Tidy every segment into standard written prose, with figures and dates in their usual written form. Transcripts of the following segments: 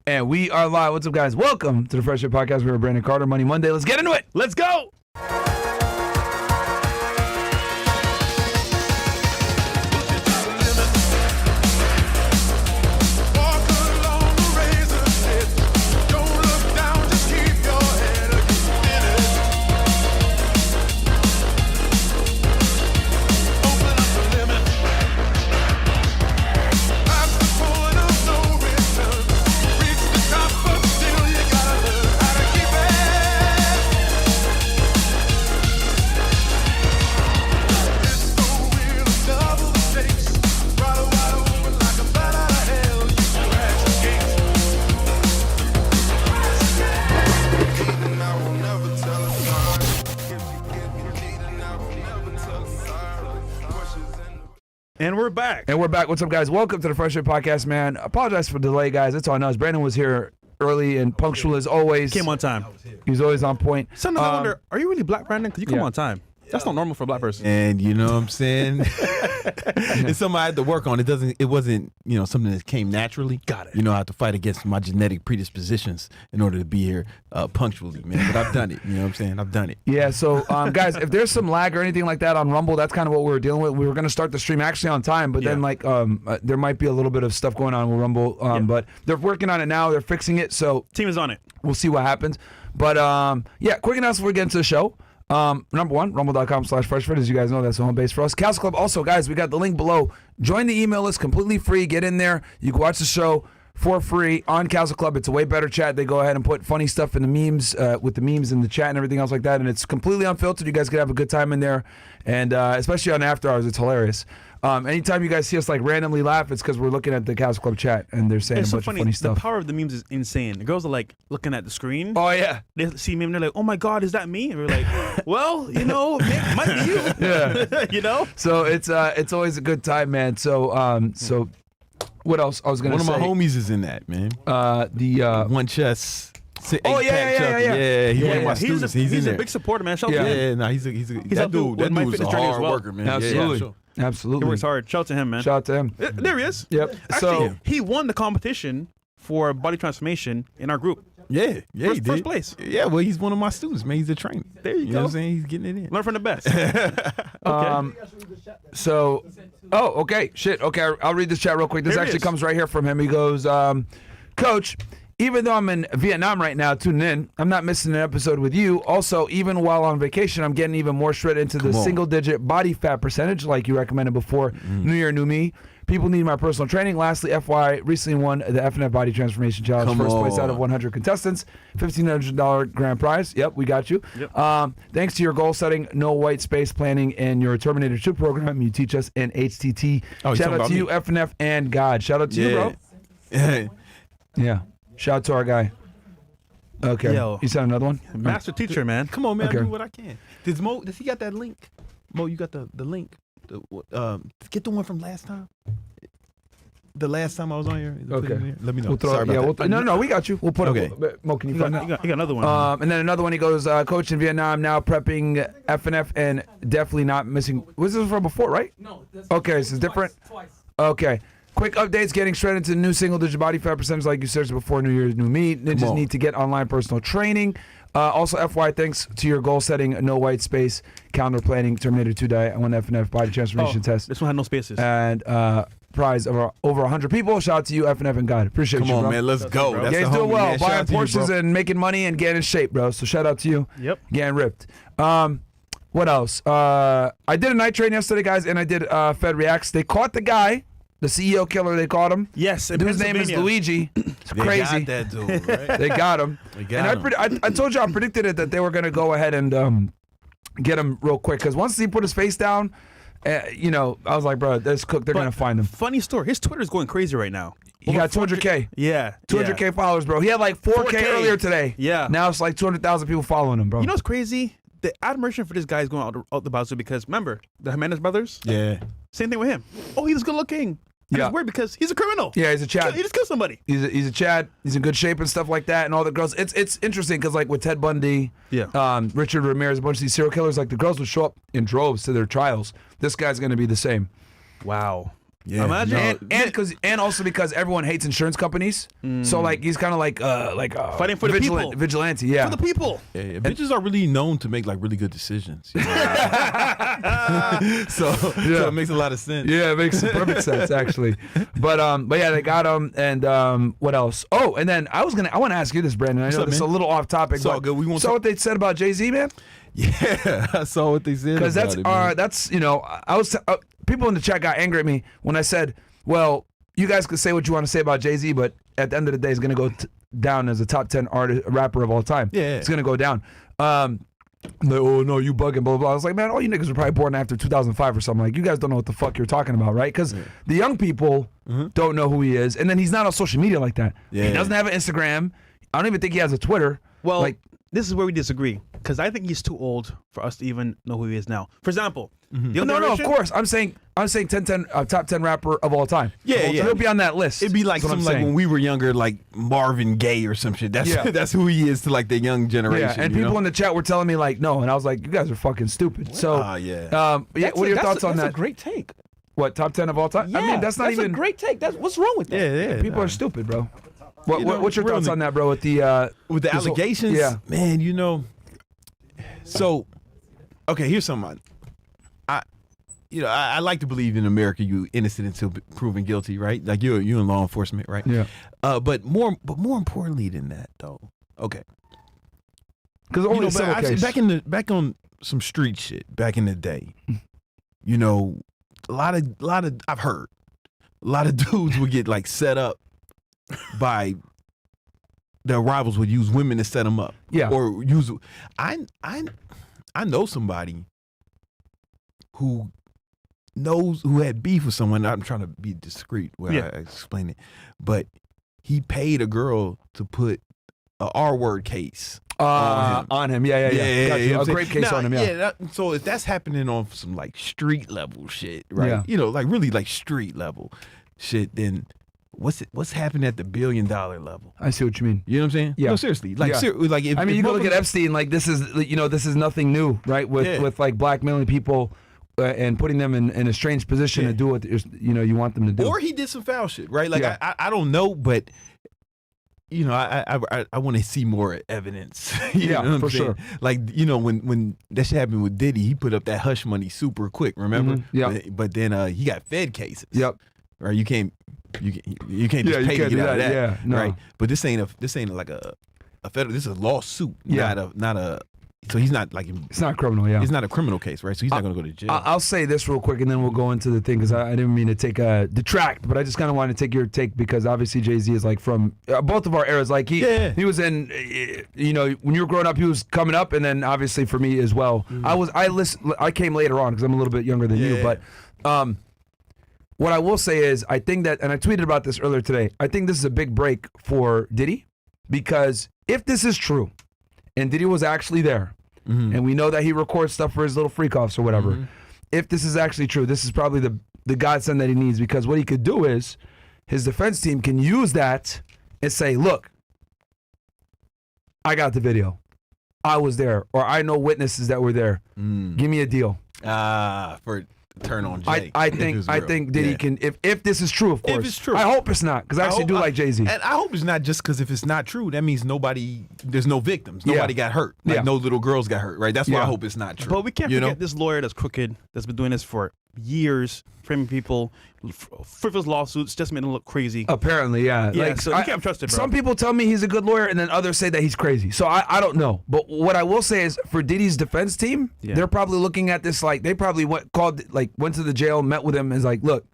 And we are live. What's up, guys? Welcome to the Fresh Air Podcast. We're Brandon Carter, Money Monday. Let's get into it. Let's go. And we're back. What's up, guys? Welcome to the Fresh Air Podcast, man. Apologize for the delay, guys. It's on us. Brandon was here early and punctual as always. Came on time. He was always on point. Sometimes I wonder, are you really black, Brandon? Because you come on time. That's not normal for a black person. And you know what I'm saying? It's something I had to work on. It wasn't, something that came naturally. Got it. I have to fight against my genetic predispositions in order to be here punctually, man. But I've done it. You know what I'm saying? I've done it. Yeah, so guys, if there's some lag or anything like that on Rumble, that's kind of what we were dealing with. We were going to start the stream actually on time, but then there might be a little bit of stuff going on with Rumble. But they're working on it now. They're fixing it. So team is on it. We'll see what happens. But quick announcement before we get into the show. Number one, rumble.com/freshfit. As you guys know, that's the home base for us. CastleClub. Also, guys, we got the link below. Join the email list, completely free. Get in there. You can watch the show for free on CastleClub. It's a way better chat. They go ahead and put funny stuff in the memes, with the memes in the chat and everything else like that. And it's completely unfiltered. You guys can have a good time in there. And especially on After Hours, it's hilarious. Anytime you guys see us like randomly laugh, it's because we're looking at the CastleClub chat and they're saying a bunch of funny stuff. The power of the memes is insane. The girls are like looking at the screen. Oh yeah, they see me and they're like, "Oh my God, is that me?" And we're like, "Well, it might be you." Yeah, So it's always a good time, man. So what else I was gonna say? One of my homies is in that, man. One chess. Yeah. He's one of my students. He's a big supporter, man. Shout out to him. He's that dude. That dude's a hard worker, man. Absolutely. Absolutely. He works hard. Shout out to him, man. Shout out to him. There he is. Yep. Actually, he won the competition for body transformation in our group. Yeah, he did. First place. Yeah, well, he's one of my students, man. He's a trainer. There you go. You know what I'm saying? He's getting it in. Learn from the best. Okay. I'll read this chat real quick. This actually comes right here from him. He goes, Coach, even though I'm in Vietnam right now tuning in, I'm not missing an episode with you. Also, even while on vacation, I'm getting even more shredded into the single-digit body fat percentage like you recommended before. New Year, new me. People need my personal training. Lastly, FY recently won the FNF Body Transformation Challenge. First place out of 100 contestants. $1,500 grand prize. Yep, we got you. Yep. Thanks to your goal setting, no white space planning, and your Terminator 2 program you teach us in HTT. Shout out to you, FNF and God. Shout out to you, bro. Yeah. Shout out to our guy. Okay. Yo. You sent another one? Master teacher, man. Come on, man. Okay. I do what I can. Does he got that link? Mo, you got the link. Get the one from last time. The last time I was on here. Okay. Let me know. We'll throw No, we got you. We'll put it. Mo, can you find that? You got another one. And then another one, he goes, Coach in Vietnam, now prepping FNF and definitely not missing. Was this from before, right? No. Okay, so it's different? Twice. Okay. Quick updates, getting straight into new single-digit body fat percentage like you said before New Year's, new me. Ninjas need to get online personal training. Also, FY, thanks to your goal setting, no white space, calendar planning, Terminator 2 diet, I won the FNF body transformation test. This one had no spaces. And prize of over 100 people. Shout out to you, FNF and God. Appreciate you, bro. Come on, man. Let's go. You guys doing well, man. buying Porsches and making money and getting in shape, bro. So shout out to you. Yep. Getting ripped. What else? I did a night train yesterday, guys, and I did Fed Reacts. They caught the guy. The CEO killer, they caught him. Yes, Dude's name is Luigi. It's crazy. They got that dude, right? They got him. I told you I predicted it that they were going to go ahead and get him real quick because once he put his face down, I was like, bro, this cook, they're going to find him. Funny story. His Twitter's going crazy right now. He got 200K. Yeah. 200K followers, bro. He had like 4K earlier today. Yeah. Now it's like 200,000 people following him, bro. You know what's crazy? The admiration for this guy is going out the bazoo because remember, the Jimenez brothers? Yeah. Same thing with him. Oh, he was good looking. It's weird because he's a criminal. Yeah, he's a Chad. He just killed somebody. He's a Chad. He's in good shape and stuff like that. And all the girls. It's interesting because like with Ted Bundy, Richard Ramirez, a bunch of these serial killers, like the girls would show up in droves to their trials. This guy's going to be the same. Wow. Yeah, Imagine. and also because everyone hates insurance companies, so like he's kind of like Fighting for the people. vigilante, yeah. For the people. Yeah, bitches are really known to make like really good decisions. You know? so it makes a lot of sense. Yeah, it makes perfect sense actually. But yeah, they got him, and what else? Oh, and then I want to ask you this, Brandon. I know this is a little off topic. It's all good. We won't saw what they said about Jay-Z, man. Yeah, I saw what they said. Because that's you know, I was people in the chat got angry at me when I said, well, you guys could say what you want to say about Jay-Z, but at the end of the day, he's gonna go down as a top 10 rapper of all time. Yeah, it's gonna go down. Like, oh no, you bugging, blah, blah, blah. I was like, man, all you niggas were probably born after 2005 or something. Like, you guys don't know what the fuck you're talking about, right? Because the young people don't know who he is, and then he's not on social media like that. Yeah. He doesn't have an Instagram. I don't even think he has a Twitter. Well, like, this is where we disagree, because I think he's too old for us to even know who he is now. For example, the no, of course. I'm saying 10 top 10 rapper of all time. Yeah, He'll be on that list. It'd be like That's what I'm something like saying. when we were younger, like Marvin Gaye or some shit. That's that's who he is to like the young generation. Yeah, and people in the chat were telling me like no, and I was like, you guys are fucking stupid. So, what are your thoughts on that? That's a great take. What, top 10 of all time? Yeah, I mean, that's not even a great take. What's wrong with that? Yeah. People are stupid, bro. What's your thoughts really- on that, bro? With the allegations? Yeah. Man, you know. So, okay, here's something. I like to believe in America you innocent until proven guilty, right? Like you're in law enforcement, right? Yeah. But more importantly than that, though. Okay. Because only back on some street shit back in the day. You know, a lot of I've heard a lot of dudes would get like set up by their rivals would use women to set them up. Yeah. Or use I know somebody who had beef with someone. I'm trying to be discreet where I explain it, but he paid a girl to put a R-word case on him. Yeah. Got you. A great case on him. Yeah. So if that's happening on some like street level shit, right? Yeah. You know, like really like street level shit, then what's happening at the $1 billion level? I see what you mean. You know what I'm saying? Yeah. No, seriously. Like, like if, I mean, if you can look at Epstein. Like this is nothing new, right? With like blackmailing people and putting them in a strange position to do what you want them to do. Or he did some foul shit, right? Like I don't know, but you know, I want to see more evidence. You know what I'm saying? Sure. Like, you know, when that shit happened with Diddy, he put up that hush money super quick. Remember? Yeah. But then he got Fed cases. Yep. Right? You can't just pay to get out of that. Yeah. No. Right. But this ain't like a federal. This is a lawsuit. Yeah. Not a. So he's not like it's not criminal. Yeah. It's not a criminal case, right? So he's not going to go to jail. I'll say this real quick, and then we'll go into the thing because I didn't mean to take a detract, but I just kind of wanted to take your take because obviously Jay-Z is like from both of our eras. Like he was in, you know, when you were growing up, he was coming up, and then obviously for me as well. I came later on because I'm a little bit younger than you, but what I will say is I think that, and I tweeted about this earlier today. I think this is a big break for Diddy because if this is true, and Diddy was actually there. And we know that he records stuff for his little freak-offs or whatever. If this is actually true, this is probably the godsend that he needs because what he could do is his defense team can use that and say, look, I got the video. I was there. Or I know witnesses that were there. Give me a deal. For turn on Jay. I think Diddy can, if this is true, of course. If it's true. I hope it's not because I actually do like Jay-Z. And I hope it's not just because if it's not true, that means there's no victims. Nobody got hurt. Like no little girls got hurt, right? That's why I hope it's not true. But we can't forget this lawyer that's crooked, that's been doing this for years, framing people, frivolous lawsuits, just made him look crazy. Apparently, yeah. Yeah, so you can't trust it, bro. Some people tell me he's a good lawyer, and then others say that he's crazy. So I don't know. But what I will say is, for Diddy's defense team, they're probably looking at this like they probably went to the jail, met with him, and is like, look,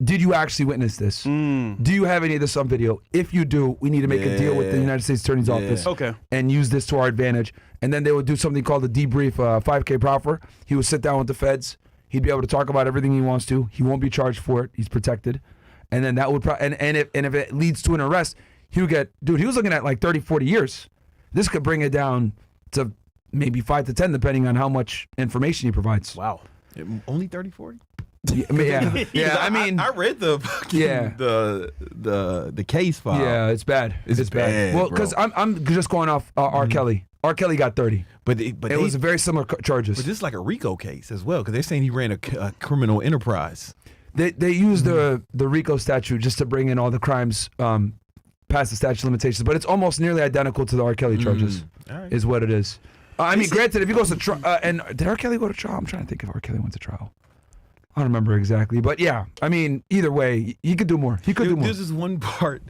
did you actually witness this? Do you have any of this on video? If you do, we need to make a deal with the United States Attorney's Office and use this to our advantage. And then they would do something called a debrief, 5K proffer. He would sit down with the feds. He'd be able to talk about everything he wants to. He won't be charged for it. He's protected. And then that would if it leads to an arrest, he would get, he was looking at like 30, 40 years. This could bring it down to maybe 5 to 10, depending on how much information he provides. Wow. Only 30, 40? Yeah. I mean, I read the the case file. Yeah, it's bad. It's bad. Well, because I'm just going off R. Kelly. R. Kelly got 30. But it was very similar charges. But this is like a RICO case as well, because they're saying he ran a criminal enterprise. They use the RICO statute just to bring in all the crimes past the statute of limitations, but it's almost nearly identical to the R. Kelly charges, is what it is. I mean, granted, if he goes to trial, and did R. Kelly go to trial? I'm trying to think if R. Kelly went to trial. I don't remember exactly, but yeah, I mean, either way, he could do more. He could do more. This is one part.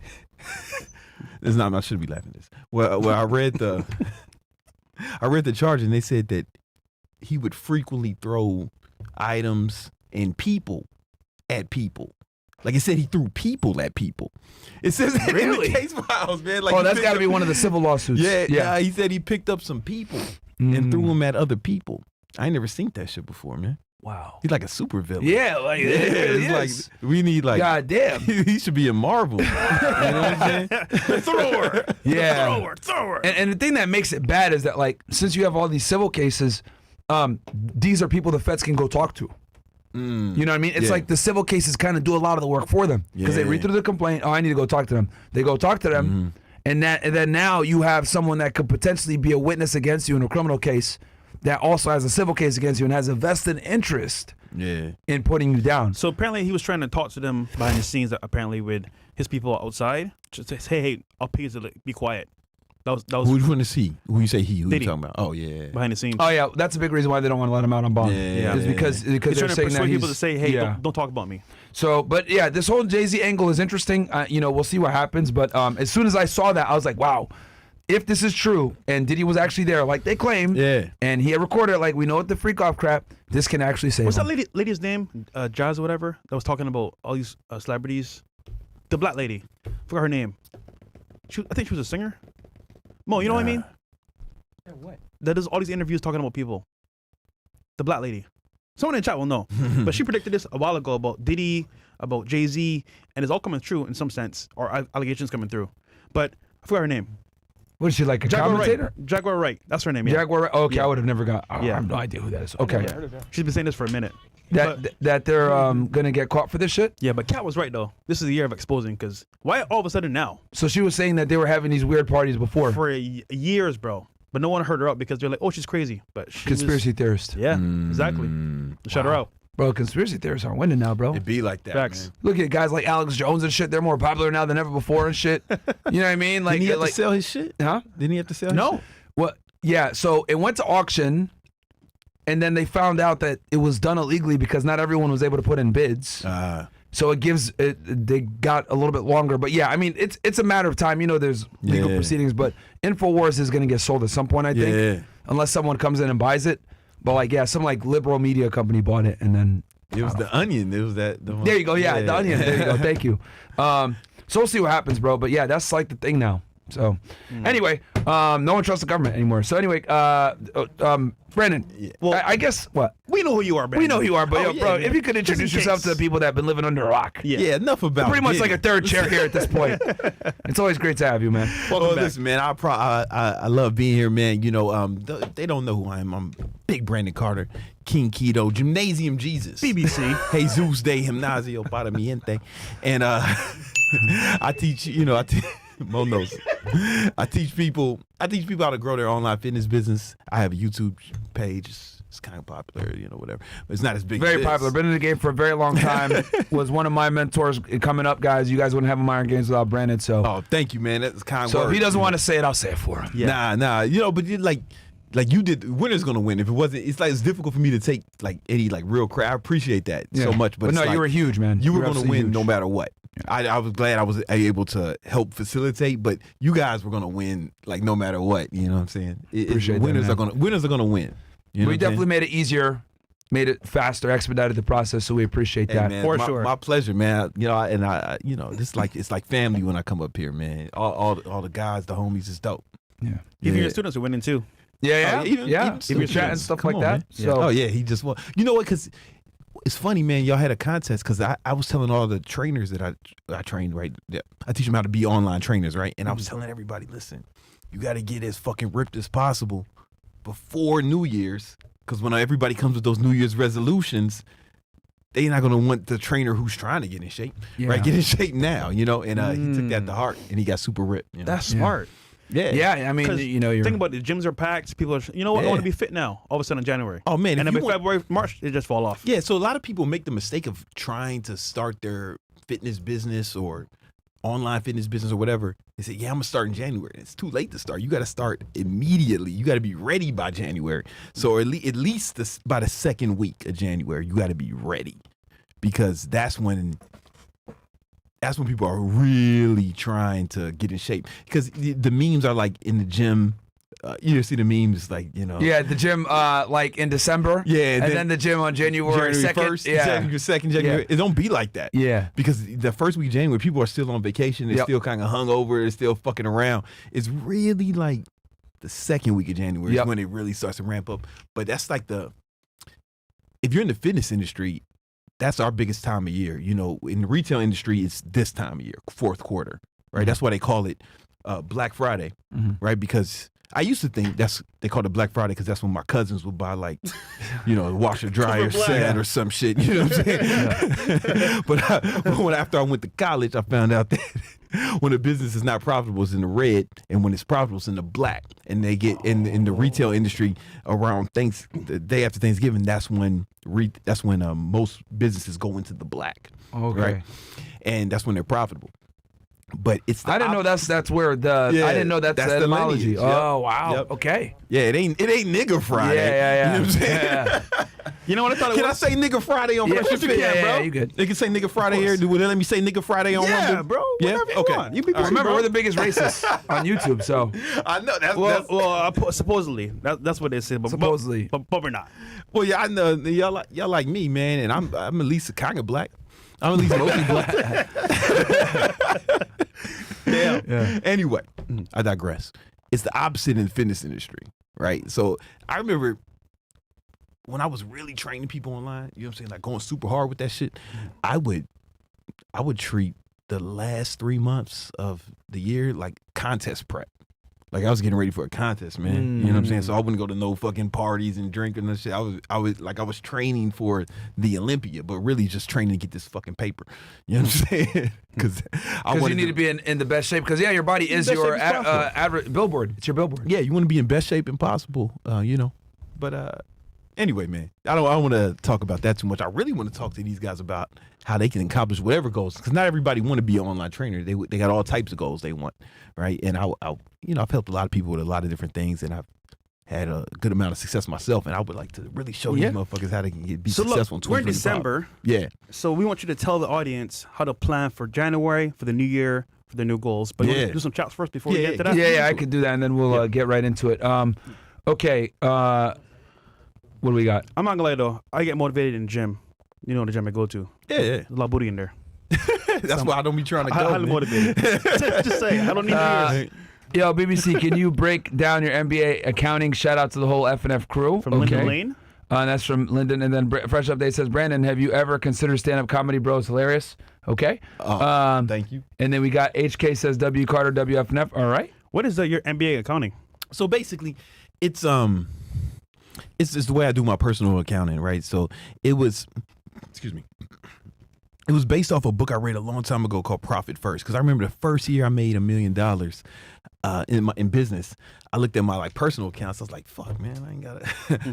This is not. I should be laughing at this. Well, I read the charge, and they said that he would frequently throw items and people at people. Like it said, he threw people at people. It says that in the case files, man. Like that's got to be one of the civil lawsuits. Yeah. He said he picked up some people and threw them at other people. I ain't never seen that shit before, man. Wow. He's like a super villain. Yeah, like it's like we need like. God damn. He should be in Marvel. You know what I'm saying? Thrower. Yeah. Thrower. And the thing that makes it bad is that like since you have all these civil cases, these are people the feds can go talk to. You know what I mean? It's like the civil cases kind of do a lot of the work for them because they read through the complaint. Oh, I need to go talk to them. They go talk to them, and then now you have someone that could potentially be a witness against you in a criminal case that also has a civil case against you and has a vested interest in putting you down. So apparently he was trying to talk to them behind the scenes, apparently with his people outside. Just say, hey, I'll pay you to be quiet. That was who do you want to see? Who you say he? Who Diddy. you talking about? Oh yeah. Behind the scenes. Oh yeah, that's a big reason why they don't want to let him out on bond. Is because He's they're trying to saying persuade that people to say, hey, don't talk about me. So, but yeah, this whole Jay-Z angle is interesting. We'll see what happens. But as soon as I saw that, I was like, wow. If this is true and Diddy was actually there, like they claim, and he had recorded it, like we know what the freak off crap, this can actually save What's him. that lady's name? Jazz or whatever, that was talking about all these celebrities. The black lady. Forgot her name. I think she was a singer. Mo, you know what I mean? Yeah, what? That does all these interviews talking about people. The black lady. Someone in chat will know. But she predicted this a while ago about Diddy, about Jay-Z, and it's all coming true in some sense, or allegations coming through. But I forgot her name. What is she, like a commentator? Jaguar Wright. That's her name, yeah. Jaguar Wright? Okay, I would have never got. I have no idea who that is. Okay. She's been saying this for a minute. That they're gonna get caught for this shit? Yeah, but Kat was right though. This is the year of exposing, because why all of a sudden now? So she was saying that they were having these weird parties before. For years, bro. But no one heard her up because they're like, oh, she's crazy. But she Conspiracy theorist. Yeah, exactly. Shut her out. Bro, conspiracy theorists aren't winning now, bro. It'd be like that. Facts. Man. Look at guys like Alex Jones and shit. They're more popular now than ever before and shit. You know what I mean? Like, Didn't he have to sell his shit? Huh? Didn't he have to sell his shit? Well, yeah. So it went to auction, and then they found out that it was done illegally because not everyone was able to put in bids. So it gives they got a little bit longer, but yeah, I mean it's a matter of time. You know, there's legal proceedings, but InfoWars is going to get sold at some point, I think, unless someone comes in and buys it. But like, yeah, some like liberal media company bought it, and then it was the Onion. It was that. The one. There you go. Yeah, the Onion. There you go. Thank you. So we'll see what happens, bro. But yeah, that's like the thing now. So anyway, no one trusts the government anymore. So anyway, Brandon, well, I guess what? We know who you are, Brandon. We know who you are, but bro, man. if you could introduce yourself to the people that have been living under a rock. Yeah, enough about Pretty much like a third chair here at this point. It's always great to have you, man. Welcome back. Listen, man, I love being here, man. You know, they don't know who I am. I'm Big Brandon Carter, King Keto, Gymnasium Jesus, BBC, Jesus de Gimnasio para mi gente, and I teach. Mo knows. I teach people how to grow their online fitness business. I have a YouTube page. It's kind of popular, whatever. But it's not as big. Very popular. Been in the game for a very long time. Was one of my mentors coming up, guys. You guys wouldn't have him Iron Games without Brandon. So. Oh, thank you, man. That's kind of. So if he doesn't want to say it, I'll say it for him. Yeah. Nah. But like you did, winner's gonna win. If it wasn't, it's difficult for me to take like any like real crap. I appreciate that so much. But no, you were huge, man. You were gonna win no matter what. I was glad I was able to help facilitate, but you guys were gonna win like no matter what. You know what I'm saying? Winners are gonna win. We definitely made it easier, made it faster, expedited the process. So we appreciate that man, for sure. My pleasure, man. This it's like family when I come up here, man. All the guys, the homies is dope. Yeah. Even your students are winning too. Yeah. Even your chat and stuff like that. Man. So, he just won. You know what? Because it's funny, man. Y'all had a contest because I was telling all the trainers that I trained, right? I teach them how to be online trainers, right? And I was telling everybody, listen, you got to get as fucking ripped as possible before New Year's, because when everybody comes with those New Year's resolutions, they're not gonna want the trainer who's trying to get in shape, right? Get in shape now, And he took that to heart, and he got super ripped. That's smart. Yeah, I mean, 'Cause you're think about it. The gyms are packed. People are, I want to be fit now. All of a sudden in January. Oh man, And then by February, March, it just fall off. Yeah, so a lot of people make the mistake of trying to start their fitness business or online fitness business or whatever. They say, yeah, I'm gonna start in January. It's too late to start. You got to start immediately. You got to be ready by January. So at least by the second week of January, you got to be ready, because that's when people are really trying to get in shape. Because the memes are like in the gym. You see the memes like, Yeah, the gym like in December. Yeah, and then the gym on January 2nd. 1st, Yeah. January. It don't be like that. Yeah. Because the first week of January, people are still on vacation. They're still kind of hungover. They're still fucking around. It's really like the second week of January is when it really starts to ramp up. But that's like if you're in the fitness industry, that's our biggest time of year. In the retail industry, it's this time of year, fourth quarter, right? That's why they call it Black Friday, right? Because I used to think they called it Black Friday because that's when my cousins would buy like, washer dryer set or some shit. You know what I'm saying? But after I went to college, I found out that when a business is not profitable, it's in the red, and when it's profitable, it's in the black. And they get in the retail industry around the day after Thanksgiving. That's when most businesses go into the black. Okay. Right? And that's when they're profitable. But it's I didn't know that's where I didn't know that's the etymology. lineage. Oh wow. Yep. Okay. Yeah, it ain't nigga Friday. Yeah. You know what I'm saying? Yeah. You know what I thought it Can I was? say nigga Friday on Fresh and Fit? Yeah, you good. They can say nigga Friday here. Will they let me say nigga Friday on Yeah, Rumble? bro. Yeah? Whatever you Okay. want. You be pussy, Remember, bro. we're the biggest racists on YouTube, so I know that's Supposedly. That's what they say. But, Supposedly. But we're not. well, yeah, I know y'all like me, man, and I'm at least kind of black. I'm at least mostly black. yeah. Anyway, I digress. It's the opposite in the fitness industry, right? So I remember when I was really training people online, you know what I'm saying, like going super hard with that shit, I would treat the last 3 months of the year like contest prep. Like I was getting ready for a contest, man. You know what I'm saying? So I wouldn't go to no fucking parties and drinking and shit. I was training for the Olympia, but really just training to get this fucking paper. You know what I'm saying? Because you need to be in the best shape. Because your body is your billboard. It's your billboard. Yeah, you want to be in best shape and possible. But anyway, man, I don't want to talk about that too much. I really want to talk to these guys about how they can accomplish whatever goals. Because not everybody want to be an online trainer. They got all types of goals they want, right? And I've helped a lot of people with a lot of different things, and I've had a good amount of success myself. And I would like to really show these motherfuckers how they can be successful. Look, we're in December. Yeah. So we want you to tell the audience how to plan for January, for the new year, for the new goals. But you want to do some chops first before we get to that? Yeah, I could do that, and then we'll get right into it. Okay. What do we got? I'm not gonna lie though. I get motivated in the gym. You know the gym I go to. Yeah. There's a lot of booty in there. That's why I don't be trying to go. Highly motivated. just say I don't need years. Yo, BBC, can you break down your MBA accounting? Shout out to the whole F&F crew. From Lyndon Lane. That's from Lyndon. And then Fresh Update says, Brandon, have you ever considered stand-up comedy, bro? It's hilarious. Okay. Thank you. And then we got HK says, W Carter, WFNF. All right. What is your MBA accounting? So basically, it's the way I do my personal accounting, right? So it was based off a book I read a long time ago called Profit First. Because I remember the first year I made $1 million in business, I looked at my personal accounts. I was like, "Fuck, man,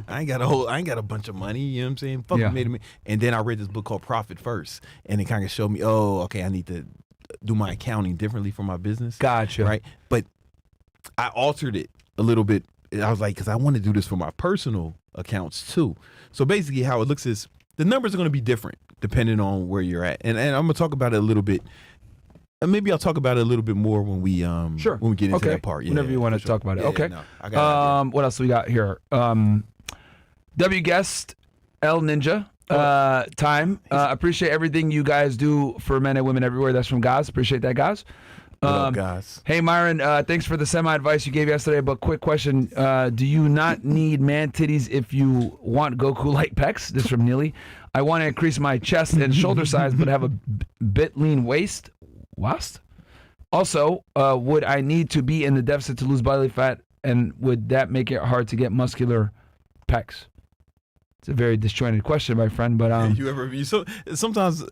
I ain't got a bunch of money." You know what I'm saying? Fuck, Yeah. made me. And then I read this book called Profit First, and it kind of showed me, oh, okay, I need to do my accounting differently for my business. Gotcha. Right, but I altered it a little bit. I was like, because I want to do this for my personal accounts too. So basically, how it looks is the numbers are going to be different depending on where you're at, and I'm going to talk about it a little bit. And maybe I'll talk about it a little bit more when we when we get into that part. Yeah, whenever you want to talk about it. Yeah, okay. no, I got what else do we got here? W guest L Ninja. Time. Appreciate everything you guys do for men and women everywhere. That's from Gaz. Appreciate that, Gaz. What up, guys? Hey, Myron, thanks for the semi-advice you gave yesterday, but quick question. Do you not need man titties if you want Goku-like pecs? This is from Neely. I want to increase my chest and shoulder size, but have a bit lean waist. What? Also, would I need to be in the deficit to lose body fat, and would that make it hard to get muscular pecs? It's a very disjointed question, my friend. But sometimes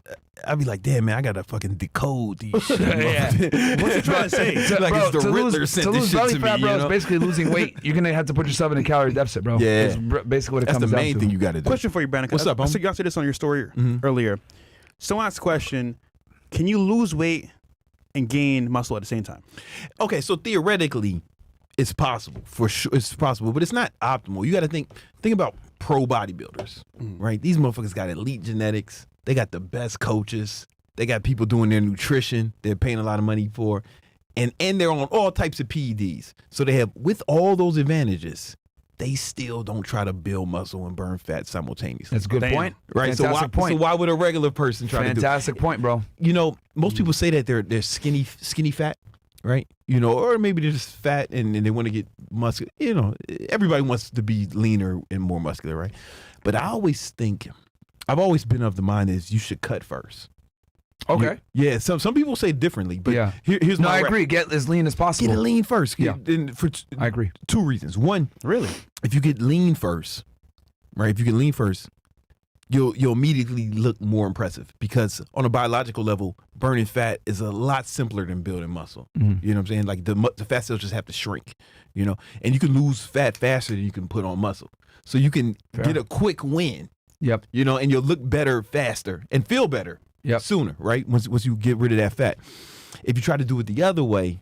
I'd be like, damn man, I gotta fucking decode these shit. What's you trying to say? Like bro, it's the Riddler sent to this lose shit belly to fat, me, bro, you is know? basically losing weight. You're gonna have to put yourself in a calorie deficit, bro. Yeah. It's basically what it That's comes the down main to. thing you gotta do. Question for you, Brandon. What's up, I homie? said you answered this on your story earlier. Someone asked the question, can you lose weight and gain muscle at the same time? Okay, so theoretically, it's possible for sure. It's possible, but it's not optimal. You got to think about pro bodybuilders, right? These motherfuckers got elite genetics. They got the best coaches. They got people doing their nutrition. They're paying a lot of money for, and they're on all types of PEDs. So they have, with all those advantages, they still don't try to build muscle and burn fat simultaneously. That's a good Damn. point. Right. Fantastic point. So why would a regular person try to do? Fantastic point, bro. You know, most people say that they're skinny fat, right? You know, or maybe they're just fat and they want to get muscular. You know, everybody wants to be leaner and more muscular, right? But I always think, I've always been of the mind is you should cut first. Okay. Yeah. Some people say differently, but Yeah. here's No, my I agree. Get as lean as possible. Get it lean first. Yeah. For I agree. two reasons. One, Really? if you get lean first, right? If you get lean first, you'll immediately look more impressive because on a biological level, burning fat is a lot simpler than building muscle. Mm-hmm. You know what I'm saying? Like the fat cells just have to shrink, you know, and you can lose fat faster than you can put on muscle. So you can get a quick win, Yep. you know, and you'll look better faster and feel better sooner, right? Once you get rid of that fat. If you try to do it the other way,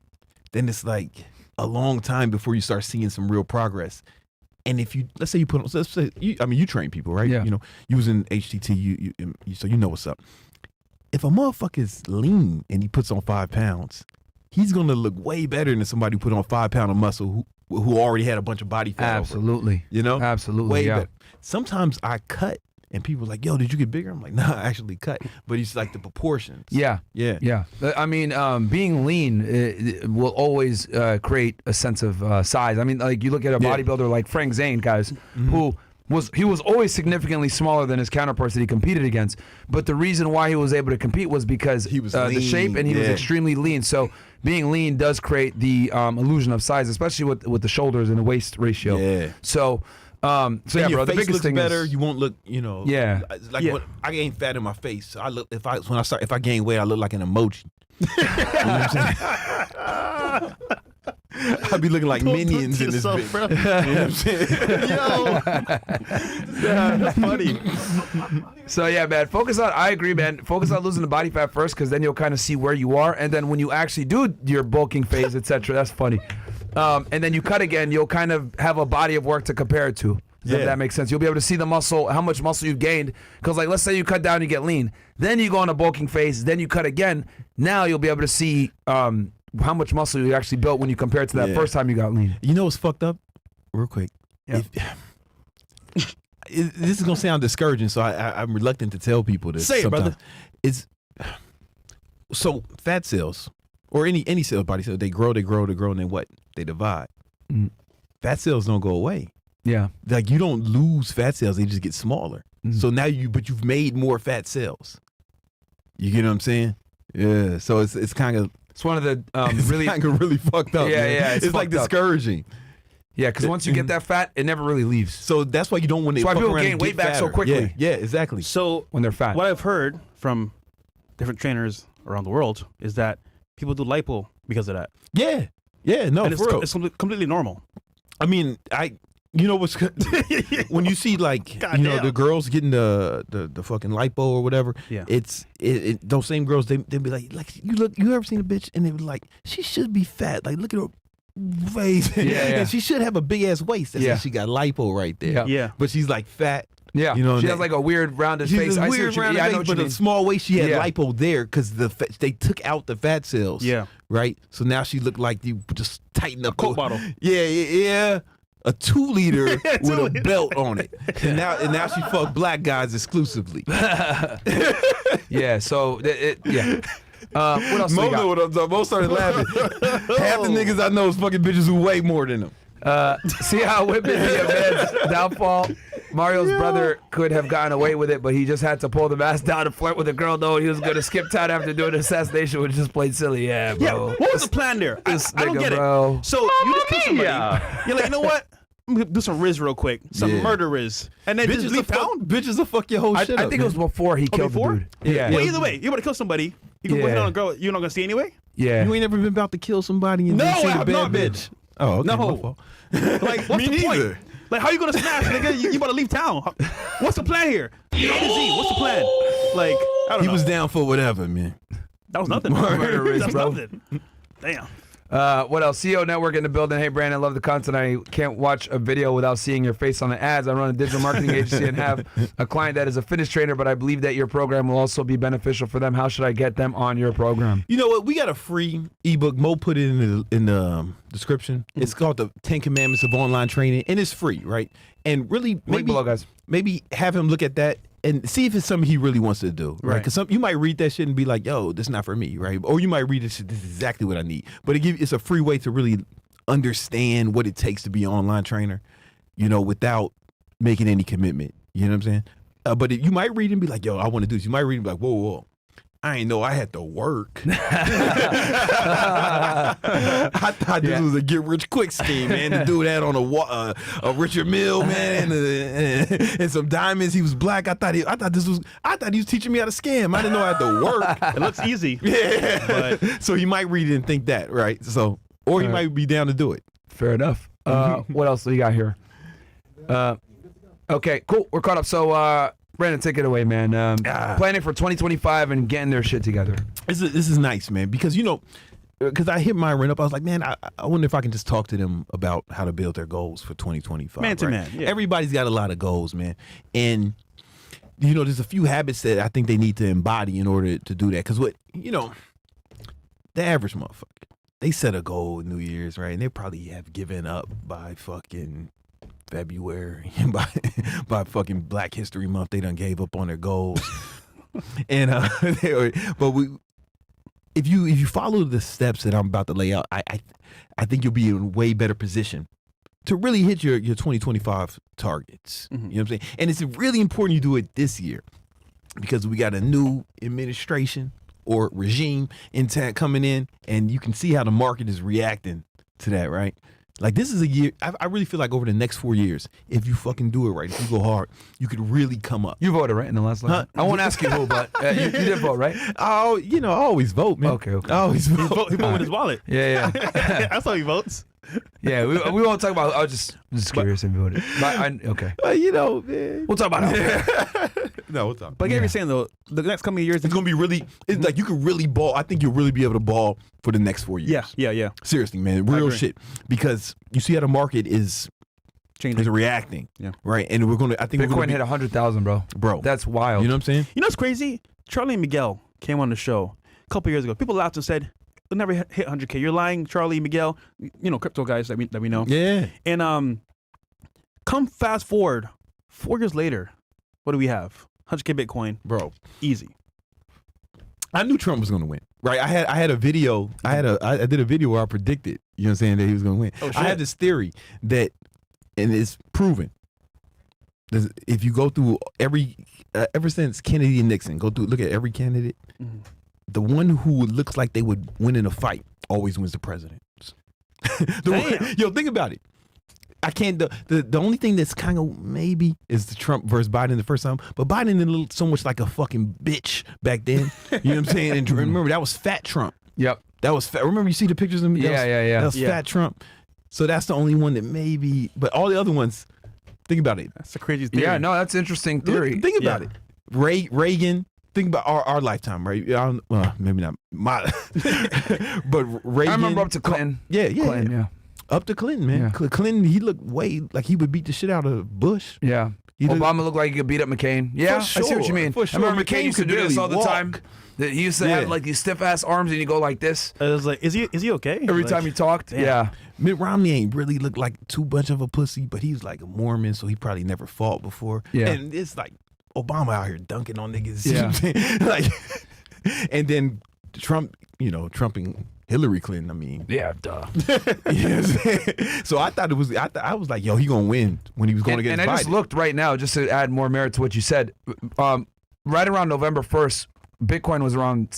then it's like a long time before you start seeing some real progress. And if you, let's say you put on, let's say, you train people, right? Yeah. You know, using HTT, so you know what's up. If a motherfucker is lean and he puts on 5 pounds, he's going to look way better than somebody who put on 5 pounds of muscle who already had a bunch of body fat. Absolutely. Over, you know? Absolutely. Way yeah. better. Sometimes I cut and people are like, yo, did you get bigger? I'm like, nah, I actually cut. But it's like the proportions. Yeah. Yeah. Yeah. I mean, being lean it will always create a sense of size. I mean, like you look at a bodybuilder like Frank Zane, guys, who was always significantly smaller than his counterparts that he competed against. But the reason why he was able to compete was because he was the shape and he was extremely lean. So being lean does create the illusion of size, especially with the shoulders and the waist ratio. Yeah. So yeah, your bro. The face biggest looks thing better. is You won't look, you know. Yeah. Like when I gain fat in my face, so I look if I gain weight, I look like an emoji. You know what I'm saying? I'd be looking like minions in this bitch. bro. You know what I'm saying? That's funny. So yeah, man. I agree, man. Focus on losing the body fat first, because then you'll kind of see where you are, and then when you actually do your bulking phase, etc. That's funny. And then you cut again, you'll kind of have a body of work to compare it to. If that makes sense. You'll be able to see the muscle, how much muscle you've gained. Because like, let's say you cut down, you get lean. Then you go on a bulking phase. Then you cut again. Now you'll be able to see how much muscle you actually built when you compare it to that first time you got lean. You know what's fucked up? Real quick. Yeah. This is gonna sound discouraging, so I'm reluctant to tell people this. Say it, sometimes. brother. It's so fat cells or any cell, body cell, they grow, and then what? They divide. Mm. Fat cells don't go away. Yeah. Like you don't lose fat cells; they just get smaller. So now you've made more fat cells. You get what I'm saying? Yeah. So it's kind of It's one of the it's really kind of really fucked up. Yeah, man. yeah, it's like fucked up. discouraging. Yeah, because once you get that fat, it never really leaves. So that's why you don't want to. That's why fuck people around gain and weight get back so fatter. quickly. Yeah, exactly. So When they're fat. what I've heard from different trainers around the world is that people do lipo because of that. Yeah, no, And for real. it's completely normal. I mean, you know what's when you see like Goddamn. the girls getting the fucking lipo or whatever. Yeah. It's those same girls. They be like you ever seen a bitch and they be like she should be fat. Like look at her face. Yeah. And she should have a big ass waist. That's Yeah. why she got lipo right there. Yeah. Yeah. But she's like fat. Yeah. You know, she that- has like a weird rounded She's face. a I see weird what you round mean. Yeah, I know face, what but you a mean. small waist. She had Yeah. lipo there because they took out the fat cells. Yeah. Right. So now she looked like you just tighten up Coke bottle. Yeah. A 2 liter with a belt on it, and now she fuck black guys exclusively. Yeah. So yeah. What else? Mo we got? know what I'm talking. Mo started laughing. Half the niggas I know is fucking bitches who weigh more than them. See how women be a man's downfall? Mario's brother could have gotten away with it, but he just had to pull the mask down to flirt with a girl, knowing he was going to skip town after doing an assassination, which just played silly. Yeah, bro. Yeah. What was the plan there? I don't nigga, get bro. it. So you just kill somebody. You're like, you know what? I'm gonna do some Riz real quick, some murder Riz, and then just leave town. Bitches will fuck your whole shit up. I think it was before he killed the dude. Yeah. Well, either way, you want to kill somebody, you can go hit on a girl you're not gonna see anyway. Yeah. You ain't never been about to kill somebody and then see the bad bitch. Oh, okay. No. Like, what's the point? Like, how you gonna smash, nigga? You about to leave town? What's the plan here? What's the plan? Like, I don't know. He was down for whatever, man. That was nothing. Murder Riz, That's bro. nothing. Damn. What else? CEO Network in the building. Hey, Brandon, love the content. I can't watch a video without seeing your face on the ads. I run a digital marketing agency and have a client that is a fitness trainer, but I believe that your program will also be beneficial for them. How should I get them on your program? You know what? We got a free ebook. Mo put it in the description. It's called the 10 Commandments of Online Training, and it's free, right? And really, Link below, guys. Maybe have him look at that and see if it's something he really wants to do, right? Because you might read that shit and be like, "Yo, this is not for me," right? Or you might read this shit, "This is exactly what I need." But it's a free way to really understand what it takes to be an online trainer, you know, without making any commitment. You know what I'm saying? But you might read and be like, "Yo, I want to do this." You might read and be like, "Whoa, whoa." I ain't know I had to work. I thought this was a get rich quick scheme, man. To do that on a Richard Mill, man, and some diamonds. He was black. I thought he was teaching me how to scam. I didn't know I had to work. It looks easy. Yeah. But, so he might read it and think that, right? So, or he might be down to do it. Fair enough. What else do you got here? Okay, cool. We're caught up. So, Brandon, take it away, man. Planning for 2025 and getting their shit together. This is nice, man, because, you know, because I hit mine right up. I was like, man, I wonder if I can just talk to them about how to build their goals for 2025. Man to right? man. Yeah. Everybody's got a lot of goals, man. And, you know, there's a few habits that I think they need to embody in order to do that. Because the average motherfucker, they set a goal New Year's, right? And they probably have given up by fucking February. by fucking Black History Month, they done gave up on their goals. And if you follow the steps that I'm about to lay out, I think you'll be in a way better position to really hit your 2025 targets. You know what I'm saying? And it's really important you do it this year because we got a new administration or regime coming in, and you can see how the market is reacting to that, right? Like, this is a year, I really feel like over the next 4 years, if you fucking do it right, if you go hard, you could really come up. You voted, right, in the last election? I won't ask you who, but you did vote, right? Oh, you know, I always vote, man. Okay. I always vote. He voted with his wallet. Yeah. That's how he votes. Yeah, we won't talk about. I was just curious if you voted. Okay. You know, man. We'll talk about it. No, we'll talk. But like you're saying, though, the next coming years, it's going to be really, it's like you can really ball. I think you'll really be able to ball for the next 4 years. Yeah. Seriously, man. Real shit. Because you see how the market is changing, is reacting. Yeah. Right. And we're going to, I think Bitcoin hit 100,000, bro. That's wild. You know what I'm saying? You know what's crazy? Charlie and Miguel came on the show a couple years ago. People laughed and said, they'll never hit 100K. You're lying, Charlie, Miguel, you know, crypto guys that we know. Yeah. And come fast forward, 4 years later, what do we have? 100K Bitcoin. Bro. Easy. I knew Trump was going to win. Right. I had a video. I did a video where I predicted, you know what I'm saying, that he was going to win. Oh, shit. I had this theory that, and it's proven, if you go through ever since Kennedy and Nixon, look at every candidate, the one who looks like they would win in a fight always wins the presidency. Yo, think about it. I can't. The only thing that's kind of maybe is the Trump versus Biden the first time, but Biden didn't look so much like a fucking bitch back then. You know what I'm saying? And remember, that was fat Trump. Yep. That was fat. Remember, you see the pictures of him? Yeah. That was fat Trump. So that's the only one that maybe. But all the other ones, think about it. That's the craziest theory. Yeah, no, that's an interesting theory. Think about it. Reagan. Think about our lifetime, right? Well, maybe not my, but Reagan. I remember up to Clinton. Yeah. Clinton, yeah. Up to Clinton, man. Yeah. Clinton, he looked way like he would beat the shit out of Bush. Yeah. Obama looked like he could beat up McCain. Yeah, For sure, I see what you mean. for sure. I remember McCain used to do this all the walk. time. He used to have like these stiff ass arms and you go like this. I was like, is he okay? Every Like, time he talked. damn. Yeah. Mitt Romney ain't really looked like too much of a pussy, but he's like a Mormon, so he probably never fought before. Yeah. And it's like Obama out here dunking on niggas. Yeah. You know what I'm saying? Like, and then Trump, trumping Hillary Clinton. I mean, Yeah, duh. you know what I'm saying? So I thought it was. I was like, yo, he gonna win when he was going against And Biden. I just looked right now, just to add more merit to what you said. Right around November 1st, Bitcoin was around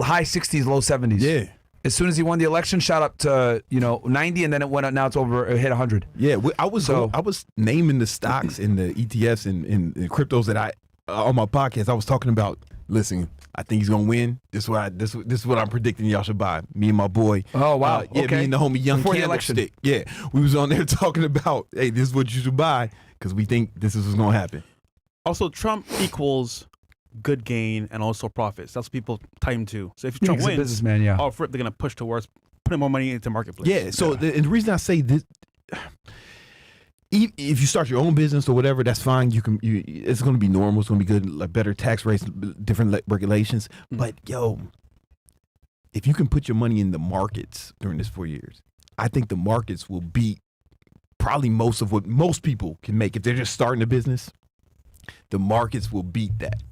high 60s, low 70s. Yeah. As soon as he won the election, shot up to 90, and then it went up. Now it's over. It hit 100. Yeah, I was naming the stocks and the ETFs and cryptos that I on my podcast. I was talking about. Listen, I think he's gonna win. This is what I'm predicting. Y'all should buy. Me and my boy. Oh wow. Yeah, okay. me and the homie Young Before the election. Candlestick. Yeah, we was on there talking about, hey, this is what you should buy because we think this is what's gonna happen. Also, Trump equals good gain and also profits. That's what people tie him to. So if Trump he's a wins, businessman, yeah. all for it, they're gonna push towards putting more money into the marketplace. Yeah. So and the reason I say this, if you start your own business or whatever, that's fine. It's going to be normal. It's going to be good. Like better tax rates, different regulations. But yo, if you can put your money in the markets during this 4 years, I think the markets will beat probably most of what most people can make if they're just starting a business. The markets will beat that.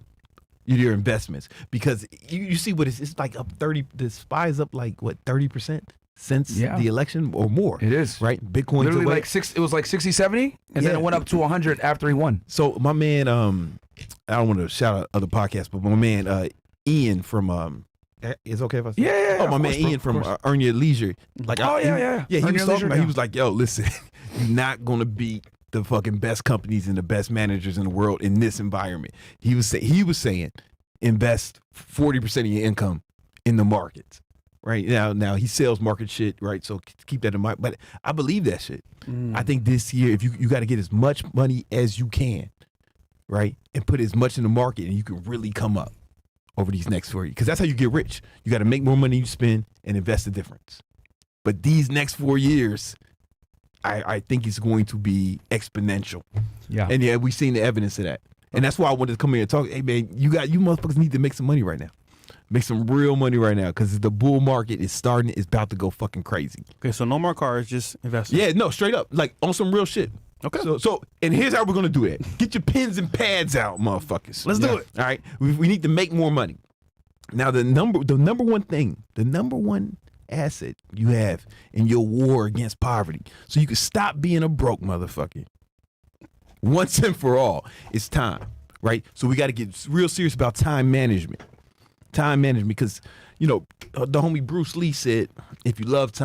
Your investments, because you see what it's like up 30. The SPY is up like what 30% since the election or more. It is right. Bitcoin literally like it was like 60, 70, and then it went up to 100 after he won. So my man, I don't want to shout out other podcasts, but my man, Ian from it's okay if I say yeah. Oh, my man Ian from Earn Your Leisure. Like yeah. He was talking about. He was like, yo, listen, you're not gonna beat the fucking best companies and the best managers in the world in this environment. He was saying invest 40% of your income in the markets. Right now he sells market shit, right? So keep that in mind. But I believe that shit. I think this year, if you got to get as much money as you can, right, and put as much in the market, and you can really come up over these next 4 years, because that's how you get rich. You got to make more money you spend and invest the difference. But these next 4 years, I think it's going to be exponential. Yeah, and we've seen the evidence of that, and that's why I wanted to come here and talk. Hey man, you motherfuckers need to make some money right now. Make some real money right now, because the bull market is starting. It's about to go fucking crazy. Okay, so no more cars, just investing. Yeah, no, straight up, like on some real shit. Okay. So, and here's how we're gonna do it. Get your pens and pads out, motherfuckers. Let's do it. All right, we need to make more money. Now, the number one asset you have in your war against poverty, so you can stop being a broke motherfucker once and for all, is time. Right. So we got to get real serious about time management. Time management, because the homie Bruce Lee said, if you love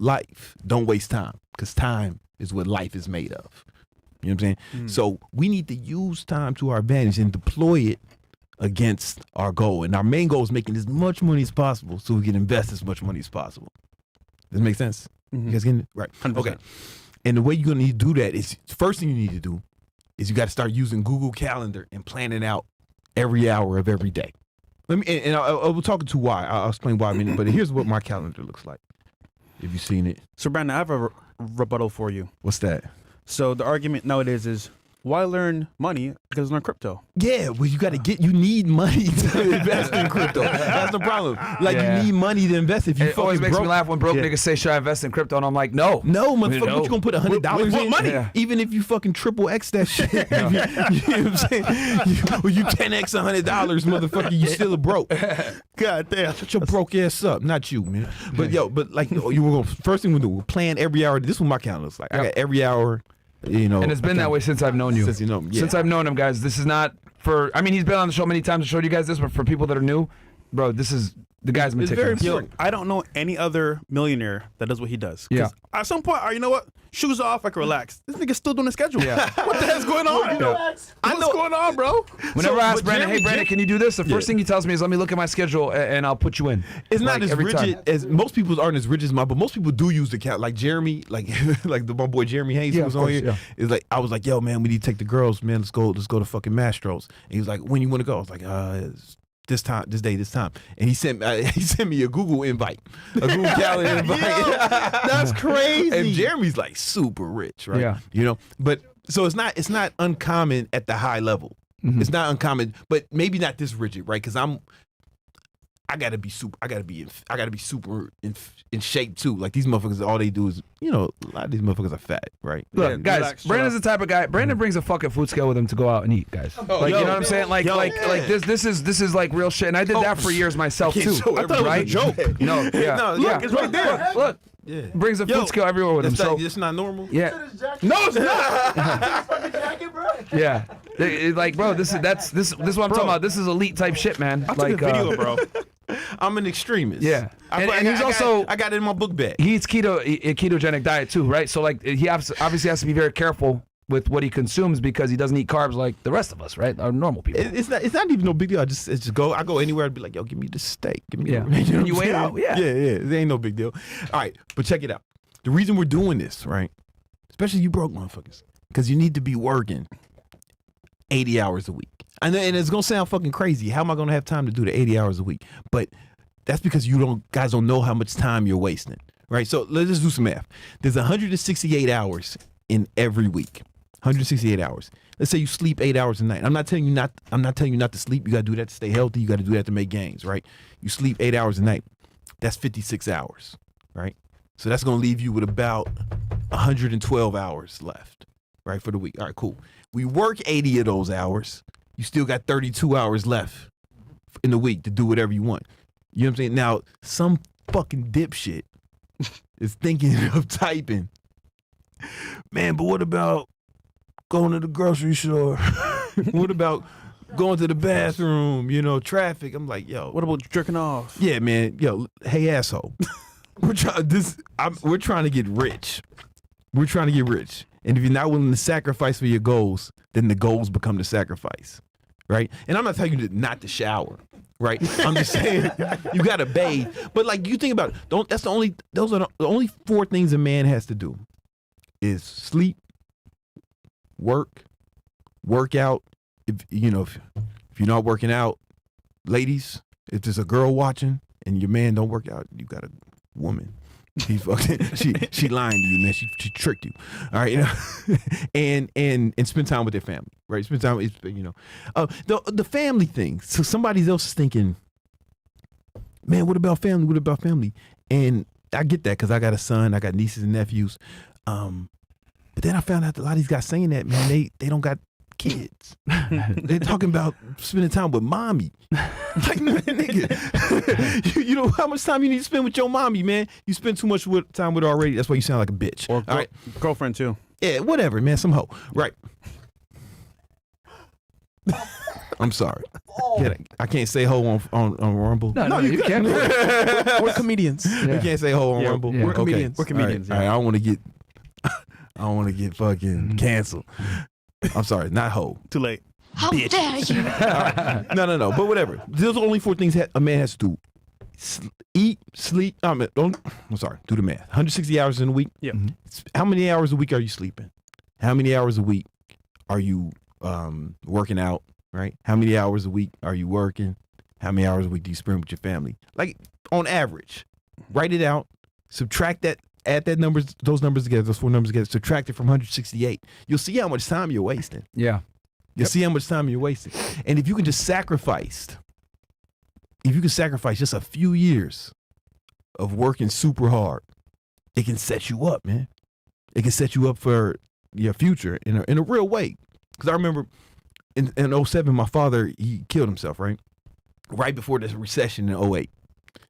life, don't waste time, because time is what life is made of. You know what I'm saying? So we need to use time to our advantage and deploy it against our goal. And our main goal is making as much money as possible so we can invest as much money as possible. Does that make sense? You guys getting it? Right. 100%. Okay. And the way you're going to need to do that is, first thing you need to do is you got to start using Google Calendar and planning out every hour of every day. Let me, and we'll talk to why. I'll explain why in a minute. But here's what my calendar looks like. Have you seen it? So Brandon, I have a rebuttal for you. What's that? So the argument nowadays is, why learn money? Because learn crypto. Yeah, well, you need money to invest in crypto. That's the problem. Like, you need money to invest. If you it always makes me laugh when broke niggas say, should I invest in crypto? And I'm like, no. No, motherfucker, what you gonna put $100 in? What money? Yeah. Even if you fucking triple X that shit. You know what I'm saying? You 10X $100, motherfucker, you still a broke. God damn. Shut your broke ass up. Not you, man. But you were gonna, first thing we do, we'll plan every hour. This is what my calendar looks like. I got every hour. And it's been that way since I've known you. Since I've known him, guys. This is not for. I mean, he's been on the show many times. I showed you guys this, but for people that are new, bro, this is the guy's meticulous. Yo, I don't know any other millionaire that does what he does. Yeah. At some point, you know what? Shoes off, I can relax. This nigga's still doing the schedule. Yeah. What the hell's going on? What's going on, bro? Whenever I ask Brandon, hey Brandon, can you do this? The first thing he tells me is, let me look at my schedule and I'll put you in. It's not as rigid as most people aren't as rigid as mine, but most people do use the count. Like Jeremy, like my boy Jeremy Hayes, who was on here. Yeah. It's like, I was like, yo man, we need to take the girls, man. Let's go to fucking Mastros. And he was like, when you want to go? I was like, this time, this day, this time, and he sent me a Google invite, a Google Calendar invite. That's crazy. And Jeremy's like super rich, right? Yeah. But so it's not uncommon at the high level. Mm-hmm. It's not uncommon, but maybe not this rigid, right? Because I gotta be super in shape too. Like these motherfuckers, all they do is, a lot of these motherfuckers are fat, right? Look, guys, Brandon's the type of guy. Brandon brings a fucking food scale with him to go out and eat, guys. You know what I'm saying? Like this is like real shit, and I did that for years myself too. I thought it was a joke. No, Look, it's right there. Look. Yeah. Brings a food scale everywhere with him. So it's not normal. Yeah. No, it's not. Yeah. Like, bro, this is what I'm talking about. This is elite type shit, man. I took a video, bro. I'm an extremist. Yeah. And he's I got it in my book bag. He eats ketogenic diet too, right? So like he obviously has to be very careful with what he consumes because he doesn't eat carbs like the rest of us, right? Our normal people. It's not even no big deal. I just go anywhere. I'd be like, yo, give me the steak. Give me Yeah. the, you know And you what I'm weigh it saying? out, yeah. Yeah. It ain't no big deal. All right, but check it out. The reason we're doing this, right? Especially you broke motherfuckers, because you need to be working 80 hours a week. And it's gonna sound fucking crazy. How am I gonna have time to do the 80 hours a week? But that's because guys don't know how much time you're wasting, right? So let's just do some math. There's 168 hours in every week. 168 hours. Let's say you sleep 8 hours a night. I'm not telling you not to sleep. You gotta do that to stay healthy. You gotta do that to make gains, right? You sleep 8 hours a night. That's 56 hours, right? So that's gonna leave you with about 112 hours left, right, for the week. All right, cool. We work 80 of those hours. You still got 32 hours left in the week to do whatever you want. You know what I'm saying? Now, some fucking dipshit is thinking of typing, man, but what about going to the grocery store? What about going to the bathroom? Traffic. I'm like, yo. What about jerking off? Yeah, man. Yo, hey, asshole. We're trying to get rich. We're trying to get rich. And if you're not willing to sacrifice for your goals, then the goals become the sacrifice, right? And I'm not telling you not to shower, right? I'm just saying you got to bathe. But like you think about it, those are the only 4 things a man has to do is sleep, work out. If you're not working out, ladies, if there's a girl watching and your man don't work out, you got a woman. She lying to you, man. She tricked you. All right, and spend time with their family, right? Spend time, the family thing. So somebody else is thinking, man, what about family? What about family? And I get that because I got a son, I got nieces and nephews. But then I found out that a lot of these guys saying that, man, they don't got kids. They're talking about spending time with mommy. Like, nigga, you know how much time you need to spend with your mommy, man. You spend too much time with her already. That's why you sound like a bitch. Or all right? Girlfriend too. Yeah, whatever, man. Some hoe. Right. I'm sorry. I can't say hoe on Rumble. No, you can. We're comedians. You can't say hoe on Rumble. yeah. We're comedians. Okay. We're comedians. All right. I don't want to get fucking canceled. I'm sorry, not hoe. Too late. How dare you? Right. No. But whatever. Those are only 4 things a man has to do: eat, sleep. I'm sorry. Do the math. 160 hours in a week. Yeah. Mm-hmm. How many hours a week are you sleeping? How many hours a week are you working out? Right. How many hours a week are you working? How many hours a week do you spend with your family? Like on average, write it out. Subtract that. Add those numbers together, those 4 numbers together, subtract it from 168. You'll see how much time you're wasting. Yeah. You'll see how much time you're wasting. And if you can sacrifice just a few years of working super hard, it can set you up, man. It can set you up for your future in a real way. Because I remember in 07, my father, he killed himself, right? Right before the recession in 08.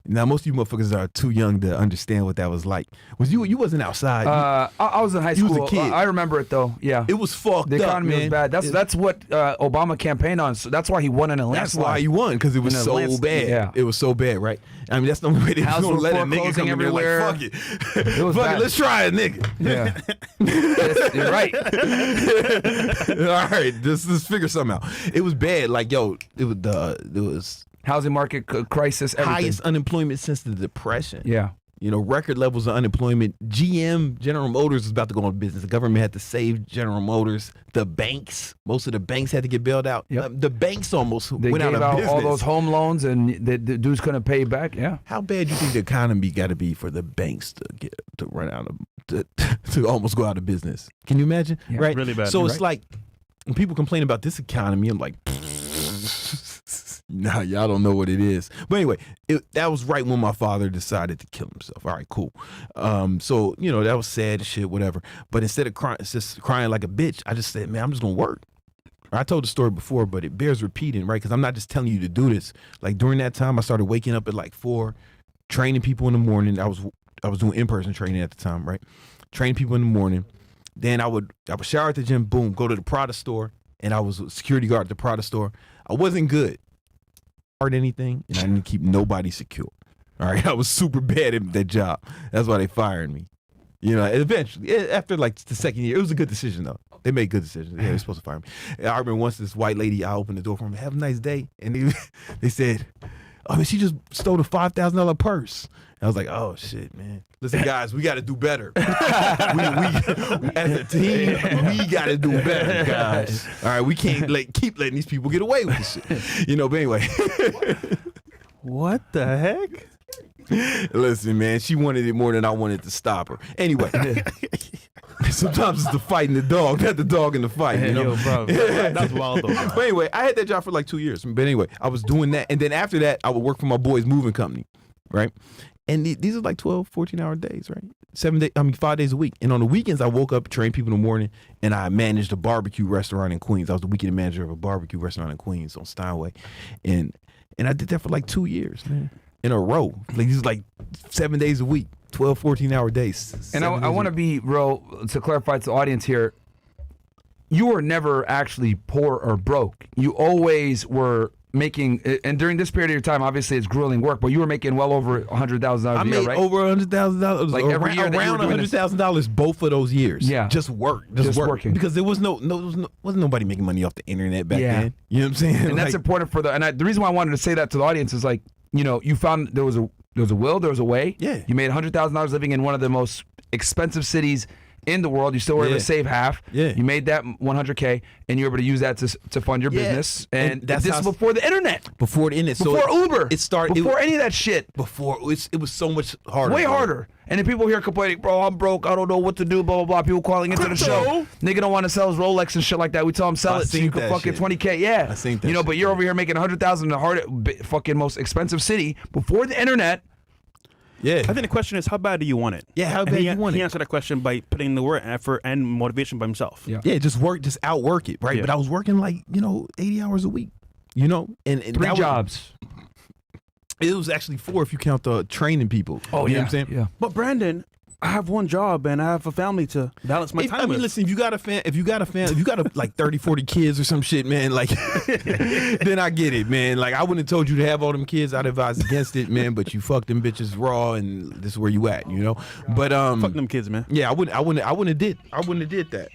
Now, most of you motherfuckers are too young to understand what that was like. You wasn't outside. I was in high school. You was a kid. I remember it though. Yeah. It was fucked up, The economy man. was bad. That's what Obama campaigned on. So that's why he won in a That's landslide. why he won, because it was so bad. Yeah. It was so bad, right? I mean, that's the only way they're Houses gonna were let a nigga foreclosing come in there everywhere. like, fuck it. It was Fuck bad. it, let's try it, nigga. Yeah. You're right. All right, let's figure something out. It was bad. Like, yo, it was Housing market crisis. Everything. highest unemployment since the Depression. Yeah. Record levels of unemployment. GM, General Motors, was about to go out of business. The government had to save General Motors. The banks, most of the banks had to get bailed out. Yep. The banks almost They went out gave of out business. all those home loans, and the dudes couldn't pay back. Yeah. How bad do you think the economy got to be for the banks to run out of to almost go out of business? Can you imagine? Yeah, right, really bad. So You're it's like when people complain about this economy, I'm like, nah, y'all don't know what it is. But anyway, that was right when my father decided to kill himself. All right, cool. So that was sad as shit, whatever. But instead of crying like a bitch, I just said, man, I'm just gonna work. I told the story before, but it bears repeating, right? Because I'm not just telling you to do this. Like during that time, I started waking up at like 4, training people in the morning. I was doing in-person training at the time, right? Training people in the morning. Then I would shower at the gym, boom, go to the Prada store, and I was a security guard at the Prada store. I wasn't good. guard anything, and I didn't keep nobody secure. All right, I was super bad at that job. That's why they fired me. You know, eventually, after like the second year, it was a good decision though. They made good decisions. Yeah, they're supposed to fire me. I remember once this white lady, I opened the door for them. Have a nice day, and they said, "Oh, man, she just stole a $5,000 purse." I was like, "Oh shit, man! Listen, guys, we got to do better. we as a team, we got to do better, guys. All right, we can't keep letting these people get away with this shit, you know." But anyway, What the heck? listen, man, she wanted it more than I wanted to stop her. Anyway, sometimes it's the fight and the dog, not the dog and the fight. You know, Yo, bro, that's wild though. But anyway, I had that job for like 2 years. But anyway, I was doing that. And then after that, I would work for my boy's moving company, right? And these are like 12, 14-hour days, right? 5 days a week. And on the weekends, I woke up, trained people in the morning, and I managed a barbecue restaurant in Queens. I was the weekend manager of a barbecue restaurant in Queens on Steinway. And I did that for like 2 years, man, in a row. Like, these like 7 days a week, 12, 14-hour days. And I want to be real, to clarify to the audience here, you were never actually poor or broke. You always were making, and during this period of your time, obviously it's grueling work, but you were making well over $100,000 a year, right? I made over $100,000. Like every year that you were around doing $100,000 both of those years. Yeah. Just work. Just work. working. Because there was wasn't nobody making money off the internet back then. You know what I'm saying? And that's important for the reason why I wanted to say that to the audience is like, you know, you found there was a will, there was a way. Yeah. You made $100,000 living in one of the most expensive cities in the world. You still were able to save half. Yeah. You made that $100K, and you were able to use that to fund your business. And that's this is before the internet. Before the internet. Before Uber. It started. Before any of that shit. Before it was so much harder. Way bro. harder. And then people here complaining, bro, I'm broke, I don't know what to do, blah, blah, blah. People calling into the show. Nigga don't want to sell his Rolex and shit like that. We tell him sell I it so you seen can that fucking shit. 20K. Yeah. I seen that You know, but shit, you're yeah. over here making $100,000 in the fucking most expensive city before the internet. Yeah. I think the question is, how bad do you want it? Yeah, how And bad he, you want he it? answered that question by putting the work, effort, and motivation by himself. Yeah. Yeah, just outwork it, right? Yeah. But I was working like, 80 hours a week, and 3 that was- jobs. It was actually 4 if you count the training people. Oh, you yeah. know what I'm saying? Yeah. But Brandon, I have one job and I have a family to balance my time with. Listen, if you got like 30, 40 kids or some shit, man, like, then I get it, man. Like, I wouldn't have told you to have all them kids. I'd advise against it, man, but you fuck them bitches raw and this is where you at, But, Fuck them kids, man. yeah, I wouldn't have did that.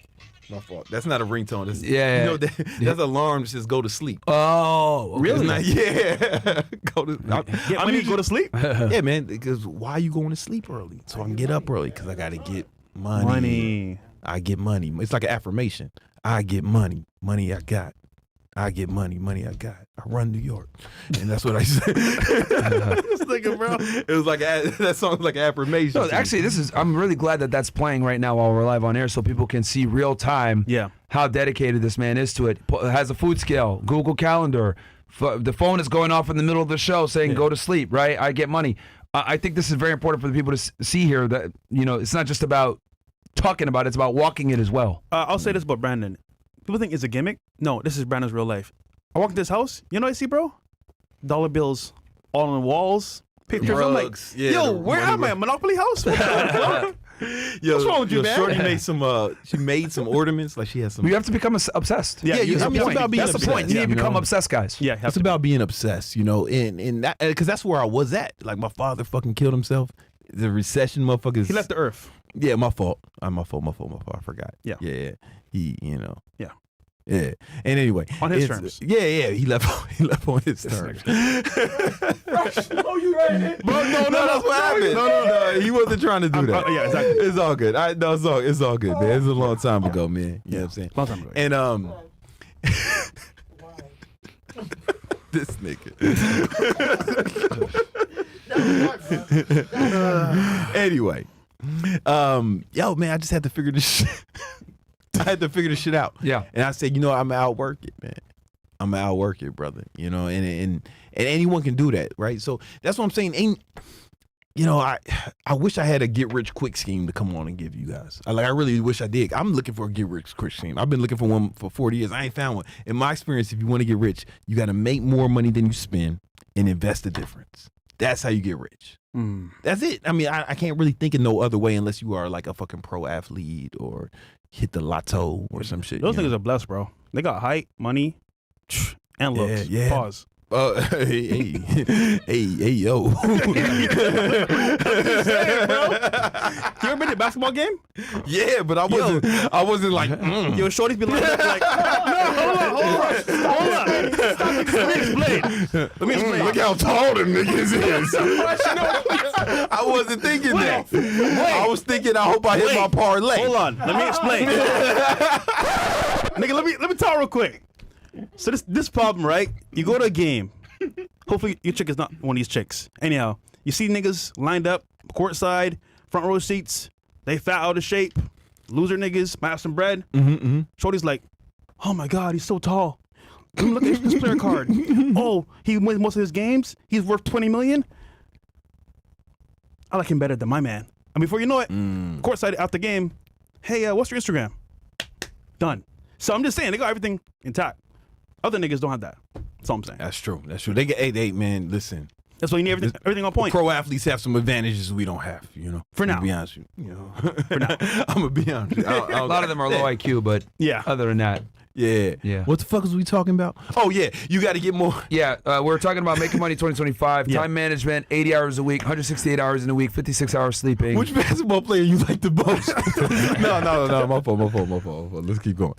My fault. That's not a ringtone. That's, Yeah. that's alarm that says go to sleep. Oh, okay. It's not, yeah. Go to, Get money, go to sleep. yeah, man, because why are you going to sleep early? So I can get up early because I got to get money. I get money. It's like an affirmation. I get money. Money I got. I get money. Money I got. I run New York. And that's what I said. It's like, bro. It was like, that song was like an affirmation. No, actually, I'm really glad that that's playing right now while we're live on air so people can see real time how dedicated this man is to it. Has a food scale, Google Calendar. The phone is going off in the middle of the show saying go to sleep, right? I get money. I think this is very important for the people to see here that, it's not just about talking about it, it's about walking it as well. I'll say this about Brandon. People think it's a gimmick. No, this is Brandon's real life. I walk in this house. You know what I see, bro? Dollar bills all on the walls. Pictures. I'm like, Rugs. Yeah, yo, the where money am I? rug. Monopoly house? What the fuck? What's wrong with you, man? Shorty made she made some ornaments. Like, she has some. You have to become obsessed. Yeah, it's about being That's the point. You need to become obsessed, guys. Yeah, It's about being obsessed, and that, because that's where I was at. Like, my father fucking killed himself. The recession, motherfuckers. He left the earth. Yeah, my fault. My fault. I forgot. Yeah. Yeah. He, Yeah. Yeah. And anyway, On his terms. Yeah. He left on his terms. No, you right. Bro, no, that's what happened. No. He wasn't trying to do that. yeah, exactly. It's all good. It's all good, man. It's a long time ago, man. You know what I'm saying? Long time ago. And this nigga. Anyway, yo, man, I just had to figure this shit. I had to figure this shit out. Yeah. And I said, I'm gonna outwork it, man. I'm gonna outwork it, brother. And anyone can do that, right? So that's what I'm saying. I wish I had a get rich quick scheme to come on and give you guys. I really wish I did. I'm looking for a get rich quick scheme. I've been looking for one for 40 years. I ain't found one. In my experience, if you want to get rich, you got to make more money than you spend and invest the difference. That's how you get rich. That's it. I mean, I can't really think of no other way unless you are like a fucking pro athlete or hit the lotto or some shit. Those niggas are blessed, bro. They got height, money, and looks. Yeah. Pause. Yo. You ever been to a basketball game? Yeah, but I wasn't like, Yo, shorties be like, hold on. Let me explain. Look how tall them niggas is. I wasn't thinking that. I was thinking, I hope I hit my parlay. Hold on, let me explain. Nigga, let me talk real quick. So this problem, right? You go to a game. Hopefully your chick is not one of these chicks. Anyhow, you see niggas lined up, courtside, front row seats. They fat out of shape. Loser niggas, might have some bread. Shorty's like, oh my God, he's so tall. Look at this player card. Oh, he wins most of his games. He's worth $20 million. I like him better than my man. And before you know it, courtside after the game, hey, what's your Instagram? Done. So I'm just saying, they got everything intact. Other niggas don't have that. That's all I'm saying. That's true. They get 8 man. Listen, that's why you need everything on point. Pro athletes have some advantages we don't have. You know, for now. To be honest with you, For now, I'm gonna be honest. A lot of them are low IQ, but other than that. Yeah. What the fuck was we talking about? Oh yeah, you got to get more. Yeah, we're talking about making money 2025, time management, 80 hours a week, 168 hours in a week, 56 hours sleeping. Which basketball player you like the most? No, my fault. Let's keep going.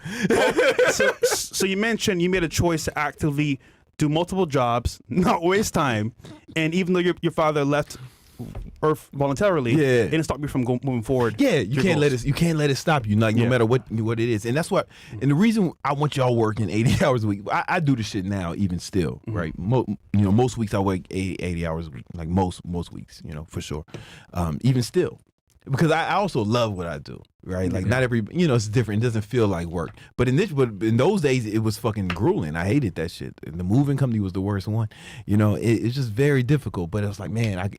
So you mentioned you made a choice to actively do multiple jobs, not waste time, and even though your father left Earth voluntarily, it didn't stop you from moving forward. Yeah, you can't let it stop you. Like no matter what it is, and that's what. And the reason I want y'all working 80 hours a week, I do this shit now, even still, right? Most weeks I work 80 hours a week, like most weeks, for sure. Even still, because I also love what I do, right? Like not every, it's different. It doesn't feel like work, but in those days it was fucking grueling. I hated that shit. And the moving company was the worst one. It's just very difficult. But it was like, man,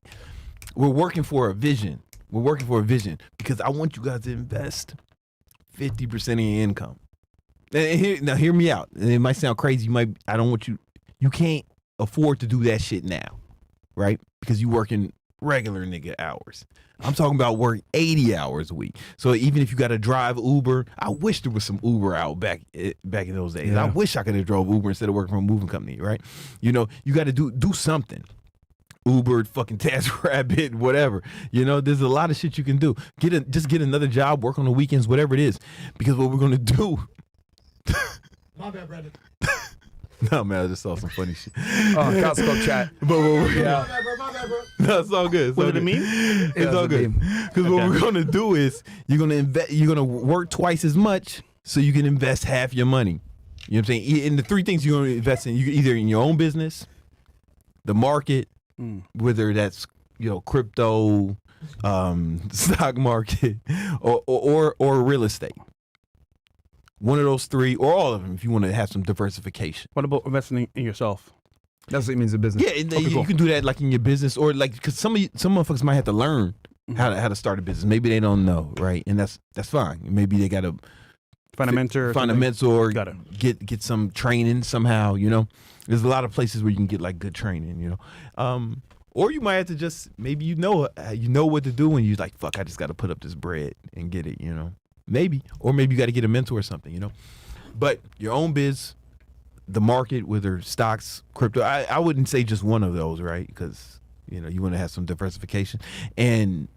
we're working for a vision. We're working for a vision because I want you guys to invest 50% of your income. Now hear me out. And it might sound crazy. You can't afford to do that shit now, right? Because you working regular nigga hours. I'm talking about work 80 hours a week. So even if you got to drive Uber, I wish there was some Uber out back in those days. I wish I could have drove Uber instead of working for a moving company, right? You got to do something. Uber, fucking TaskRabbit, whatever. There's a lot of shit you can do. Just get another job, work on the weekends, whatever it is. Because what we're gonna do. My bad, Brandon. No, man, I just saw some funny shit. Oh, CastleClub chat. But My bad, bro. No, it's all good. Was it a meme? It's all good. Because what we're gonna do is you're gonna work twice as much so you can invest half your money. You know what I'm saying? And the three things you're gonna invest in, either in your own business, the market, whether that's crypto, stock market, or real estate. One of those three, or all of them, if you want to have some diversification. What about investing in yourself? That's what it means in business. Yeah, you can do that like in your business, or like because some motherfuckers might have to learn how to start a business. Maybe they don't know, right? And that's fine. Maybe they gotta find a mentor, get some training somehow. There's a lot of places where you can get like good training. Or you might have to just maybe what to do when you're like, fuck, I just got to put up this bread and get it. Maybe, or maybe you got to get a mentor or something. But your own biz, the market, whether stocks, crypto, I wouldn't say just one of those, right? Because you want to have some diversification and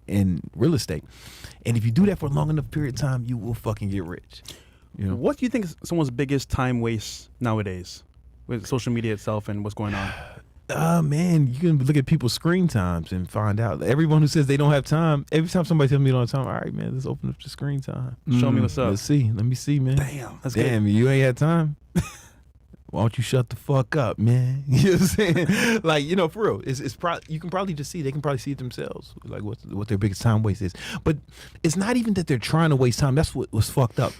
real estate. And if you do that for a long enough period of time, you will fucking get rich. What do you think is someone's biggest time waste nowadays with social media itself and what's going on? Man, you can look at people's screen times and find out. Everyone who says they don't have time, every time somebody tells me they don't have time, all right, man, let's open up the screen time. Show me what's up. Let me see, man. Damn, you ain't had time. Why don't you shut the fuck up, man? You know what I'm saying? Like, for real, you can probably just see, they can probably see it themselves, like what their biggest time waste is. But it's not even that they're trying to waste time. That's what was fucked up.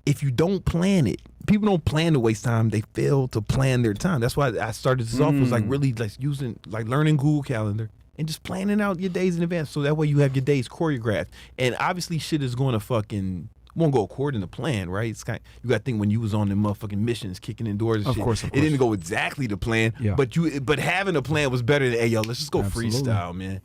If you don't plan it, people don't plan to waste time. They fail to plan their time. That's why I started this off was like really like learning Google Calendar and just planning out your days in advance. So that way you have your days choreographed. And obviously shit is going to won't go according to plan, right? It's you got to think when you was on the motherfucking missions, kicking in doors and of shit. Course. It didn't go exactly to plan, but having a plan was better than, hey, yo, let's just go freestyle, man.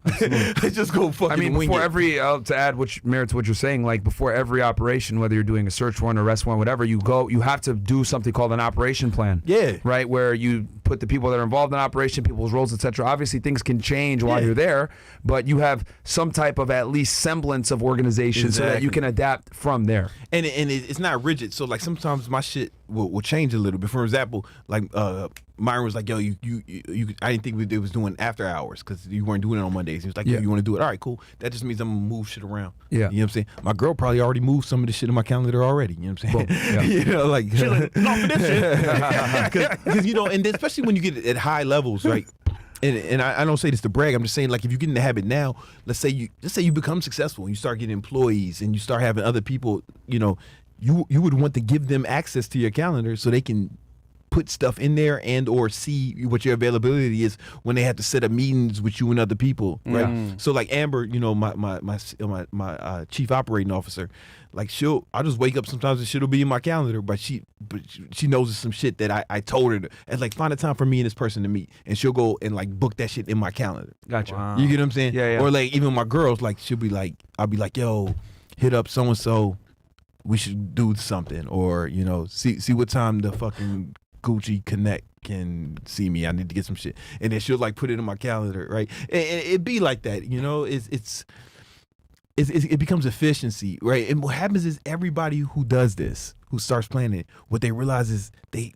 Let's just go fucking I mean, wing before it. every to add which merits what you're saying, like before every operation, whether you're doing a search warrant, arrest warrant, whatever, you have to do something called an operation plan. Yeah. Right, where you put the people that are involved in operation, people's roles, etc. Obviously, things can change while you're there, but you have some type of at least semblance of organization so that you can adapt from there. And it's not rigid. So like sometimes my shit will change a little bit. For example, like Myron was like, yo, you I didn't think they was doing after hours because you weren't doing it on Mondays. He was like, yo, you want to do it? All right, cool. That just means I'm gonna move shit around. Yeah. You know what I'm saying? My girl probably already moved some of the shit in my calendar already. You know what I'm saying? Boom. Yeah. You know, like She like, not for this shit. because you know, and then especially when you get at high levels, right? And I don't say this to brag. I'm just saying, like, if you get in the habit now, let's say you become successful and you start getting employees and you start having other people, you know, you would want to give them access to your calendar so they can put stuff in there and or see what your availability is when they have to set up meetings with you and other people, right? So like Amber, you know, my chief operating officer, like I'll just wake up sometimes and shit'll be in my calendar, but she knows it's some shit that I told her to, and like find a time for me and this person to meet, and she'll go and like book that shit in my calendar. Gotcha. Wow. You get what I'm saying? Yeah, yeah. Or like even my girls, like she'll be like, I'll be like, yo, hit up so and so, we should do something, or you know, see what time the fucking Gucci Connect can see me. I need to get some shit, and then she'll like put it in my calendar, right? And it be like that, you know. It becomes efficiency, right? And what happens is everybody who does this, who starts planning it, what they realize is they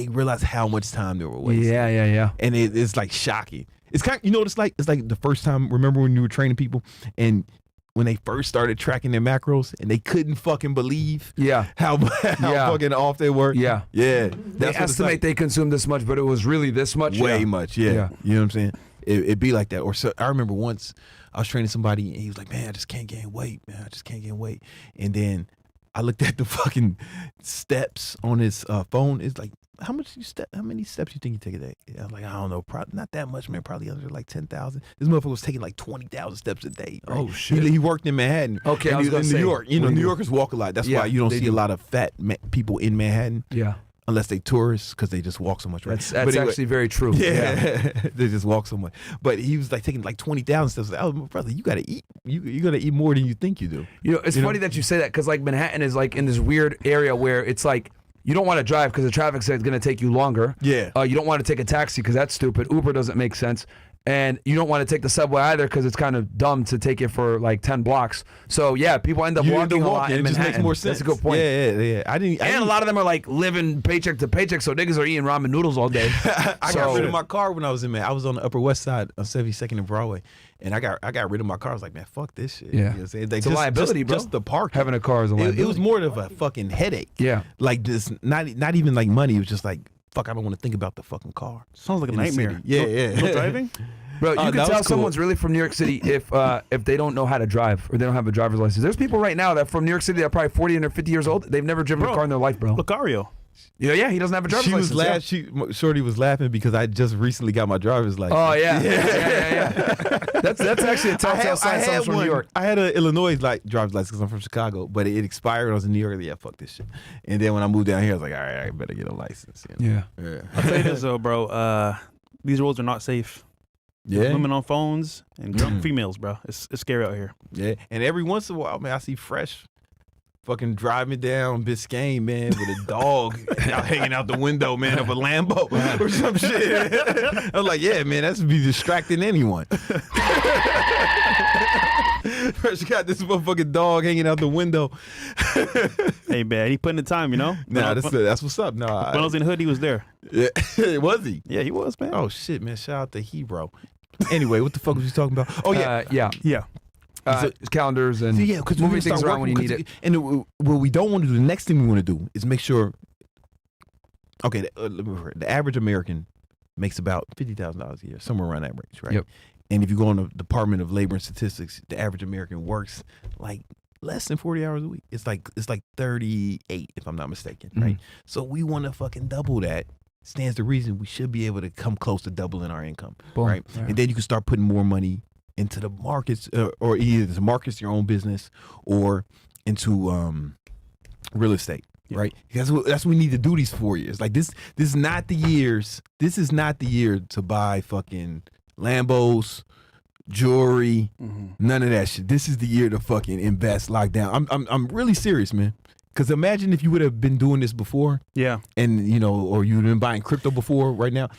realize how much time they were wasting. Yeah. And it's like shocking. It's kind of, you know what it's like? It's like the first time, remember when you were training people and when they first started tracking their macros and they couldn't fucking believe how fucking off they were? Yeah. Yeah. They estimate they consume this much, but it was really this much. Way much, yeah. You know what I'm saying? It'd be like that. Or so I remember once I was training somebody and he was like, man, I just can't gain weight, man. I just can't gain weight. And then I looked at the fucking steps on his phone. It's like, how many steps you think you take a day? I was like, I don't know, probably not that much, man. Probably under like 10,000. This motherfucker was taking like 20,000 steps a day. Right? Oh shit. He worked in Manhattan. Okay, and I was gonna in say, New York. You know, New Yorkers walk a lot. That's why you don't see a lot of fat people in Manhattan. Yeah. Unless they tourists, because they just walk so much. Right? That's anyway, actually very true. Yeah, they just walk so much. But he was like taking like 20,000 steps. Like, oh, brother, you gotta eat. You're gonna eat more than you think you do. You know, it's funny that you say that because like Manhattan is like in this weird area where it's like you don't want to drive because the traffic is going to take you longer. Yeah. You don't want to take a taxi because that's stupid. Uber doesn't make sense. And you don't want to take the subway either because it's kind of dumb to take it for like 10 blocks. So yeah, people end up walking a lot in it just Manhattan. makes more sense. That's a good point. Yeah. And a lot of them are like living paycheck to paycheck, so niggas are eating ramen noodles all day. I got rid of my car when I was in Manhattan. I was on the Upper West Side of 72nd and Broadway, and I got rid of my car. I was like, man, fuck this shit. Yeah. You know what I'm saying? Like, It's a liability, bro. Just the park. Having a car is a liability. It was more of a fucking headache. Yeah. Like this, not even like money. It was just like, fuck, I don't want to think about the fucking car. Sounds like a in the nightmare. city. Yeah. No driving? Bro, you that can was tell cool. someone's really from New York City if they don't know how to drive or they don't have a driver's license. There's people right now that from New York City that are probably 40 and 50 years old. They've never driven a car in their life, bro. Lucario. Yeah, he doesn't have a driver's She was license. Shorty was laughing because I just recently got my driver's license. Oh yeah. That's actually a telltale sign someone's from New York. I had an Illinois driver's license because I'm from Chicago, but it expired. I was in New York. Yeah, fuck this shit. And then when I moved down here, I was like, all right, I better get a license. You know? Yeah. I'll tell you this though, bro. These roads are not safe. Yeah. Women on phones and drunk females, bro. It's scary out here. Yeah. And every once in a while, man, I see Fresh fucking driving down Biscayne, man, with a dog out hanging out the window, man, of a Lambo or some shit. I'm like, yeah, man, that's be distracting anyone. Fresh got this motherfucking dog hanging out the window. Hey, man, he put in the time, you know? Nah, that's what's up. No, when I was in the hood, he was there. Yeah, was he? Yeah, he was, man. Oh shit, man! Shout out to Hero. Anyway, what the fuck was you talking about? Oh yeah, Yeah. Calendars and because moving things around when you need it. And what we don't want to do, the next thing we want to do is make sure. Okay, the average American makes about $50,000 a year, somewhere around that range, right? Yep. And if you go on the Department of Labor and Statistics, the average American works like less than 40 hours a week. It's like 38, if I'm not mistaken, right? So we want to fucking double that. Stands to reason we should be able to come close to doubling our income, Boom. right? Yeah. And then you can start putting more money into the markets, or either to markets your own business or into real estate, right? That's what we need to do these 4 years. Like this is not the years. This is not the year to buy fucking Lambos, jewelry, none of that shit. This is the year to fucking invest, lockdown. I'm really serious, man. Because imagine if you would have been doing this before. Yeah. And, you know, or you've been buying crypto before right now,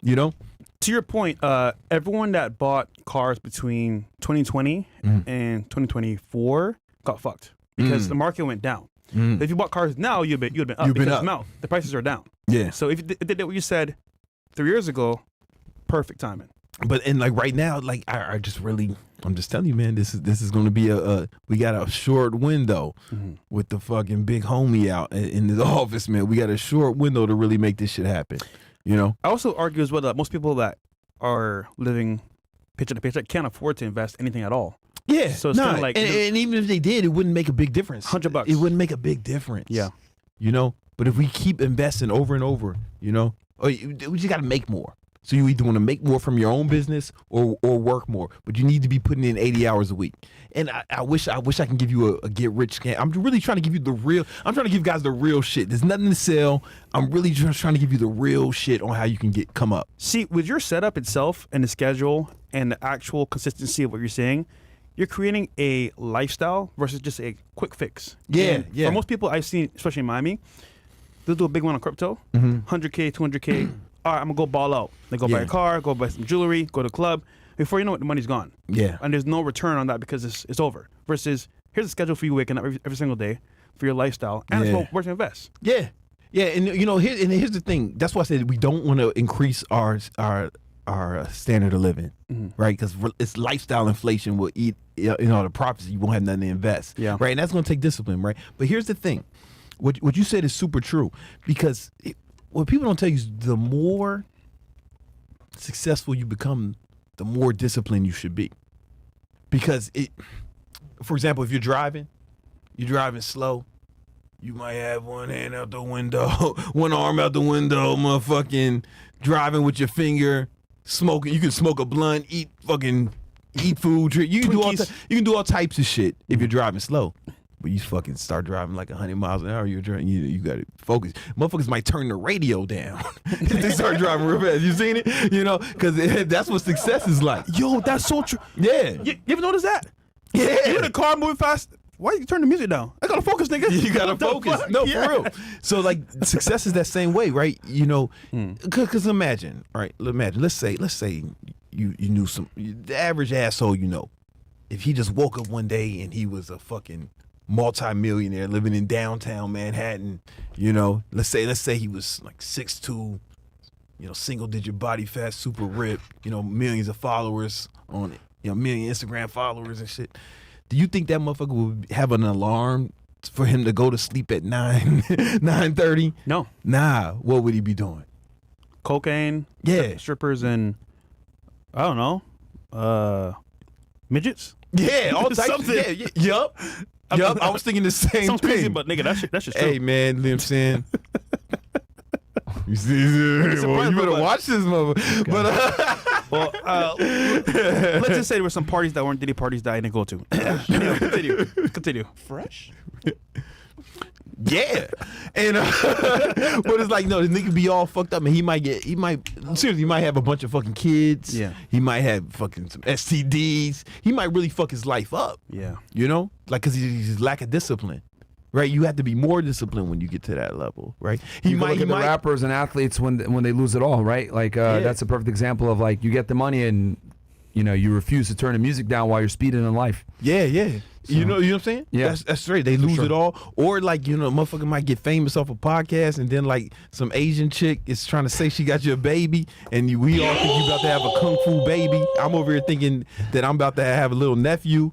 you know? To your point, everyone that bought cars between 2020 and 2024 got fucked because the market went down. If you bought cars now, you'd have been up. You've been because up. Now the prices are down. Yeah. So if you did what you said 3 years ago, perfect timing. But and like right now, like I just really, I'm just telling you, man, this is going to be we got a short window with the fucking big homie out in the office, man. We got a short window to really make this shit happen. You know. I also argue as well that most people that are living paycheck to paycheck can't afford to invest anything at all. Yeah. So it's kind of like, and even if they did, it wouldn't make a big difference. $100. It wouldn't make a big difference. Yeah. You know. But if we keep investing over and over, you know, we just got to make more. So you either want to make more from your own business or work more, but you need to be putting in 80 hours a week. And I wish I can give you a get rich scam. I'm really trying to give you the real. I'm trying to give guys the real shit. There's nothing to sell. I'm really just trying to give you the real shit on how you can come up. See, with your setup itself and the schedule and the actual consistency of what you're saying, you're creating a lifestyle versus just a quick fix. Yeah, And yeah. For most people I've seen, especially in Miami, they'll do a big one on crypto, 100K, 200K. All right, I'm gonna go ball out. They go buy a car, go buy some jewelry, go to the club. Before you know it, the money's gone. Yeah. And there's no return on that because it's over. Versus here's a schedule for you waking up every single day for your lifestyle, and it's where to invest. Yeah. Yeah, and you know, here's the thing. That's why I said we don't want to increase our standard of living, right? Because it's lifestyle inflation will eat, you know, the profits. You won't have nothing to invest, Yeah. right? And that's going to take discipline, right? But here's the thing. What you said is super true because what people don't tell you is the more successful you become, the more disciplined you should be. Because for example, if you're driving slow, you might have one hand out the window, one arm out the window, motherfucking driving with your finger, smoking. You can smoke a blunt, eat food, drink. You can do all types of shit if you're driving slow. But you fucking start driving like 100 miles an hour, you got to focus. Motherfuckers might turn the radio down if they start driving real fast. You seen it? You know, because that's what success is like. Yo, that's so true. Yeah. You ever notice that? Yeah. You're in a car moving fast. Why you turn the music down? I gotta focus, nigga. You gotta focus. No, for real. So like, success is that same way, right? You know, because imagine, right? Imagine. Let's say you knew the average asshole, you know, if he just woke up one day and he was a fucking multi-millionaire living in downtown Manhattan, you know, let's say he was like 6'2", you know, single-digit body fat, super ripped, you know, millions of followers on it, you know, million Instagram followers and shit. Do you think that motherfucker would have an alarm for him to go to sleep at 9:30? No. Nah. What would he be doing? Cocaine. Yeah. Strippers and I don't know. Midgets. Yeah. All types. Something. Yeah. Yup. I was thinking the same Sounds thing. crazy, but nigga, that's just true. Hey man, you know what I'm saying? You see, well, you better watch this motherfucker. But well, let's just say there were some parties that weren't Diddy parties that I didn't go to. Anyway, continue. Fresh? yeah, and but it's like no, this nigga be all fucked up, and he might have a bunch of fucking kids. Yeah, he might have fucking some STDs. He might really fuck his life up. Yeah, you know, like because he's lack of discipline. Right, you have to be more disciplined when you get to that level, right? You can look at the rappers and athletes when they lose it all, right? Like that's a perfect example of like you get the money and you know you refuse to turn the music down while you're speeding in life. Yeah, yeah. So, you know what I'm saying? Yeah, that's straight. They lose it all, or like you know, motherfucker might get famous off a podcast, and then like some Asian chick is trying to say she got you a baby, and we all think you about to have a kung fu baby. I'm over here thinking that I'm about to have a little nephew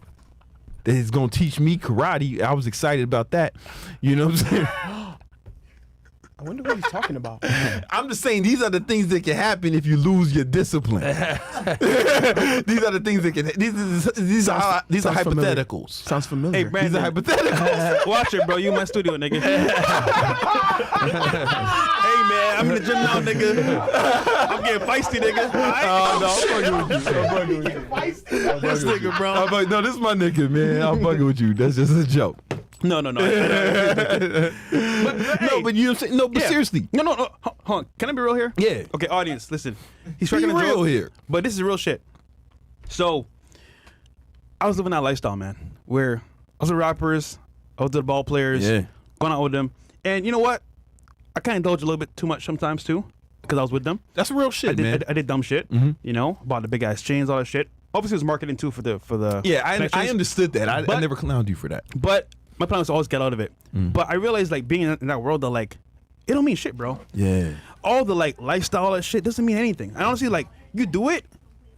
that is gonna teach me karate. I was excited about that. You know what I'm saying? I wonder what he's talking about. I'm just saying these are the things that can happen if you lose your discipline. These are the things that can. These are hypotheticals. Sounds familiar. Hey, Brandon. These are hypotheticals. Watch it, bro. You in my studio, nigga. Hey, man. I'm in the gym now, nigga. I'm getting feisty, nigga. No, I'm fucking with you. This nigga, bro. No, this is my nigga, man. I'm fucking with you. That's just a joke. No. No, but you know what I'm saying? No, but seriously. No. Hold on. Can I be real here? Yeah. Okay, audience, listen. He's Be cracking a real joke here. but this is real shit. So, I was living that lifestyle, man, where I was with rappers, I was with the ball players, going out with them. And you know what? I kind of indulge a little bit too much sometimes too, because I was with them. That's real shit, man. I did dumb shit, you know, bought the big ass chains, all that shit. Obviously, it was marketing too for the. Yeah, I understood that. I never clowned you for that. But my plan was to always get out of it. But I realized, like, being in that world, that like, it don't mean shit, bro. Yeah. All the like lifestyle, all that shit doesn't mean anything. I honestly, like, you do it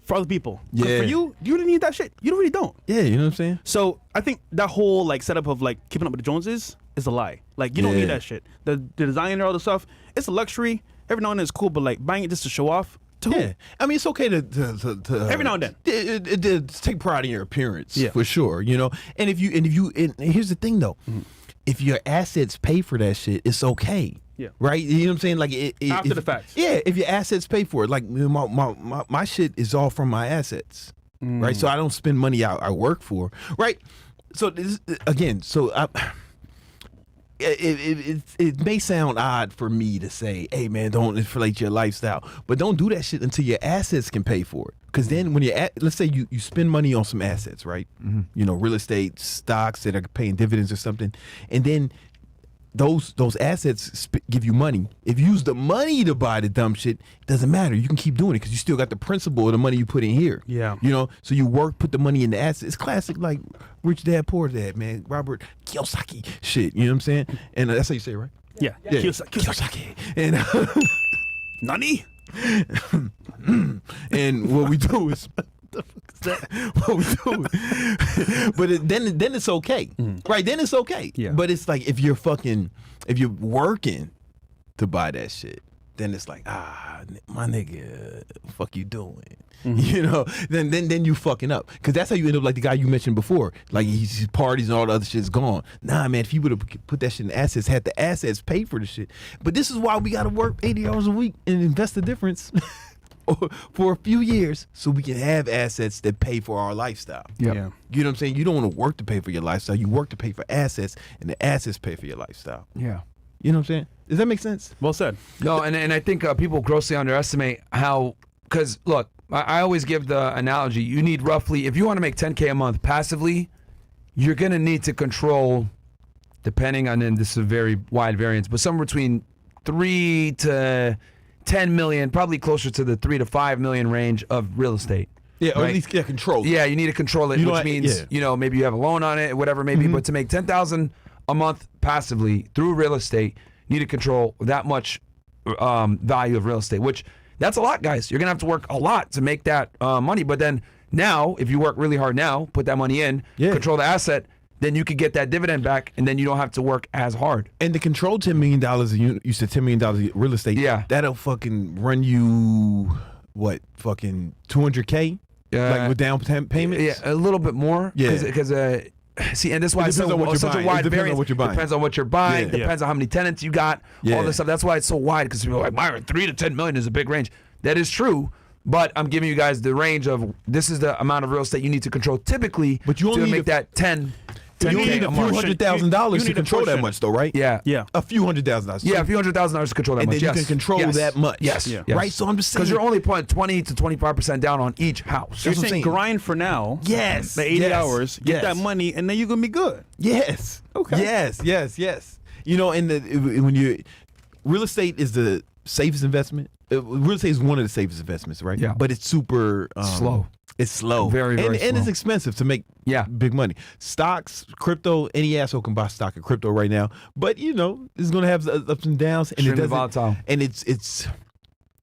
for other people. 'Cause Yeah. for you don't need that shit. You really don't. Yeah, you know what I'm saying? So I think that whole like setup of like keeping up with the Joneses is a lie. Like, you don't need that shit. The designer, all the stuff, it's a luxury. Every now and then it's cool, but like buying it just to show off. To who? Yeah, I mean it's okay to Every now and then. to take pride in your appearance, Yeah. for sure. You know, and if you and here's the thing though, if your assets pay for that shit, it's okay. Yeah. Right. You know what I'm saying? Like After the fact. Yeah. If your assets pay for it, like my shit is all from my assets. Right. So I don't spend money I work for. Right. So this, again, it may sound odd for me to say, hey man, don't inflate your lifestyle, but don't do that shit until your assets can pay for it. Because then when let's say you spend money on some assets, right? You know, real estate, stocks that are paying dividends or something, and then those assets give you money. If you use the money to buy the dumb shit, it doesn't matter. You can keep doing it because you still got the principal of the money you put in here. Yeah. You know, so you put the money in the assets. It's classic, like Rich Dad Poor Dad, man. Robert Kiyosaki shit. You know what I'm saying? And that's how you say it, right? Yeah. Kiyosaki. And Nani? and what we do is what we do. But then it's okay. Right? Then it's okay. Yeah. But it's like if you're working to buy that shit, then it's like, my nigga, fuck you doing? You know, then you fucking up. Because that's how you end up like the guy you mentioned before. Like his parties and all the other shit's gone. Nah, man, if you would have put that shit in assets, had the assets pay for the shit. But this is why we got to work 80 hours a week and invest the difference for a few years so we can have assets that pay for our lifestyle. Yeah. Yeah. You know what I'm saying? You don't want to work to pay for your lifestyle. You work to pay for assets, and the assets pay for your lifestyle. Yeah. You know what I'm saying? Does that make sense? Well said. No, and I think people grossly underestimate how, because look, I always give the analogy, you need roughly, if you want to make 10K a month passively, you're going to need to control, depending on, and this is a very wide variance, but somewhere between 3 to 10 million, probably closer to the 3 to 5 million range of real estate. Yeah, or right? at least get control. Yeah, you need to control it, which means, you know, maybe you have a loan on it, whatever it may be, but to make 10,000 a month passively through real estate, you need to control that much value of real estate, which that's a lot, guys. You're going to have to work a lot to make that money. But then now, if you work really hard now, put that money in, control the asset, then you could get that dividend back, and then you don't have to work as hard. And to control $10 million, you said $10 million in real estate, that'll fucking run you, what, fucking 200K? Like with down payments? Yeah, a little bit more. Yeah. Because see, and that's why it's such a wide variance. Depends on what you're buying. Depends on what you're buying. Yeah. Depends on how many tenants you got. All this stuff. That's why it's so wide. Because people are like, Myron, 3 to 10 million is a big range. That is true. But I'm giving you guys the range of this is the amount of real estate you need to control typically. But you only to need make that 10. You need a few $100,000 to control that much, though, right? Yeah. Yeah. A few $100,000. Yeah, a few $100,000 to control that and much. then you can control that much. Yes. Yeah. Right? So I'm just saying. Because you're only putting 20 to 25% down on each house. You're That's what I'm saying saying. grind for now. Yes. The 80 Yes. hours, get Yes. that money, and then you're going to be good. Yes. Okay. Yes. You know, and when real estate is the safest investment. Real estate is one of the safest investments, right? Yeah. But it's super slow. It's slow. Very, very and slow. it's expensive to make Yeah. big money. Stocks, crypto, any asshole can buy stock in crypto right now. But, you know, it's going to have ups and downs. And Extremely it doesn't, volatile. And it's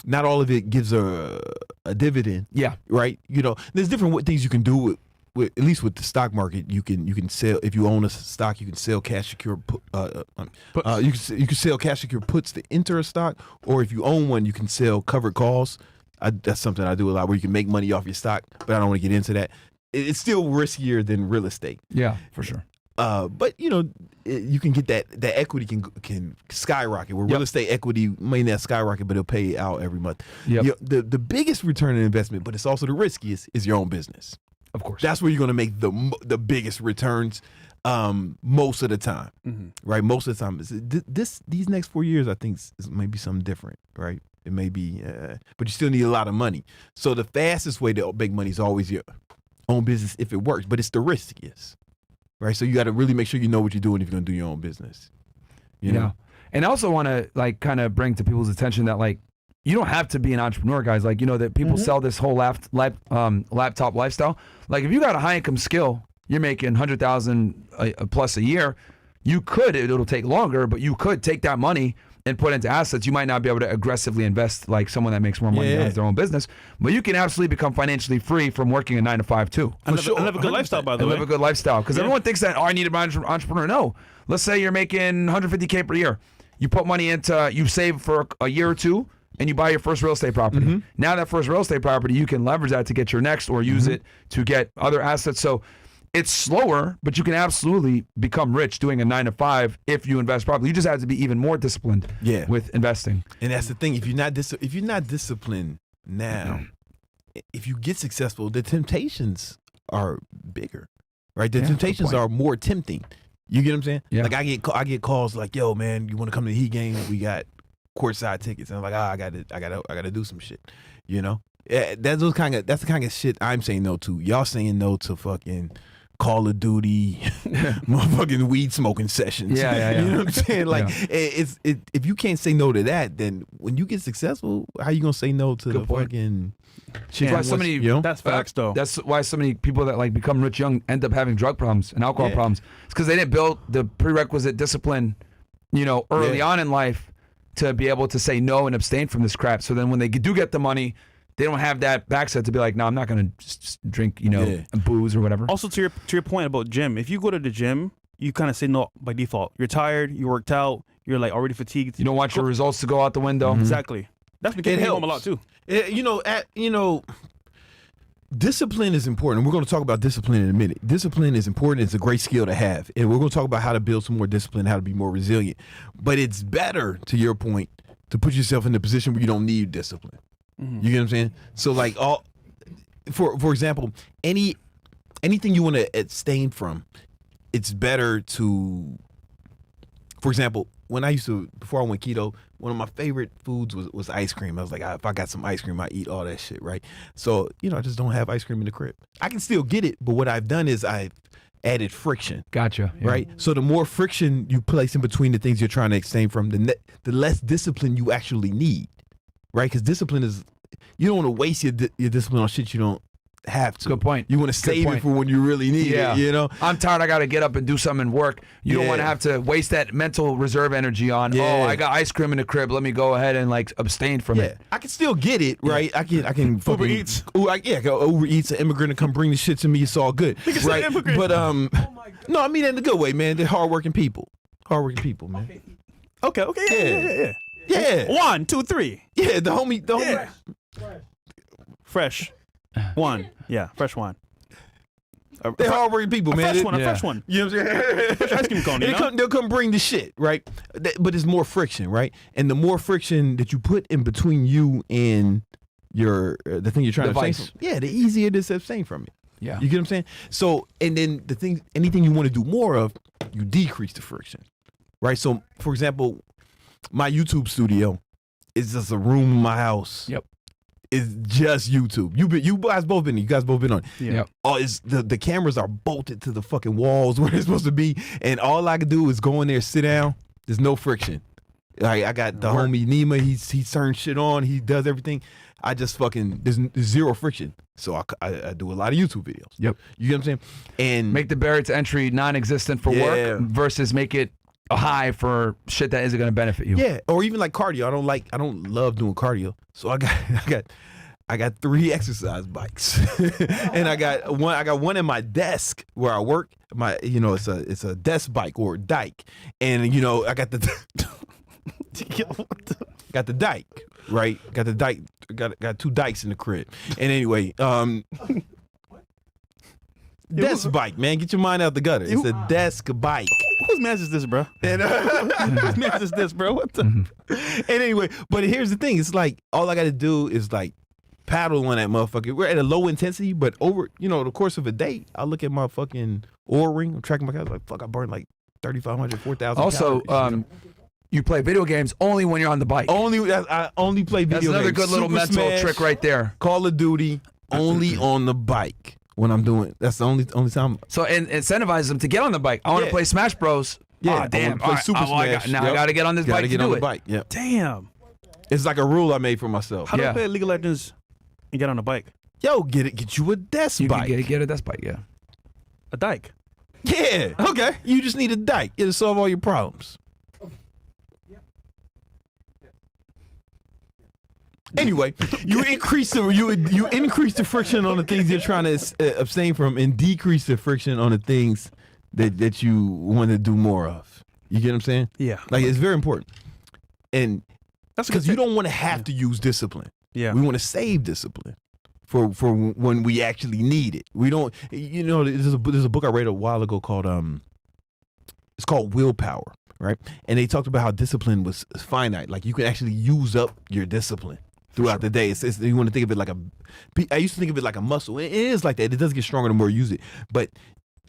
not all of it gives a dividend. Yeah. Right? You know, there's different things you can do with at least with the stock market. You can sell, if you own a stock, you can sell cash secure you can sell cash secure puts to enter a stock, or if you own one, you can sell covered calls. That's something I do a lot, where you can make money off your stock, but I don't want to get into that. It's still riskier than real estate. Yeah, for sure. But you know, you can get that equity can skyrocket. Where real estate equity may not skyrocket, but it'll pay out every month. Yep. The biggest return on investment, but it's also the riskiest, is your own business. Of course. That's where you're going to make the biggest returns most of the time, right? Most of the time. These next 4 years, I think, is maybe something different, right? It may be, but you still need a lot of money. So the fastest way to make money is always your own business if it works, but it's the riskiest, right? So you got to really make sure you know what you're doing if you're gonna do your own business. You know? And I also want to like kind of bring to people's attention that like you don't have to be an entrepreneur, guys. Like, you know, that people sell this whole laptop lifestyle. Like, if you got a high income skill, you're making 100,000 plus a year. You could, it'll take longer, but you could take that money and put into assets. You might not be able to aggressively invest like someone that makes more money and has their own business, but you can absolutely become financially free from working a 9 to 5 too. And live a good lifestyle, by the way. Live a good lifestyle, because everyone thinks that, oh, I need to be an entrepreneur. No, let's say you're making 150K per year. You put money into, you save for a year or two, and you buy your first real estate property. Now that first real estate property, you can leverage that to get your next, or use it to get other assets. So it's slower, but you can absolutely become rich doing a 9 to 5 if you invest properly. You just have to be even more disciplined with investing. And that's the thing. If you're not disciplined now, if you get successful, the temptations are bigger, right? The temptations are more tempting. You get what I'm saying? Yeah. Like I get calls like, "Yo, man, you want to come to the Heat game? We got courtside tickets." And I'm like, I gotta do some shit. You know? Yeah, that's the kind of shit I'm saying no to. Y'all saying no to fucking Call of Duty, motherfucking weed smoking sessions. Yeah. You know what I'm saying? Like, if you can't say no to that, then when you get successful, how you gonna say no to fucking shit? That's why so many, that's facts, though. That's why so many people that like become rich young end up having drug problems and alcohol problems. It's because they didn't build the prerequisite discipline, you know, early on in life to be able to say no and abstain from this crap. So then when they do get the money, they don't have that backset to be like, no, I'm not going to just drink, you know, booze or whatever. Also, to your point about gym, if you go to the gym, you kind of say no by default. You're tired, you worked out, you're like already fatigued. You don't want your results to go out the window. Exactly. That's becoming home a lot too. Discipline is important. We're going to talk about discipline in a minute. Discipline is important. It's a great skill to have. And we're going to talk about how to build some more discipline, how to be more resilient. But it's better, to your point, to put yourself in a position where you don't need discipline. You get what I'm saying? So like for example, anything you want to abstain from, it's better to, for example, before I went keto, one of my favorite foods was ice cream. I was like, if I got some ice cream, I eat all that shit, right? So, I just don't have ice cream in the crib. I can still get it, but what I've done is I've added friction. Gotcha. Yeah. Right? So the more friction you place in between the things you're trying to abstain from, the less discipline you actually need. Right? Because discipline is, you don't want to waste your discipline on shit you don't have to. Good point. You want to save it for when you really need it, you know? I'm tired, I got to get up and do something and work. You don't want to have to waste that mental reserve energy on, I got ice cream in the crib, let me go ahead and like abstain from it. I can still get it, right? I can fucking Uber Eats. Go Uber Eats, an immigrant to come bring the shit to me, it's all good. Right? But no, I mean that in a good way, man. They're hardworking people. Hardworking people, man. Okay. Yeah. 1, 2, 3. Yeah, the homie. Fresh. 1. Yeah, fresh one. They're hardworking people, man. A fresh one. You know what I'm saying? Fresh ice cream cone, They'll come bring the shit, right? But it's more friction, right? And the more friction that you put in between you and your the thing you're trying to abstain from, the easier it is to abstain from it. Yeah. You get what I'm saying? So, and then anything you want to do more of, you decrease the friction, right? So, for example, my YouTube studio is just a room in my house. Yep. It's just YouTube. You guys both been on it. Yeah. Yep. Oh, it's the cameras are bolted to the fucking walls where they're supposed to be, and all I can do is go in there, sit down. There's no friction. Like, I got the homie Nima. He turns shit on. He does everything. I just there's zero friction. So I do a lot of YouTube videos. Yep. You get what I'm saying? And make the barrier to entry non-existent for work versus make it a high for shit that isn't going to benefit you. Yeah, or even like cardio. I don't love doing cardio. So I got 3 exercise bikes, and I got one in my desk where I work. It's a desk bike or a dike, and I got the got the dike, right? Got the dike. Got 2 dikes in the crib. And anyway, desk bike, man. Get your mind out the gutter. It's a desk bike. Whose man's is this, bro? Whose man's is this, bro? What the? And anyway, but here's the thing. It's like all I got to do is like paddle on that motherfucker. We're at a low intensity, but over the course of a day, I look at my fucking Oura ring. I'm tracking my calories. Like, fuck, I burned like 3,500, 4,000. Also, calories, you play video games only when you're on the bike. I only play video games. That's another good little Super mental Smash, trick right there. Call of Duty, only on the bike. when I'm doing. That's the only time. So incentivize them to get on the bike. I want to Yeah. play Smash Bros. Yeah, Oh, damn. play Super Smash. Now I got to get on this Gotta bike get to on do the it. bike. Yeah, Damn. it's like a rule I made for myself. How do Yeah. I play League of Legends and get on a bike? Yo, get you a desk You bike. can get a desk bike, yeah. A dike. Yeah. Okay. You just need a dike. It'll solve all your problems. Anyway, you increase the friction on the things you're trying to abstain from, and decrease the friction on the things that you want to do more of. You get what I'm saying? Yeah. Like, it's very important, and That's a good because you tip. don't want to have to use discipline. Yeah. We want to save discipline for when we actually need it. We don't. You know, there's a book I read a while ago called it's called Willpower, right? And they talked about how discipline was finite. Like, you can actually use up your discipline throughout the day. It's, you want to think of it like I used to think of it like a muscle. It is like that. It does get stronger the more you use it. But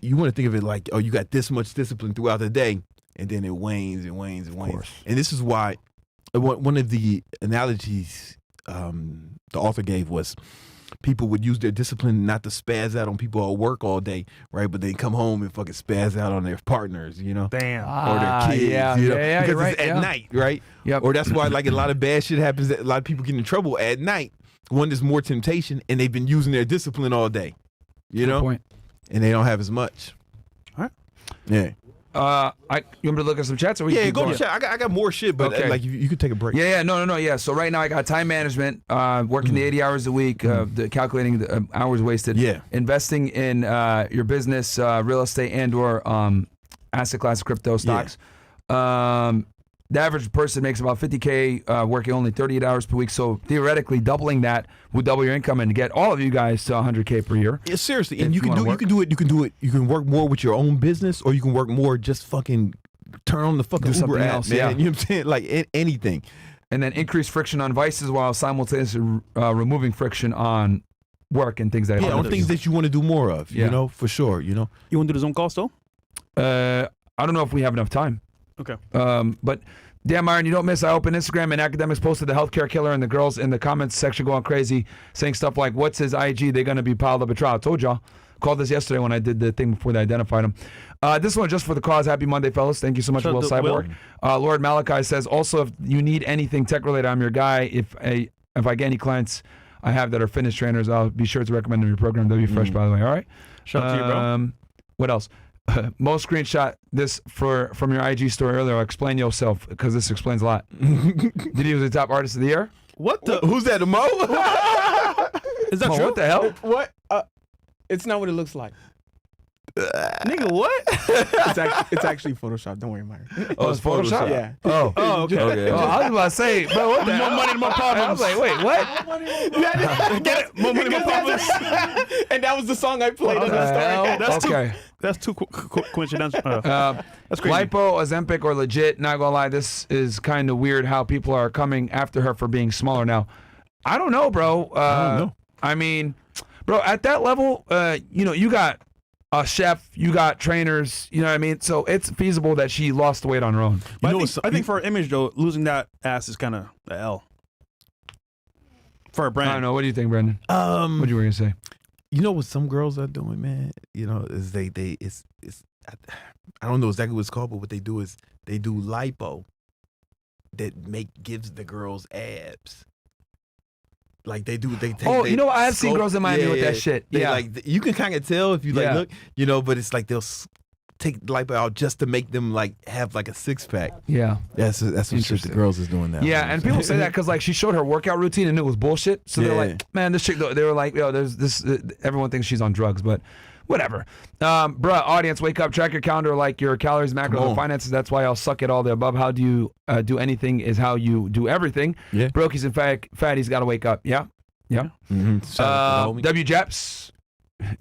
you want to think of it like, oh, you got this much discipline throughout the day, and then it wanes and wanes and wanes. And this is why one of the analogies the author gave was people would use their discipline not to spaz out on people at work all day, right? But they come home and fucking spaz out on their partners, you know? Damn. Or their kids, yeah, you know? yeah, because you're right, it's at yeah. night, right? Yep. Or that's why, like, a lot of bad shit happens. That a lot of people get in trouble at night. One, there's more temptation, and they've been using their discipline all day, you know? Good point. And they don't have as much. All right. Yeah. You want me to look at some chats? Or we Yeah, keep go going? to chat. I got more shit, but Okay. like, you could take a break. Yeah, no, yeah. So right now I got time management, working the 80 hours a week, calculating the hours wasted. Yeah. Investing in your business, real estate and/or asset class crypto stocks. The average person makes about $50K working only 38 hours per week. So theoretically, doubling that would double your income and get all of you guys to 100K per year. Yeah, seriously, If and you you can wanna do it. You can work more with your own business, or you can work more just fucking turn on the fucking Do Uber something app, else, man. yeah. You know what I'm saying? Like anything. And then increase friction on vices while simultaneously removing friction on work and things that Yeah, on things that you want to do more of. Yeah. You know, for sure. You know. You want to do the Zoom call still? I don't know if we have enough time. Okay. But damn, Myron, you don't miss. I open Instagram and academics posted the healthcare killer, and the girls in the comments section going crazy, saying stuff like, "What's his IG? They're gonna be piled up a trial." I told y'all. Called this yesterday when I did the thing before they identified him. This one just for the cause. Happy Monday, fellas. Thank you so much, Shout Will out to Will. Cyborg. Lord Malachi says, also, if you need anything tech related, I'm your guy. If I get any clients I have that are fitness trainers, I'll be sure to recommend them your program. Nahh Fresh, by the way. All right. Shout out to you, bro. What else? Mo screenshot this from your IG story earlier. Explain yourself, because this explains a lot. Did he was the top artist of the year? What the? Who's that? The Mo? Is that Mo, true? what the hell? What? It's not what it looks like. Nigga, what? It's actually Photoshop. Don't worry, Myron. Oh, it's Photoshop? Yeah. Oh. Oh, okay. Okay. Oh, I was about to say, bro, what the More hell? money, more problems. I was like, wait, what? Get it? More money, more problems. And that was the song I played What on the the story. hell? That's Okay. That's too coincidental. That's crazy. Lipo, Ozempic, or legit, not gonna lie, this is kind of weird how people are coming after her for being smaller now. I don't know, bro. I don't know. I mean, bro, at that level, you got a chef, you got trainers, you know what I mean? So it's feasible that she lost weight on her own. But know I think for her image, though, losing that ass is kind of the L. For her I brand. don't know. What do you think, Brendan? What you were gonna say? You know what some girls are doing, man? You know, is I don't know exactly what it's called, but what they do is they do lipo that gives the girls abs. Like they take. Oh, they you know what? I have seen sculpt- girls in Miami with that shit. They Yeah. like you can kind of tell if you like Yeah. look, you know, but it's like they'll take lipo out just to make them like have like a six pack. Yeah. That's some shit the Interesting. girls is doing now. Yeah, and people say that because like she showed her workout routine and it was bullshit. So they're Yeah. like, man, this chick. They were like, yo, there's this. Everyone thinks she's on drugs, but whatever. Bruh, audience, wake up, track your calendar like your calories, macros, on. and finances. That's why I'll suck at all the above. How do you do anything is how you do everything. Yeah. Brokies and fatties got to wake up. Yeah. Yeah. Mm-hmm. Shout out to the homie. W Japs,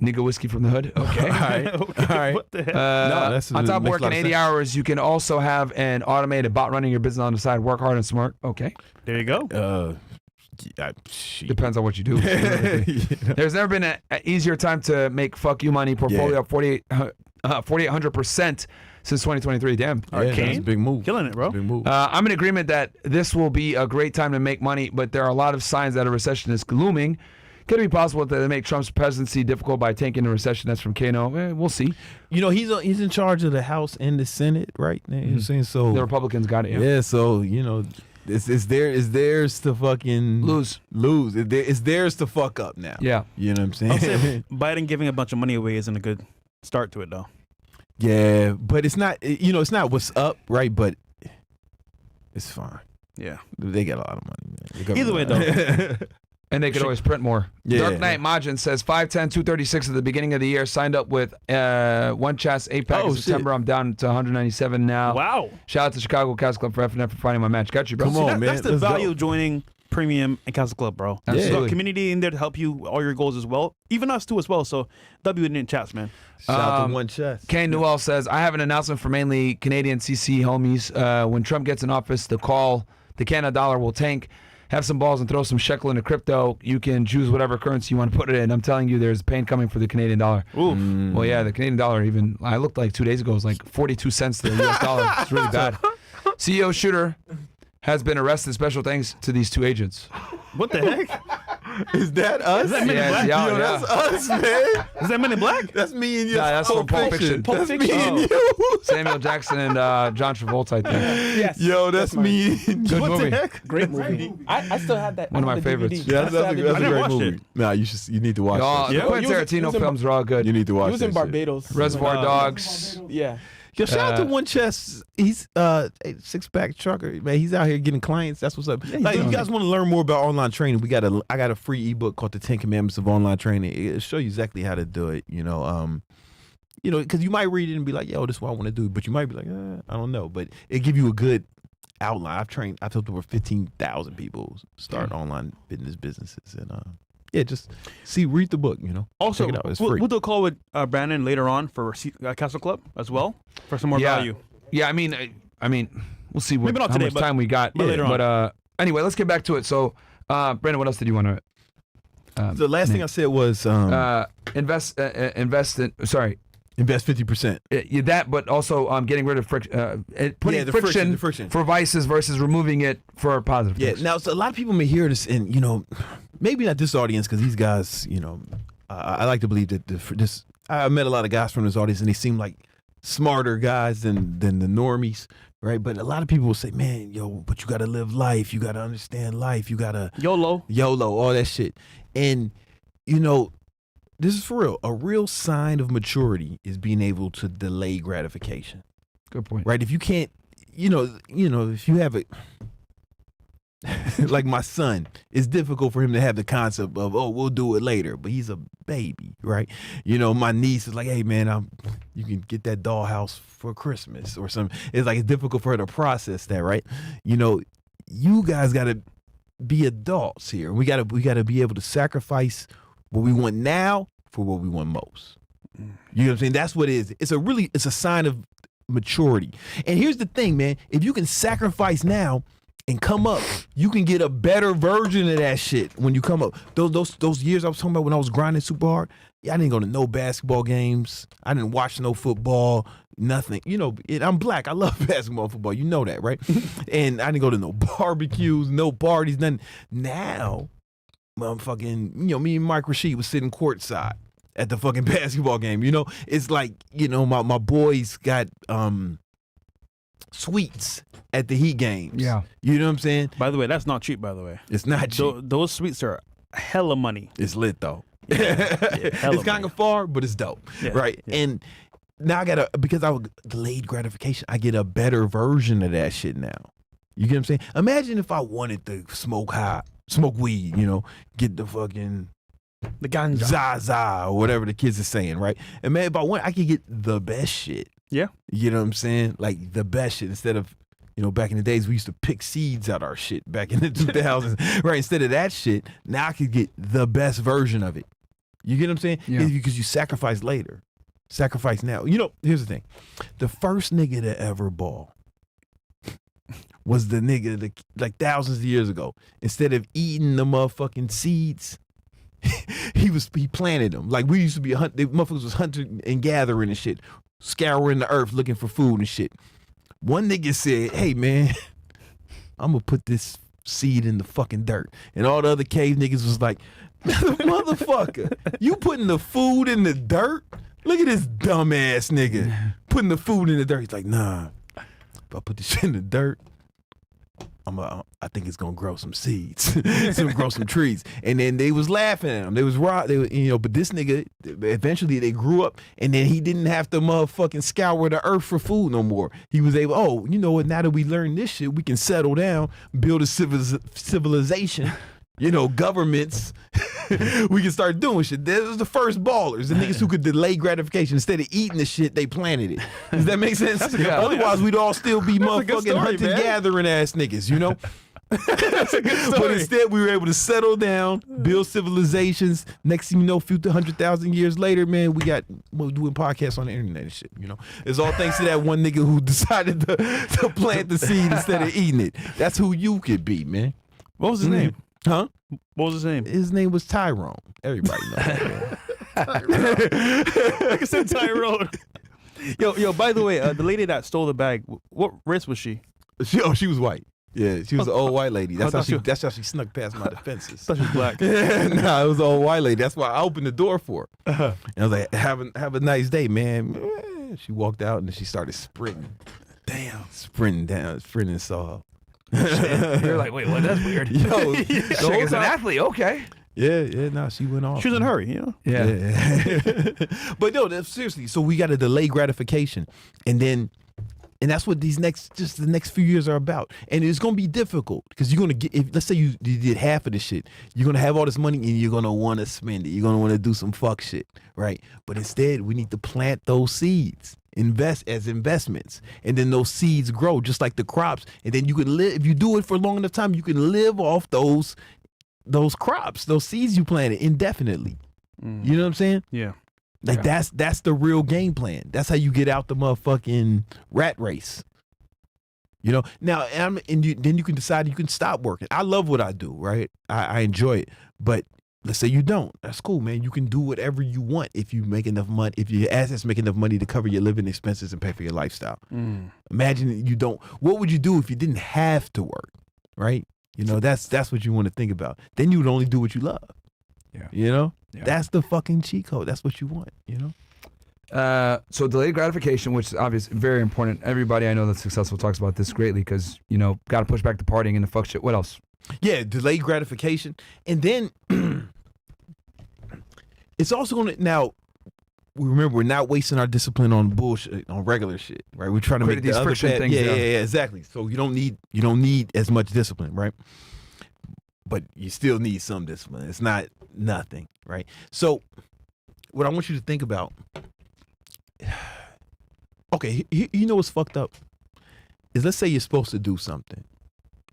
nigga whiskey from the hood. Okay. All right. Okay, All right. what the hell? that's- on top of makes a working lot of 80 sense. hours, you can also have an automated bot running your business on the side. Work hard and smart. Okay. There you go. Shit. Depends on what you do. There's never been an easier time to make fuck you money. Portfolio up 4,800% since 2023. Damn. Yeah, that's a Arcane? big move. Killing it, bro. Big move. I'm in agreement that this will be a great time to make money, but there are a lot of signs that a recession is looming. Could it be possible that they make Trump's presidency difficult by tanking the recession? That's from Kano. We'll see. You know, he's in charge of the House and the Senate, right? You know what I'm saying? So The Republicans got it. yeah, so you know, it's theirs to fucking Lose. It's theirs to fuck up now. Yeah. You know what I'm I'll saying? say Biden giving a bunch of money away isn't a good start to it, though. Yeah, but it's not. You know, it's not what's up, right? But it's fine. Yeah. They got a lot of money, man. Either way, though. And they could always print more. Yeah. Dark Knight Majin says 5'10", 236 at the beginning of the year. Signed up with one chest 8-pack in shit. September. I'm down to 197 now. Wow. Shout out to Chicago CastleClub for FNF for finding my match. Got you, bro. Come on, man. That's the Let's value go. of joining Premium and CastleClub, bro. Yeah. There's a community in there to help you all your goals as well. Even us too as well. So W in chats, man. Shout out to one chest. Kane Newell says, I have an announcement for mainly Canadian CC homies. When Trump gets in office, the Canada dollar will tank. Have some balls and throw some shekel into crypto. You can choose whatever currency you want to put it in. I'm telling you, there's pain coming for the Canadian dollar. Ooh. Well, yeah, the Canadian dollar even, I looked like 2 days ago, it was like 42 cents to the US dollar. It's really bad. CEO Shooter has been arrested. Special thanks to these two agents. What the heck? Is that us? Is that Men in Yeah, Black? yeah, Yo, yeah. that's us, man. Is that Men in Black? That's me and you. Nah, that's from Pulp Fiction. Pulp That's Fiction. me and Oh. you. Samuel Jackson and John Travolta, I think. Yes. Yo, that's mine. me and you. Good What movie. the heck? Great movie. I still have that. One of on my the favorites. DVD. Yeah, I that's still have a the I great never DVD. watched movie. it. Nah, you need to watch Oh, that. the Yeah. Quentin He was Tarantino in- films are all good. You need to watch He was that in shit. Barbados. Reservoir Oh. Dogs. Yeah. Yo, shout out to Uh, One Chest. He's a 6-pack trucker, man. He's out here getting clients. That's what's up. Like, you guys want to learn more about online training? I got a free ebook called The 10 Commandments of Online Training. It'll show you exactly how to do it. You know, because you might read it and be like, "Yo, this is what I want to do," but you might be like, "I don't know." But it give you a good outline. I've helped over 15,000 people start online businesses, and just read the book. You know, Also, check it out. It's we'll free. do a call with Brandon later on for Castle Club as well for some more value. Yeah, I mean, we'll see Maybe not how today, much but- time we got. but later on. But anyway, let's get back to it. So, Brandon, what else did you want to? The last thing I said was Invest in. Sorry, invest 50%. that, but also putting Yeah, the friction, friction. for vices versus removing it for positive. Yeah. things. Now, so a lot of people may hear this, and maybe not this audience, because these guys, I like to believe that I met a lot of guys from this audience, and they seem like smarter guys than the normies, right? But a lot of people will say, "Man, but you got to live life. You got to understand life. You got to YOLO. all that shit." And this is for real. A real sign of maturity is being able to delay gratification. Good point. Right? If you can't, if you have it, like my son, it's difficult for him to have the concept of, we'll do it later, but he's a baby, right? My niece is like, hey man, you can get that dollhouse for Christmas or something. It's like, it's difficult for her to process that, right? You guys got to be adults here. We got to be able to sacrifice what we want now for what we want most. You know what I'm saying? That's what it is. It's a sign of maturity. And here's the thing, man. If you can sacrifice now and come up, you can get a better version of that shit when you come up. Those years I was talking about when I was grinding super hard, I didn't go to no basketball games. I didn't watch no football, nothing. I'm black. I love basketball and football. You know that, right? And I didn't go to no barbecues, no parties, nothing. Now, me and Mike Rashid was sitting courtside at the fucking basketball game. It's like, my boys got suites at the Heat games. Yeah. You know what I'm saying? By the way, that's not cheap, by the way. It's not cheap. Those suites are hella money. It's lit though. hella It's kind of far, but it's dope. Yeah, Right. yeah. And now because I was delayed gratification, I get a better version of that shit now. You get what I'm saying? Imagine if I wanted to smoke weed, get the fucking The ganja. Zaza or whatever the kids are saying, right? And man, if I want, I could get the best shit. Yeah. You know what I'm saying? Like the best shit instead of, back in the days we used to pick seeds out our shit back in the 2000s, right? Instead of that shit, now I could get the best version of it. You get what I'm saying? Yeah. It's because you sacrifice later. Sacrifice now. Here's the thing. The first nigga to ever ball was the nigga that, like thousands of years ago. Instead of eating the motherfucking seeds, he planted them. Like we used to be the motherfuckers was hunting and gathering and shit, scouring the earth looking for food and shit. One nigga said, "Hey man, I'm gonna put this seed in the fucking dirt," and all the other cave niggas was like, Motherfucker, you putting the food in the dirt? Look at this dumbass nigga putting the food in the dirt. He's like, nah, if I put this shit in the dirt, I think it's gonna grow some seeds. It's gonna grow some trees. And then they was laughing at him. They was but this nigga, eventually they grew up, and then he didn't have to motherfucking scour the earth for food no more. He was able, oh, you know what, now that we learned this shit, we can settle down, build a civilization, governments. We can start doing shit. This was the first ballers, the niggas who could delay gratification. Instead of eating the shit, they planted it. Does that make sense? Otherwise, we'd all still be motherfucking hunting-gathering ass niggas, That's a good story. But instead, we were able to settle down, build civilizations. Next thing you know, a few 100,000 years later, man, we're doing podcasts on the internet and shit, It's all thanks to that one nigga who decided to plant the seed instead of eating it. That's who you could be, man. What was his name? Huh? What was his name? His name was Tyrone. Everybody knows that, man. Like I said, Tyrone. Yo. By the way, the lady that stole the bag, what race was she? She was white. Yeah, she was an old white lady. That's how she snuck past my defenses. I thought she was black. Nah, it was an old white lady. That's why I opened the door for her. And I was like, have a nice day, man. She walked out and she started sprinting. Damn. Sprinting saw. You're like, wait, what? That's weird. Yo, She's an athlete, okay. Yeah, she went off. She was in a hurry, Yeah. But no, seriously, so we got to delay gratification. And that's what the next few years are about. And it's going to be difficult because you're going to get, let's say you did half of the shit, you're going to have all this money and you're going to want to spend it. You're going to want to do some fuck shit, right? But instead, we need to plant those seeds. Invest as investments, and then those seeds grow just like the crops, and then you can live. If you do it for long enough time, you can live off those crops, those seeds you planted indefinitely. You know what I'm saying? Yeah. Like that's the real game plan. That's how you get out the motherfucking rat race. Now then you can decide you can stop working. I love what I do, right? I enjoy it, but let's say you don't. That's cool, man. You can do whatever you want if you make enough money, if your assets make enough money to cover your living expenses and pay for your lifestyle. Imagine you don't. What would you do if you didn't have to work, right? That's what you want to think about. Then you would only do what you love. Yeah. Yeah. That's the fucking cheat code. That's what you want, So delayed gratification, which is obviously very important. Everybody I know that's successful talks about this greatly because, got to push back the partying and the fuck shit. What else? Yeah, delayed gratification. And then it's also going to, now, remember, we're not wasting our discipline on bullshit, on regular shit, right? We're trying to make these the other friction bad, things. Yeah, exactly. So you don't need as much discipline, right? But you still need some discipline. It's not nothing, right? So what I want you to think about, okay, you know what's fucked up? Is let's say you're supposed to do something,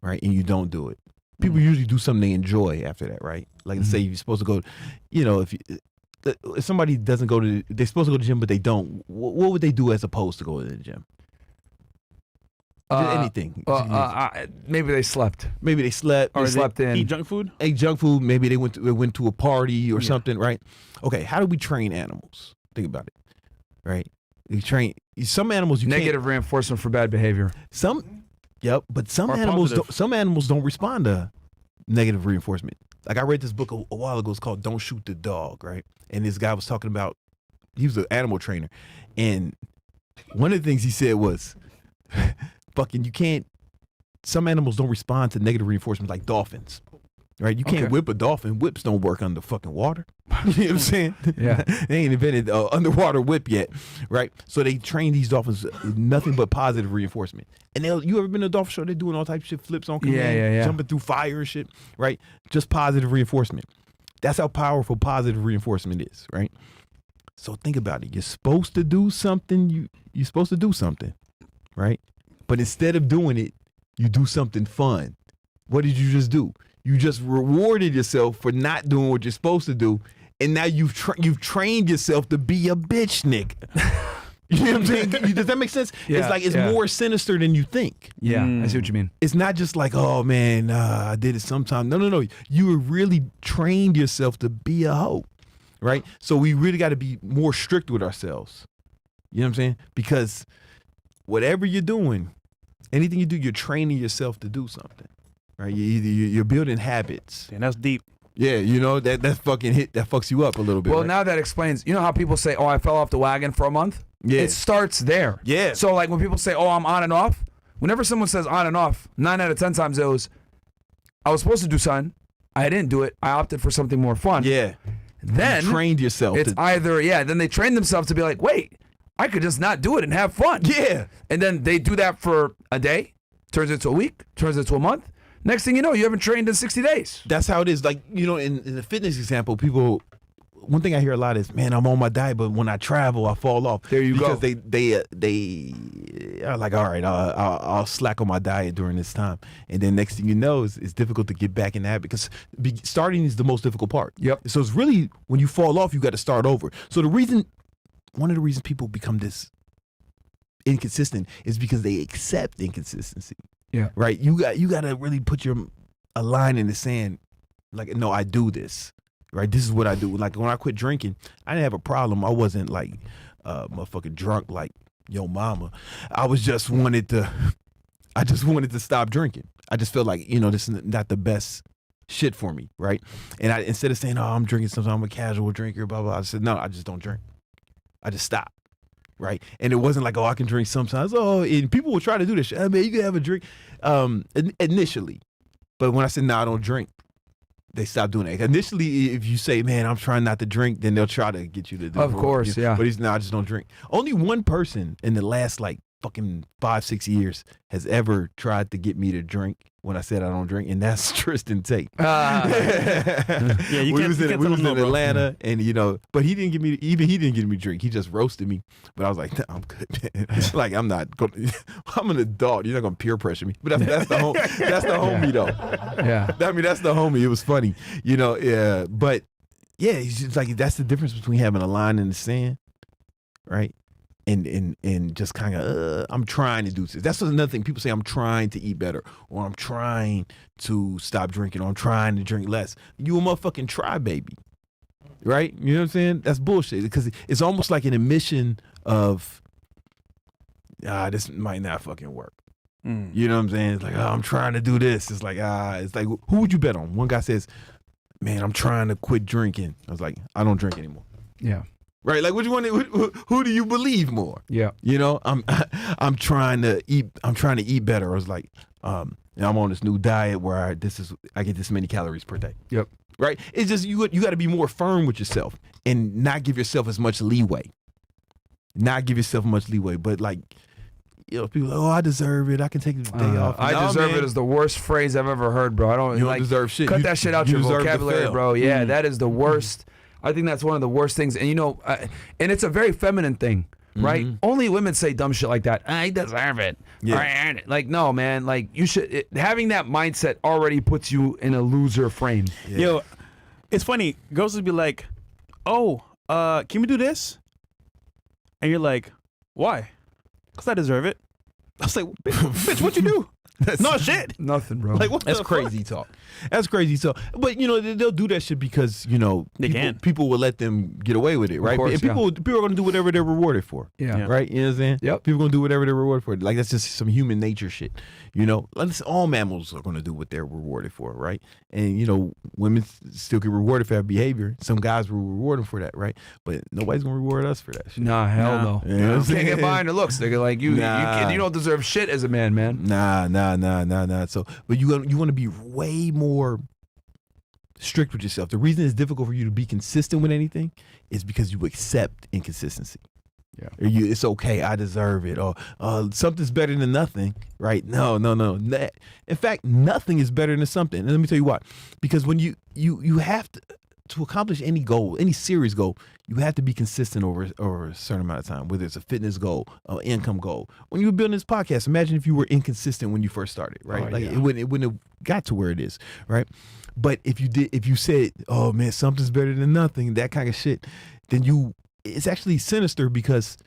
right? And you don't do it. People usually do something they enjoy after that, right? Like let's say you're supposed to go, if somebody doesn't go to, they're supposed to go to the gym, but they don't, what would they do as opposed to going to the gym? Anything. Maybe they slept. Maybe they slept. Or they slept in. Eat junk food? Ate junk food. Maybe they went to a party or something, right? Okay, how do we train animals? Think about it, right? You train some animals. Negative reinforcement for bad behavior. But some animals don't respond to negative reinforcement. Like I read this book a while ago. It's called "Don't Shoot the Dog," right? And this guy was talking about, he was an animal trainer, and one of the things he said was, "Fucking, you can't." Some animals don't respond to negative reinforcement like dolphins, right? You can't whip a dolphin. Whips don't work under fucking water. You know what I'm saying? Yeah. They ain't invented underwater whip yet, right? So they train these dolphins with nothing but positive reinforcement. And you ever been to a dolphin show? They're doing all types of shit, flips on command, jumping through fire and shit, right? Just positive reinforcement. That's how powerful positive reinforcement is, right? So think about it. You're supposed to do something. You're supposed to do something, right? But instead of doing it, you do something fun. What did you just do? You just rewarded yourself for not doing what you're supposed to do, and now you've trained yourself to be a bitch nigga. You know what I'm saying? Does that make sense? Yeah, it's more sinister than you think. Yeah, I see what you mean. It's not just like, oh man, I did it sometime. No. You really trained yourself to be a hoe, right? So we really got to be more strict with ourselves. You know what I'm saying? Because whatever you're doing, anything you do, you're training yourself to do something, right? You're building habits. And that's deep. Yeah, you know, that fucking hit, that fucks you up a little bit. Well, right? now that explains. You know how people say, "Oh, I fell off the wagon for a month." Yeah. It starts there. Yeah. So like when people say, "Oh, I'm on and off," whenever someone says on and off, 9 out of 10 times it was, I was supposed to do something, I didn't do it, I opted for something more fun. Yeah. Then you trained yourself. It's either then they train themselves to be like, wait, I could just not do it and have fun. Yeah. And then they do that for a day, turns into a week, turns into a month. Next thing you know, you haven't trained in 60 days. That's how it is. Like, you know, in the fitness example, people, one thing I hear a lot is, man, I'm on my diet, but when I travel, I fall off. There you go. Because they are like, all right, I'll slack on my diet during this time. And then next thing you know, it's difficult to get back in that because starting is the most difficult part. Yep. So it's really, when you fall off, you got to start over. So one of the reasons people become this inconsistent is because they accept inconsistency. Yeah. Right? You got to really put a line in the sand. Like, no, I do this. Right? This is what I do. Like when I quit drinking, I didn't have a problem. I wasn't like motherfucking drunk like yo mama. I just wanted to stop drinking. I just felt like, you know, this is not the best shit for me, right? And instead of saying, oh, I'm drinking sometimes, I'm a casual drinker, blah, blah, I said, no, I just don't drink. I just stop. Right. And it wasn't like, oh, I can drink sometimes. Oh, and people will try to do this shit. I mean, you can have a drink initially. But when I said, no, I don't drink, they stopped doing that. Initially, if you say, man, I'm trying not to drink, then they'll try to get you to do it. Of course, yeah. But no, I just don't drink. Only one person in the last like fucking 5-6 years has ever tried to get me to drink when I said I don't drink, and that's Tristan Tate. Yeah, you we can't. was in Bro. Atlanta, and you know, but he didn't give me to drink. He just roasted me. But I was like, nah, I'm good, man. Like I'm not going. I'm an adult. You're not gonna peer pressure me. But that's the homie though. Yeah. I mean, that's the homie. It was funny, you know. Yeah, but yeah, it's just like that's the difference between having a line in the sand, right? And just kind of, I'm trying to do this. That's another thing. People say I'm trying to eat better, or I'm trying to stop drinking, or I'm trying to drink less. You a motherfucking try, baby. Right? You know what I'm saying? That's bullshit because it's almost like an admission of, this might not fucking work. You know what I'm saying? It's like, I'm trying to do this. It's like, who would you bet on? One guy says, man, I'm trying to quit drinking. I was like, I don't drink anymore. Yeah. Right, like which one? Who do you believe more? Yeah, you know, I'm trying to eat. I'm trying to eat better. I was like, and I'm on this new diet where I get this many calories per day. Yep. Right. It's just you got to be more firm with yourself and not give yourself as much leeway. But like, you know, people are like, oh, I deserve it. I can take the day off. I deserve it is the worst phrase I've ever heard, bro. I don't. You don't like, deserve shit. Cut that shit out your deserve to vocabulary, fail. bro. Yeah, that is the worst. I think that's one of the worst things. And you know, and it's a very feminine thing, right? Only women say dumb shit like that. I deserve it. Yeah. I earned it. Like, no, man. Like, you should. Having that mindset already puts you in a loser frame. Yeah. Yo, it's funny. Girls would be like, "Oh, can we do this?" And you're like, "Why?" Because I deserve it. I was like, "Bitch, what you do?" No shit. Nothing, bro. Like, what? That's the crazy talk. That's crazy talk. But you know they'll do that shit because you know people will let them get away with it, right? course, and people are gonna do whatever they're rewarded for. Yeah. Right. You know what I'm saying? Yep. People are gonna do whatever they're rewarded for. Like that's just some human nature shit. You know, all mammals are gonna do what they're rewarded for, right? And you know, women still get rewarded for that behavior. Some guys will reward them for that, right? But nobody's gonna reward us for that shit. Nah, hell no. You know what I'm You can't saying? get behind the looks, nigga. Like you don't deserve shit as a man, man. Nah. So, but you want to be way more strict with yourself. The reason it's difficult for you to be consistent with anything is because you accept inconsistency. Yeah. It's okay. I deserve it. Or something's better than nothing, right? No. In fact, nothing is better than something. And let me tell you why. Because when you have to accomplish any goal, any serious goal, you have to be consistent over a certain amount of time, whether it's a fitness goal, an income goal. When you were building this podcast, imagine if you were inconsistent when you first started, right? It wouldn't have got to where it is, right? But if you said, oh man, something's better than nothing, that kind of shit, then it's actually sinister because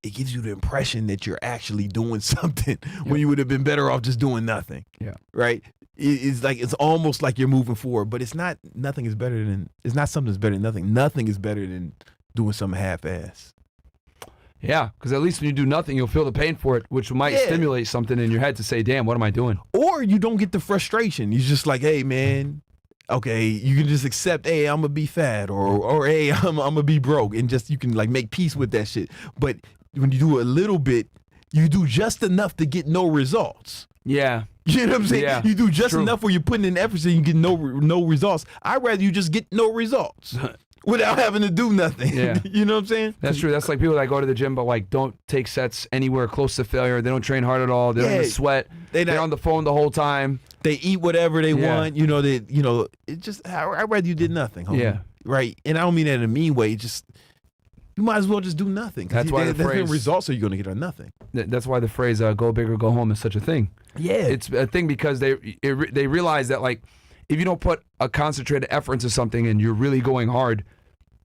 it gives you the impression that you're actually doing something when you would have been better off just doing nothing. Yeah. Right? It's almost like you're moving forward, but it's not something that's better than nothing. Nothing is better than doing something half-ass. Yeah, because at least when you do nothing, you'll feel the pain for it, which might stimulate something in your head to say, damn, what am I doing? Or you don't get the frustration. You're just like, hey, man, okay, you can just accept, hey, I'm gonna be fat, or hey, I'm gonna be broke, and just you can like make peace with that shit. But when you do a little bit, you do just enough to get no results. Yeah. You know what I'm saying? Yeah, You do just true. enough where you're putting in effort and you get no results. I'd rather you just get no results without having to do nothing. Yeah. You know what I'm saying? That's true. That's like people that go to the gym but like don't take sets anywhere close to failure. They don't train hard at all. They don't even sweat. They're on the phone the whole time. They eat whatever they want. You know, it just, I'd rather you did nothing, homie. Yeah. Right? And I don't mean that in a mean way. Just, you might as well just do nothing. That's why the phrase, results are you going to get or nothing. That's why the phrase "go big or go home" is such a thing. Yeah, it's a thing because they realize that like if you don't put a concentrated effort into something and you're really going hard,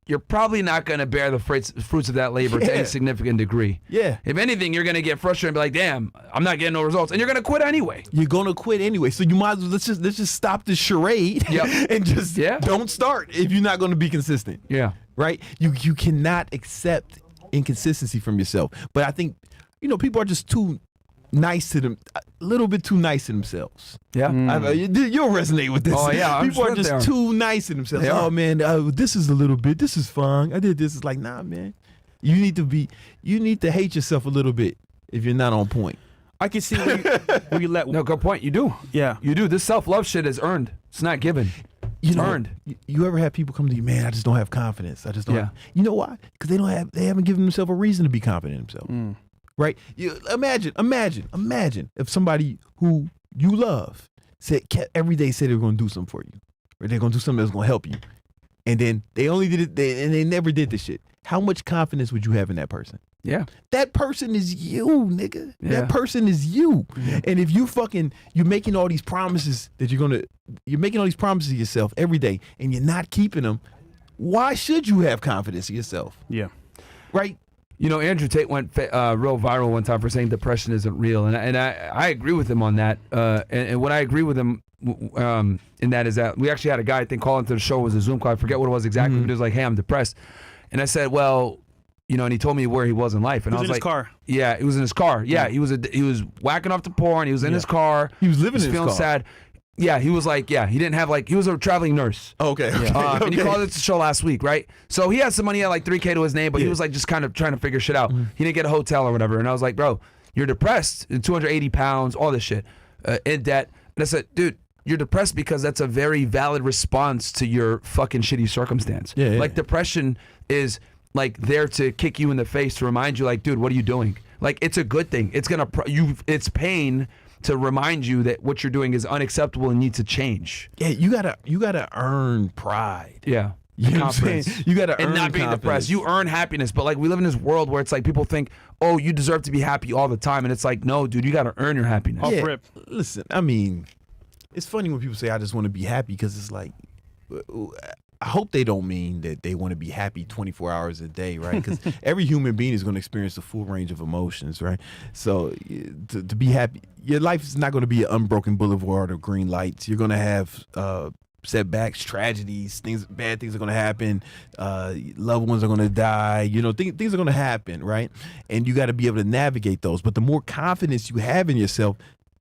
you're probably not going to bear the fruits of that labor to any significant degree. Yeah. If anything, you're going to get frustrated and be like, "Damn, I'm not getting no results," and you're going to quit anyway. You're going to quit anyway. So you might as well let's just stop this charade and just don't start if you're not going to be consistent. Yeah. Right? You cannot accept inconsistency from yourself. But I think, people are just too nice to them, a little bit too nice to themselves. Yeah. You'll resonate with this. Oh, yeah. People are just too nice to themselves. Oh, man, this is a little bit. This is fun. I did this. It's like, nah, man. You need to hate yourself a little bit if you're not on point. I can see where you let. No, good point. You do. Yeah. You do. This self-love shit is earned. It's not given. Earned. You ever have people come to you, man, I just don't have confidence. I just don't have, you know why? Because they haven't given themselves a reason to be confident in themselves. Right? Imagine if somebody who you love every day said they were going to do something for you, or they're going to do something that's going to help you, and then they only did it, and they never did this shit. How much confidence would you have in that person? Yeah. That person is you, nigga. Yeah. That person is you. Yeah. And if you're making all these promises that you're making all these promises to yourself every day, and you're not keeping them, why should you have confidence in yourself? Yeah. Right? Andrew Tate went real viral one time for saying depression isn't real, and I agree with him on that. And what I agree with him in that is that we actually had a guy, I think, call into the show. It was a Zoom call. I forget what it was exactly, but he was like, "Hey, I'm depressed," and I said, "Well." And he told me where he was in life, and I was like, car. Yeah, he was in his car. Yeah, he was whacking off to porn. He was in his car. He was living in his feeling car. sad. Yeah, he was like, he didn't have he was a traveling nurse. Oh, okay. And he called it the show last week, right? So he had some money, he had like $3K to his name, but he was like just kind of trying to figure shit out. He didn't get a hotel or whatever, and I was like, bro, you're depressed, 280 pounds, all this shit, in debt. And I said, dude, you're depressed because that's a very valid response to your fucking shitty circumstance. Yeah. Like depression is like there to kick you in the face to remind you, like, dude, what are you doing? Like, it's a good thing. It's gonna it's pain to remind you that what you're doing is unacceptable and needs to change. Yeah, you gotta earn pride. Yeah. You know what I'm saying? You gotta earn and not being confidence. depressed. You earn happiness, but like we live in this world where it's like people think, oh, you deserve to be happy all the time, and it's like, no, dude, you gotta earn your happiness. Off rip. Listen, I mean, it's funny when people say I just want to be happy, because it's like, I hope they don't mean that they want to be happy 24 hours a day, right? Because every human being is going to experience the full range of emotions, right? So to be happy, your life is not going to be an unbroken boulevard of green lights. You're going to have setbacks, tragedies, bad things are going to happen. Loved ones are going to die. Things are going to happen, right? And you got to be able to navigate those. But the more confidence you have in yourself,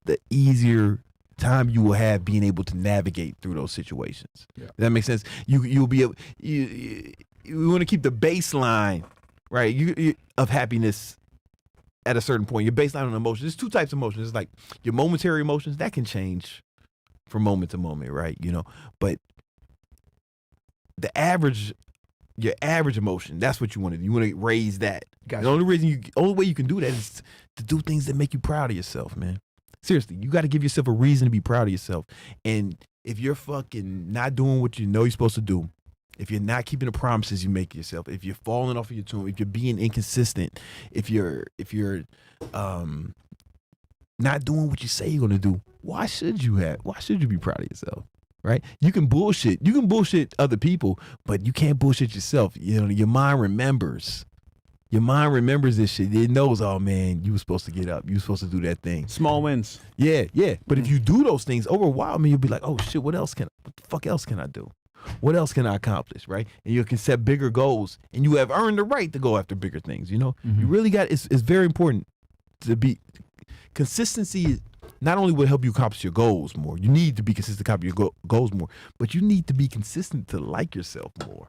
the easier time you will have being able to navigate through those situations. Yeah. Does that make sense? You'll be able. You want to keep the baseline, right? Of happiness at a certain point. Your baseline on emotions. There's two types of emotions. It's like your momentary emotions that can change from moment to moment, right? But your average emotion, that's what you want to do. You want to raise that. Gotcha. The only way you can do that is to do things that make you proud of yourself, man. Seriously, you got to give yourself a reason to be proud of yourself. And if you're fucking not doing what you know you're supposed to do, if you're not keeping the promises you make yourself, if you're falling off of your tune, if you're being inconsistent, if you're not doing what you say you're gonna do, why should you be proud of yourself? Right? You can bullshit other people, but you can't bullshit yourself. Your mind remembers. Your mind remembers this shit. It knows, oh man, you were supposed to get up. You were supposed to do that thing. Small wins. Yeah. But if you do those things over a while, you'll be like, oh shit, what the fuck else can I do? What else can I accomplish, right? And you can set bigger goals, and you have earned the right to go after bigger things, You really got, it's very important to be, consistency not only will it help you accomplish your goals more, you need to be consistent to accomplish your goals more, but you need to be consistent to like yourself more.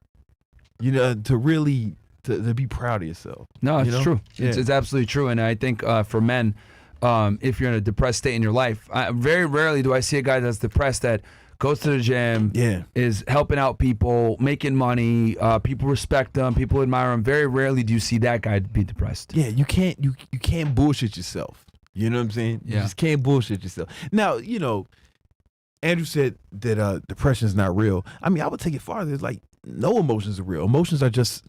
You know, to really to be proud of yourself. No, it's true. Yeah. It's absolutely true. And I think for men, if you're in a depressed state in your life, very rarely do I see a guy that's depressed that goes to the gym, is helping out people, making money, people respect them, people admire him. Very rarely do you see that guy be depressed. Yeah, you can't bullshit yourself. You know what I'm saying? You just can't bullshit yourself. Now, you know, Andrew said that depression is not real. I mean, I would take it farther. It's like no emotions are real. Emotions are just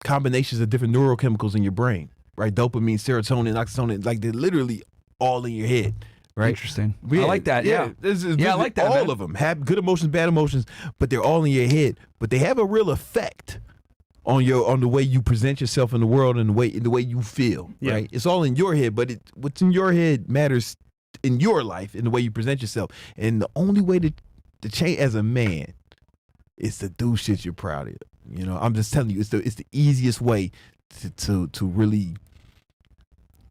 combinations of different neurochemicals in your brain, right? Dopamine, serotonin, oxytocin, like they're literally all in your head. Right. Interesting. I like that. Yeah. I like that. All of them have good emotions, bad emotions, but they're all in your head. But they have a real effect on the way you present yourself in the world and the way you feel. Yeah. Right. It's all in your head, but what's in your head matters in your life and the way you present yourself. And the only way to change as a man is to do shit you're proud of. You know, I'm just telling you, it's the easiest way to really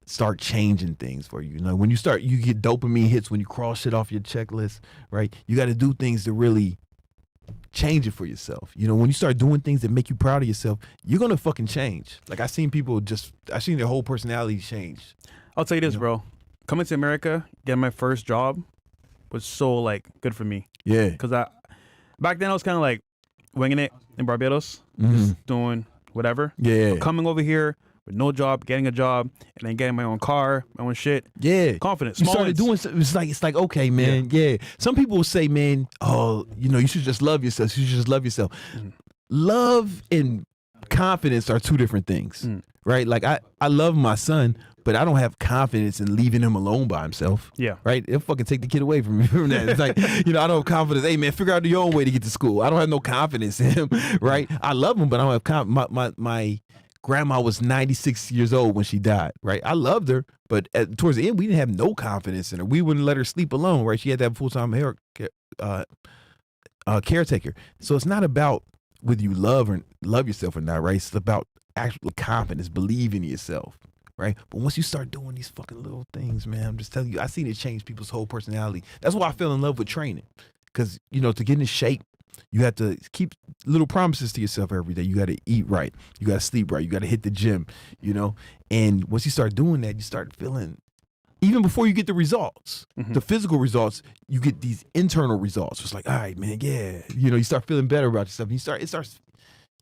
start changing things for you. You know, when you get dopamine hits when you cross shit off your checklist, right? You got to do things to really change it for yourself. You know, when you start doing things that make you proud of yourself, you're going to fucking change. Like I seen their whole personality change. I'll tell you this, bro. Coming to America, getting my first job was so like good for me. Yeah. Because back then I was kind of like winging it in Barbados, just doing whatever. Yeah. But coming over here with no job, getting a job, and then getting my own car, my own shit. Yeah. Confidence. You started doing something. It's like, okay, man. Yeah. Some people will say, man, oh, you know, you should just love yourself. You should just love yourself. Love and confidence are two different things, right? Like I love my son, but I don't have confidence in leaving him alone by himself. Yeah. Right? It'll fucking take the kid away from me from that. It's like, you know, I don't have confidence. Hey, man, figure out your own way to get to school. I don't have no confidence in him, right? I love him, but I don't have confidence. My grandma was 96 years old when she died, right? I loved her, but towards the end, we didn't have no confidence in her. We wouldn't let her sleep alone, right? She had to have a full-time caretaker. So it's not about whether you love yourself or not, right? It's about actual confidence, believing in yourself, right? But once you start doing these fucking little things, man, I'm just telling you, I seen it change people's whole personality. That's why I fell in love with training, because, you know, to get in shape, you have to keep little promises to yourself every day. You got to eat right. You got to sleep right. You got to hit the gym, you know? And once you start doing that, you start feeling, even before you get the results, the physical results, you get these internal results. It's like, all right, man, yeah. You know, you start feeling better about yourself. And you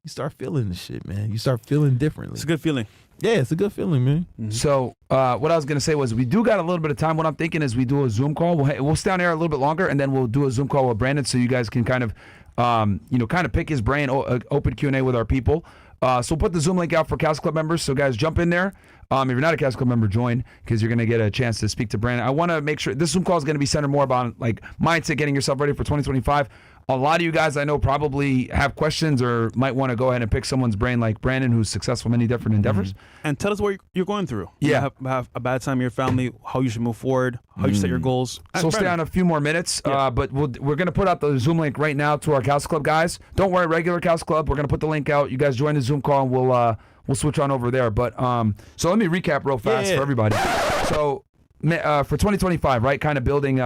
start feeling the shit, man. You start feeling differently. It's a good feeling. Yeah, it's a good feeling, man. So what I was going to say was we do got a little bit of time. What I'm thinking is we do a Zoom call. We'll stay on air a little bit longer, and then we'll do a Zoom call with Brandon so you guys can kind of, kind of pick his brain, open Q&A with our people. So we'll put the Zoom link out for CastleClub members. So guys, jump in there. If you're not a CastleClub member, join, because you're going to get a chance to speak to Brandon. I want to make sure this Zoom call is going to be centered more about like mindset, getting yourself ready for 2025. A lot of you guys I know probably have questions or might want to go ahead and pick someone's brain like Brandon, who's successful in many different endeavors. And tell us what you're going through. Yeah. You have a bad time in your family, how you should move forward, how you set your goals. So we'll stay on a few more minutes, but we're going to put out the Zoom link right now to our CastleClub guys. Don't worry, regular CastleClub. We're going to put the link out. You guys join the Zoom call, and we'll switch on over there. But so let me recap real fast for everybody. So for 2025, right, kind of building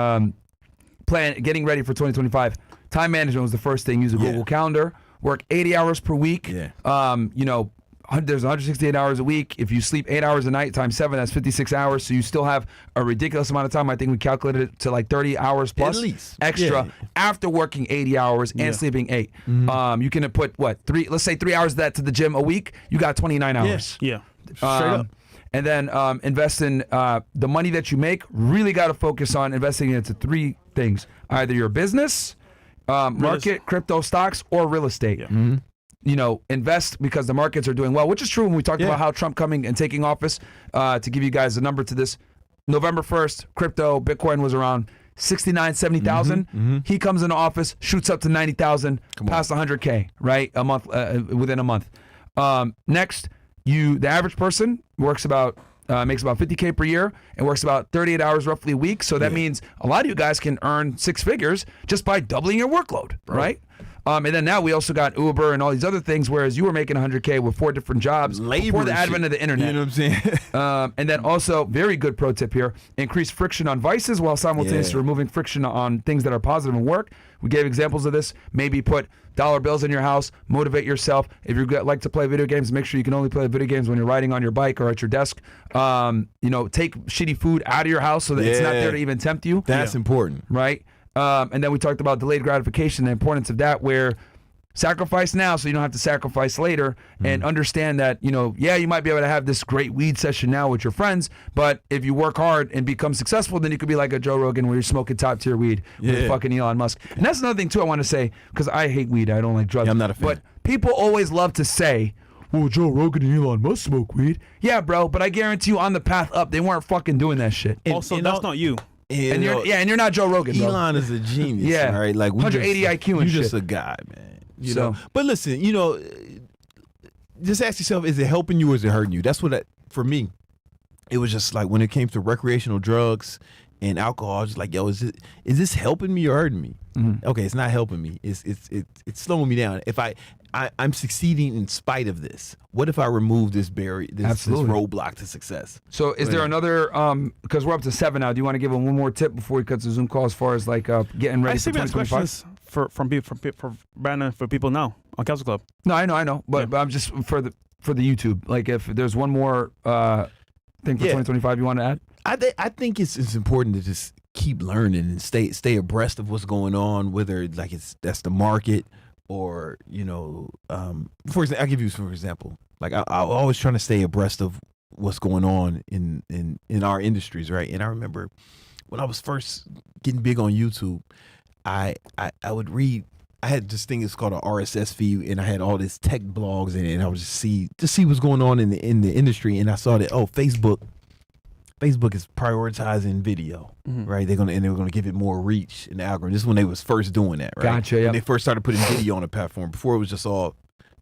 plan, getting ready for 2025. Time management was the first thing. Use a Google Calendar. Work 80 hours per week. Yeah. There's 168 hours a week. If you sleep 8 hours a night times 7, that's 56 hours. So you still have a ridiculous amount of time. I think we calculated it to like 30 hours plus at least extra after working 80 hours and sleeping 8. You can put let's say 3 hours of that to the gym a week. You got 29 hours. Yeah. Straight up. And then invest in the money that you make. Really got to focus on investing into 3 things: either your business, market, crypto, stocks, or real estate. Yeah. You know, invest because the markets are doing well, which is true when we talked about how Trump coming and taking office. To give you guys a number to this, November 1st, crypto, Bitcoin was around 69, 70,000. He comes into office, shoots up to 90,000, past 100K, right? A month, within a month. Next, the average person makes about 50K per year and works about 38 hours roughly a week. So that means a lot of you guys can earn 6 figures just by doubling your workload, right? And then now we also got Uber and all these other things, whereas you were making 100K with 4 different jobs before the advent of the internet. You know what I'm saying? And then also, very good pro tip here, increase friction on vices while simultaneously removing friction on things that are positive and work. We gave examples of this. Maybe put dollar bills in your house, motivate yourself. If you like to play video games, make sure you can only play video games when you're riding on your bike or at your desk. Take shitty food out of your house so that it's not there to even tempt you. That's important. Right? And then we talked about delayed gratification, the importance of that, where sacrifice now so you don't have to sacrifice later, and understand that, you might be able to have this great weed session now with your friends, but if you work hard and become successful, then you could be like a Joe Rogan where you're smoking top tier weed with fucking Elon Musk. And that's another thing too I want to say, because I hate weed. I don't like drugs. Yeah, I'm not a fan. But people always love to say, well, Joe Rogan and Elon Musk smoke weed. Yeah, bro, but I guarantee you on the path up, they weren't fucking doing that shit. Also, that's not you. And you're not Joe Rogan, bro. Elon is a genius. Yeah. Right? Like 180 IQ and you're just shit. a guy, man. You know. But listen, just ask yourself: is it helping you or is it hurting you? That's what for me. It was just like when it came to recreational drugs and alcohol, just like, yo, is this helping me or hurting me? Okay, it's not helping me. It's slowing me down. If I'm succeeding in spite of this. What if I remove this barrier, this roadblock to success? So is there another, because we're up to 7 now, do you want to give them one more tip before we cut the Zoom call as far as like getting ready for 2025? Questions for Brandon, for people now on CastleClub. No, I know. But I'm just for the YouTube. Like if there's one more thing for 2025 you want to add? I think it's important to just keep learning and stay abreast of what's going on, whether like that's the market or for example, I'll give you for example. Like I'm always trying to stay abreast of what's going on in our industries, right? And I remember when I was first getting big on YouTube, I would read. I had this thing. It's called an RSS feed, and I had all this tech blogs in it. And I would just see what's going on in the industry. And I saw that Facebook is prioritizing video, right? They were gonna give it more reach in the algorithm. This is when they was first doing that, right? Gotcha. Yep. When they first started putting video on the platform. Before it was just all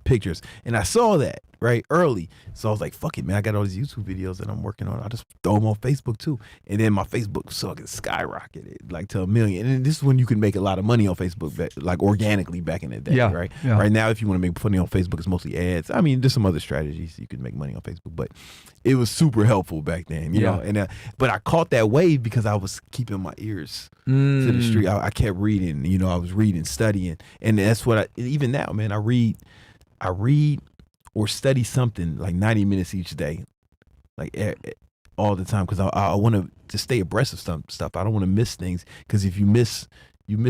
pictures. And I saw that right early. So I was like, fuck it, man. I got all these YouTube videos that I'm working on. I'll just throw them on Facebook too. And then my Facebook fucking skyrocketed like to 1 million. And this is when you can make a lot of money on Facebook, like organically back in the day, right? Yeah. Right now, if you want to make money on Facebook, it's mostly ads. I mean, there's some other strategies you can make money on Facebook, but it was super helpful back then, you know? And but I caught that wave because I was keeping my ears to the street. I kept reading, I was reading, studying. And that's what even now, man, I read or study something like 90 minutes each day, like all the time, because I want to stay abreast of some stuff. I don't want to miss things, because if you miss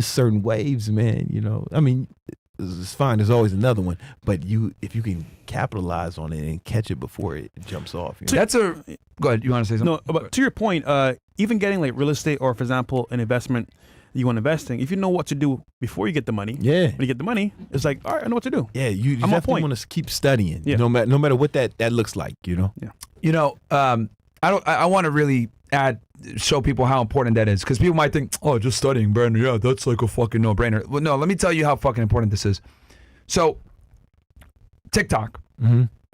certain waves, man, I mean, it's fine. There's always another one, but if you can capitalize on it and catch it before it jumps off. Go ahead. You want to say something? No, but to your point, even getting like real estate or, for example, an investment you want investing, if you know what to do before you get the money, when you get the money, it's like, all right, I know what to do. Yeah, you definitely want to keep studying, no matter what that looks like, I want to really show people how important that is, because people might think, oh, just studying, Brandon, yeah, that's like a fucking no-brainer. Well, no, let me tell you how fucking important this is. So, TikTok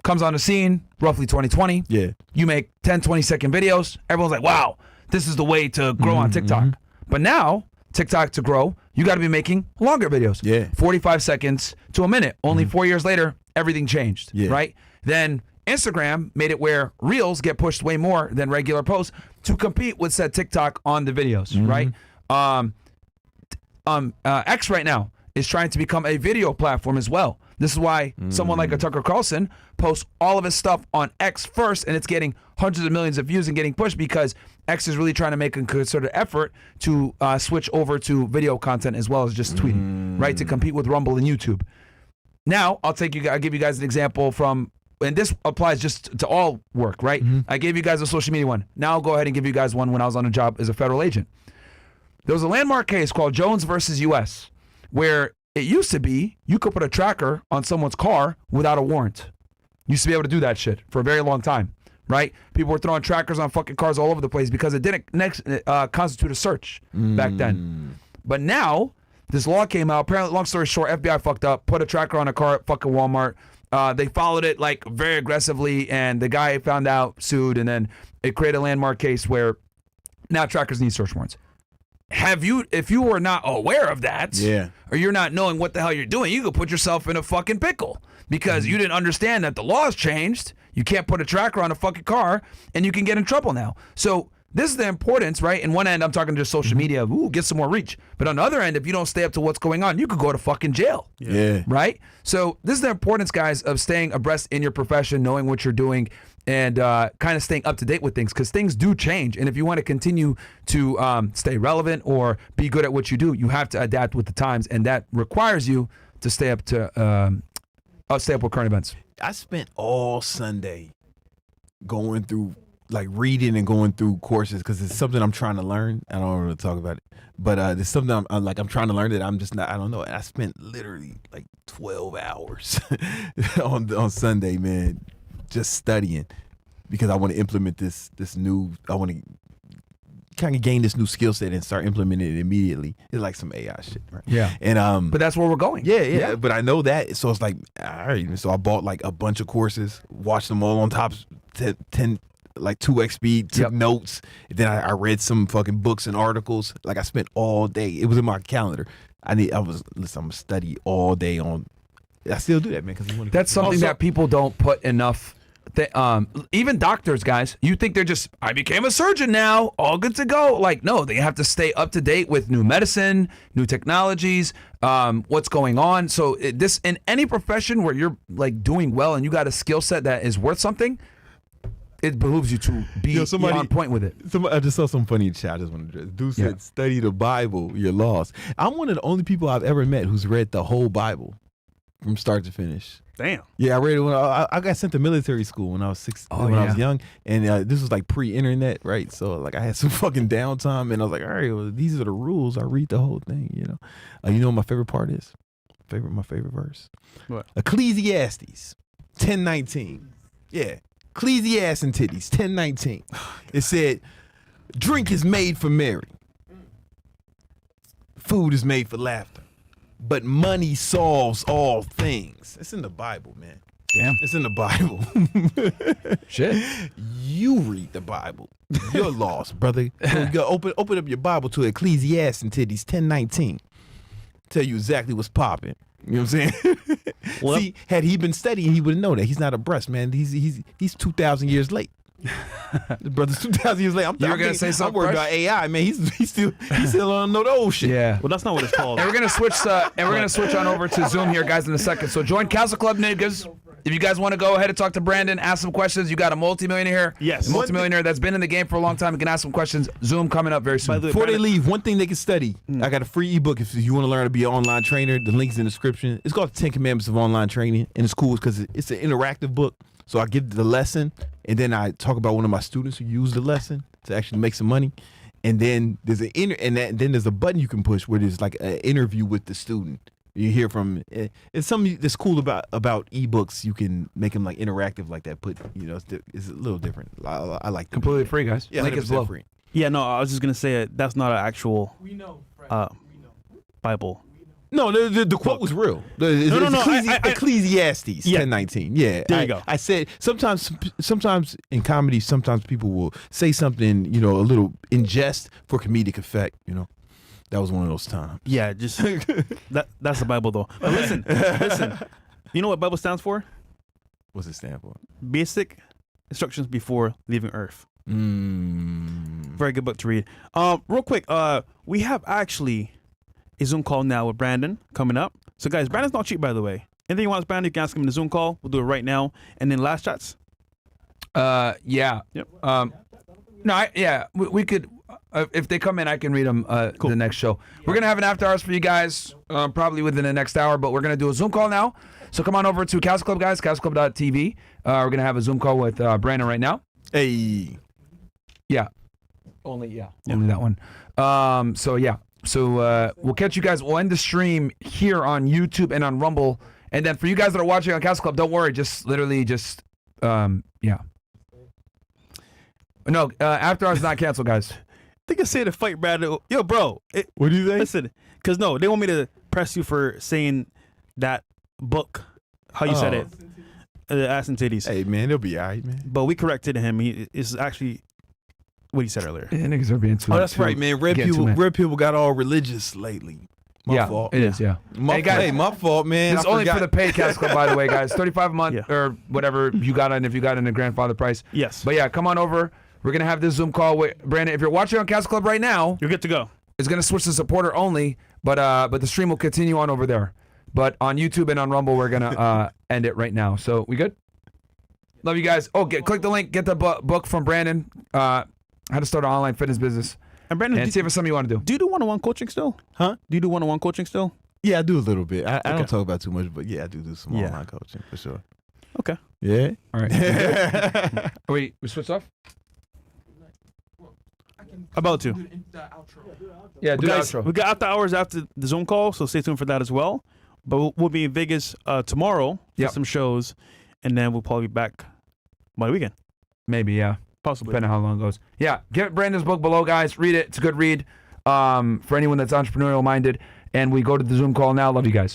comes on the scene roughly 2020. Yeah, you make 10, 20-second videos. Everyone's like, wow, this is the way to grow on TikTok. But now, TikTok to grow, you got to be making longer videos. Yeah, 45 seconds to a minute. Only 4 years later, everything changed. Yeah. Right? Then Instagram made it where Reels get pushed way more than regular posts to compete with said TikTok on the videos. Right? X right now is trying to become a video platform as well. This is why someone like a Tucker Carlson posts all of his stuff on X first, and it's getting hundreds of millions of views and getting pushed, because X is really trying to make a concerted effort to switch over to video content as well as just tweeting, right, to compete with Rumble and YouTube. Now, I'll give you guys an example from, and this applies just to all work, right? I gave you guys a social media one. Now I'll go ahead and give you guys one when I was on a job as a federal agent. There was a landmark case called Jones versus U.S., where it used to be you could put a tracker on someone's car without a warrant. You used to be able to do that shit for a very long time, right? People were throwing trackers on fucking cars all over the place because it didn't constitute a search back then. But now, this law came out. Apparently, long story short, FBI fucked up, put a tracker on a car at fucking Walmart. They followed it like very aggressively, and the guy found out, sued, and then it created a landmark case where now trackers need search warrants. if you were not aware of that, Yeah. or you're not knowing what the hell you're doing, you could put yourself in a fucking pickle because you didn't understand that the laws changed. You can't put a tracker on a fucking car, and you can get in trouble now. So this is the importance, right? In one end, I'm talking just social media, ooh, get some more reach. But on the other end, if you don't stay up to what's going on, you could go to fucking jail. Yeah. Right? So this is the importance, guys, of staying abreast in your profession, knowing what you're doing, and kind of staying up to date with things, because things do change. And if you want to continue to stay relevant or be good at what you do, you have to adapt with the times, and that requires you to stay up with current events. I spent all Sunday going through, like, reading and going through courses because it's something I'm trying to learn. I don't want to talk about it, but there's something I'm trying to learn that I'm just not. I don't know. And I spent literally like 12 hours on Sunday, man, just studying because I want to implement this new. I want to kind of gain this new skill set and start implementing it immediately. It's like some AI shit, right? Yeah. And But that's where we're going. yeah. But I know that, so it's like, all right. So I bought like a bunch of courses, watched them all on top 10 like 2x speed, took notes. Then I read some fucking books and articles. Like I spent all day. It was in my calendar. I'm gonna study all day on. I still do that, man. Because That's something that people don't put enough. Even doctors, guys, you think they're just, I became a surgeon now, all good to go. Like, no, they have to stay up to date with new medicine, new technologies, what's going on. So this, in any profession where you're like doing well and you got a skill set that is worth something, it behooves you to be on point with it. I just saw some funny chat. I just wanted to address. Dude said, study the Bible, you're lost. I'm one of the only people I've ever met who's read the whole Bible from start to finish. Damn. Yeah, I read it when I got sent to military school when I was I was young, and this was like pre-internet, right? So like I had some fucking downtime, and I was like, all right, well, these are the rules. I read the whole thing, you know. You know what my favorite part is? My favorite verse. What? Ecclesiastes 10:19. Yeah, Ecclesiastes and titties 10:19. It said, "Drink is made for merry, food is made for laughter, but money solves all things." It's in the Bible, man. Damn. It's in the Bible. Shit. You read the Bible. You're lost, brother. You go open up your Bible to Ecclesiastes and titties 10:19. Tell you exactly what's popping. You know what I'm saying? Well, see, had he been studying, he would know that he's not abreast, man. He's 2,000 years late. The brother's 2,000 years late. I'm gonna say something, I'm worried about AI, man. He's still on the old shit. Yeah. well, that's not what it's called. And we're gonna switch on over to Zoom here, guys, in a second. So join CastleClub niggas. If you guys want to go ahead and talk to Brandon, ask some questions. You got a multimillionaire here. Yes. A multimillionaire that's been in the game for a long time. You can ask some questions. Zoom coming up very soon. By the way, Before they Brandon- leave, one thing they can study. I got a free ebook if you want to learn how to be an online trainer. The link's in the description. It's called The 10 Commandments of Online Training, and it's cool because it's an interactive book. So I give the lesson, and then I talk about one of my students who used the lesson to actually make some money. And then there's then there's a button you can push where there's like an interview with the student. You hear from it's something that's cool about ebooks. You can make them like interactive like that. It's a little different. I like them. Completely free, guys. Yeah, Link is 100% below. free. Yeah, no, I was just gonna say that's not an actual Bible. No, the quote was real. No, Ecclesiastes Yeah. 10:19. Yeah, There you go. I said sometimes in comedy, sometimes people will say something, a little in jest for comedic effect. That was one of those times. Yeah, just that's the Bible though. But listen. You know what Bible stands for? What's it stand for? Basic instructions before leaving Earth. Very good book to read. Real quick, we have actually a Zoom call now with Brandon coming up. So guys, Brandon's not cheap, by the way. Anything you want, Brandon, you can ask him in the Zoom call. We'll do it right now. And then last chats. Yeah. Yep. We could. If they come in, I can read them the next show. We're gonna have an after hours for you guys, probably within the next hour. But we're gonna do a Zoom call now. So come on over to CastleClub, guys. CastleClub.tv. We're gonna have a Zoom call with Brandon right now. Hey. Yeah. Only that one. So we'll catch you guys. We'll end the stream here on YouTube and on Rumble. And then for you guys that are watching on CastleClub, don't worry. No, after hours not canceled, guys. They can say to fight Brandon. Yo, bro. What do you think? Listen, because no, they want me to press you for saying that book, how you said it, ass and titties. Hey, man, it'll be all right, man. But we corrected him. He is actually what he said earlier. Yeah, niggas are being too. Oh, that's right, man. Red people got all religious lately. My fault. It is. Yeah. My, Hey, guys, hey, my fault, man. It's I only for forgot. the paid CastleClub, by the way, guys. $35 a month Yeah. or whatever you got on if you got in a grandfather price. Yes. But yeah, come on over. We're gonna have this Zoom call with Brandon. If you're watching on CastleClub right now, You're good to go. it's gonna switch to supporter only, but the stream will continue on over there. But on YouTube and on Rumble, we're gonna end it right now. So we good? Love you guys. Oh, click the link. Get the book from Brandon. How to start an online fitness business. And Brandon, And see if it's something you want to do. do you do one-on-one coaching still? Huh? Do you do one-on-one coaching still? Yeah, I do a little bit. I Okay. don't talk about too much, but yeah, I do some Yeah. online coaching for sure. Okay. Yeah. All right. We switch off? About to. Yeah, do the Guys, outro. we got after hours after the Zoom call, so stay tuned for that as well. But we'll be in Vegas tomorrow for Yep. some shows, and then we'll probably be back by the weekend, Maybe, yeah. possibly. Depending on how long it goes. Yeah, get Brandon's book below, guys. Read it. It's a good read for anyone that's entrepreneurial minded. And we go to the Zoom call now. Love you guys.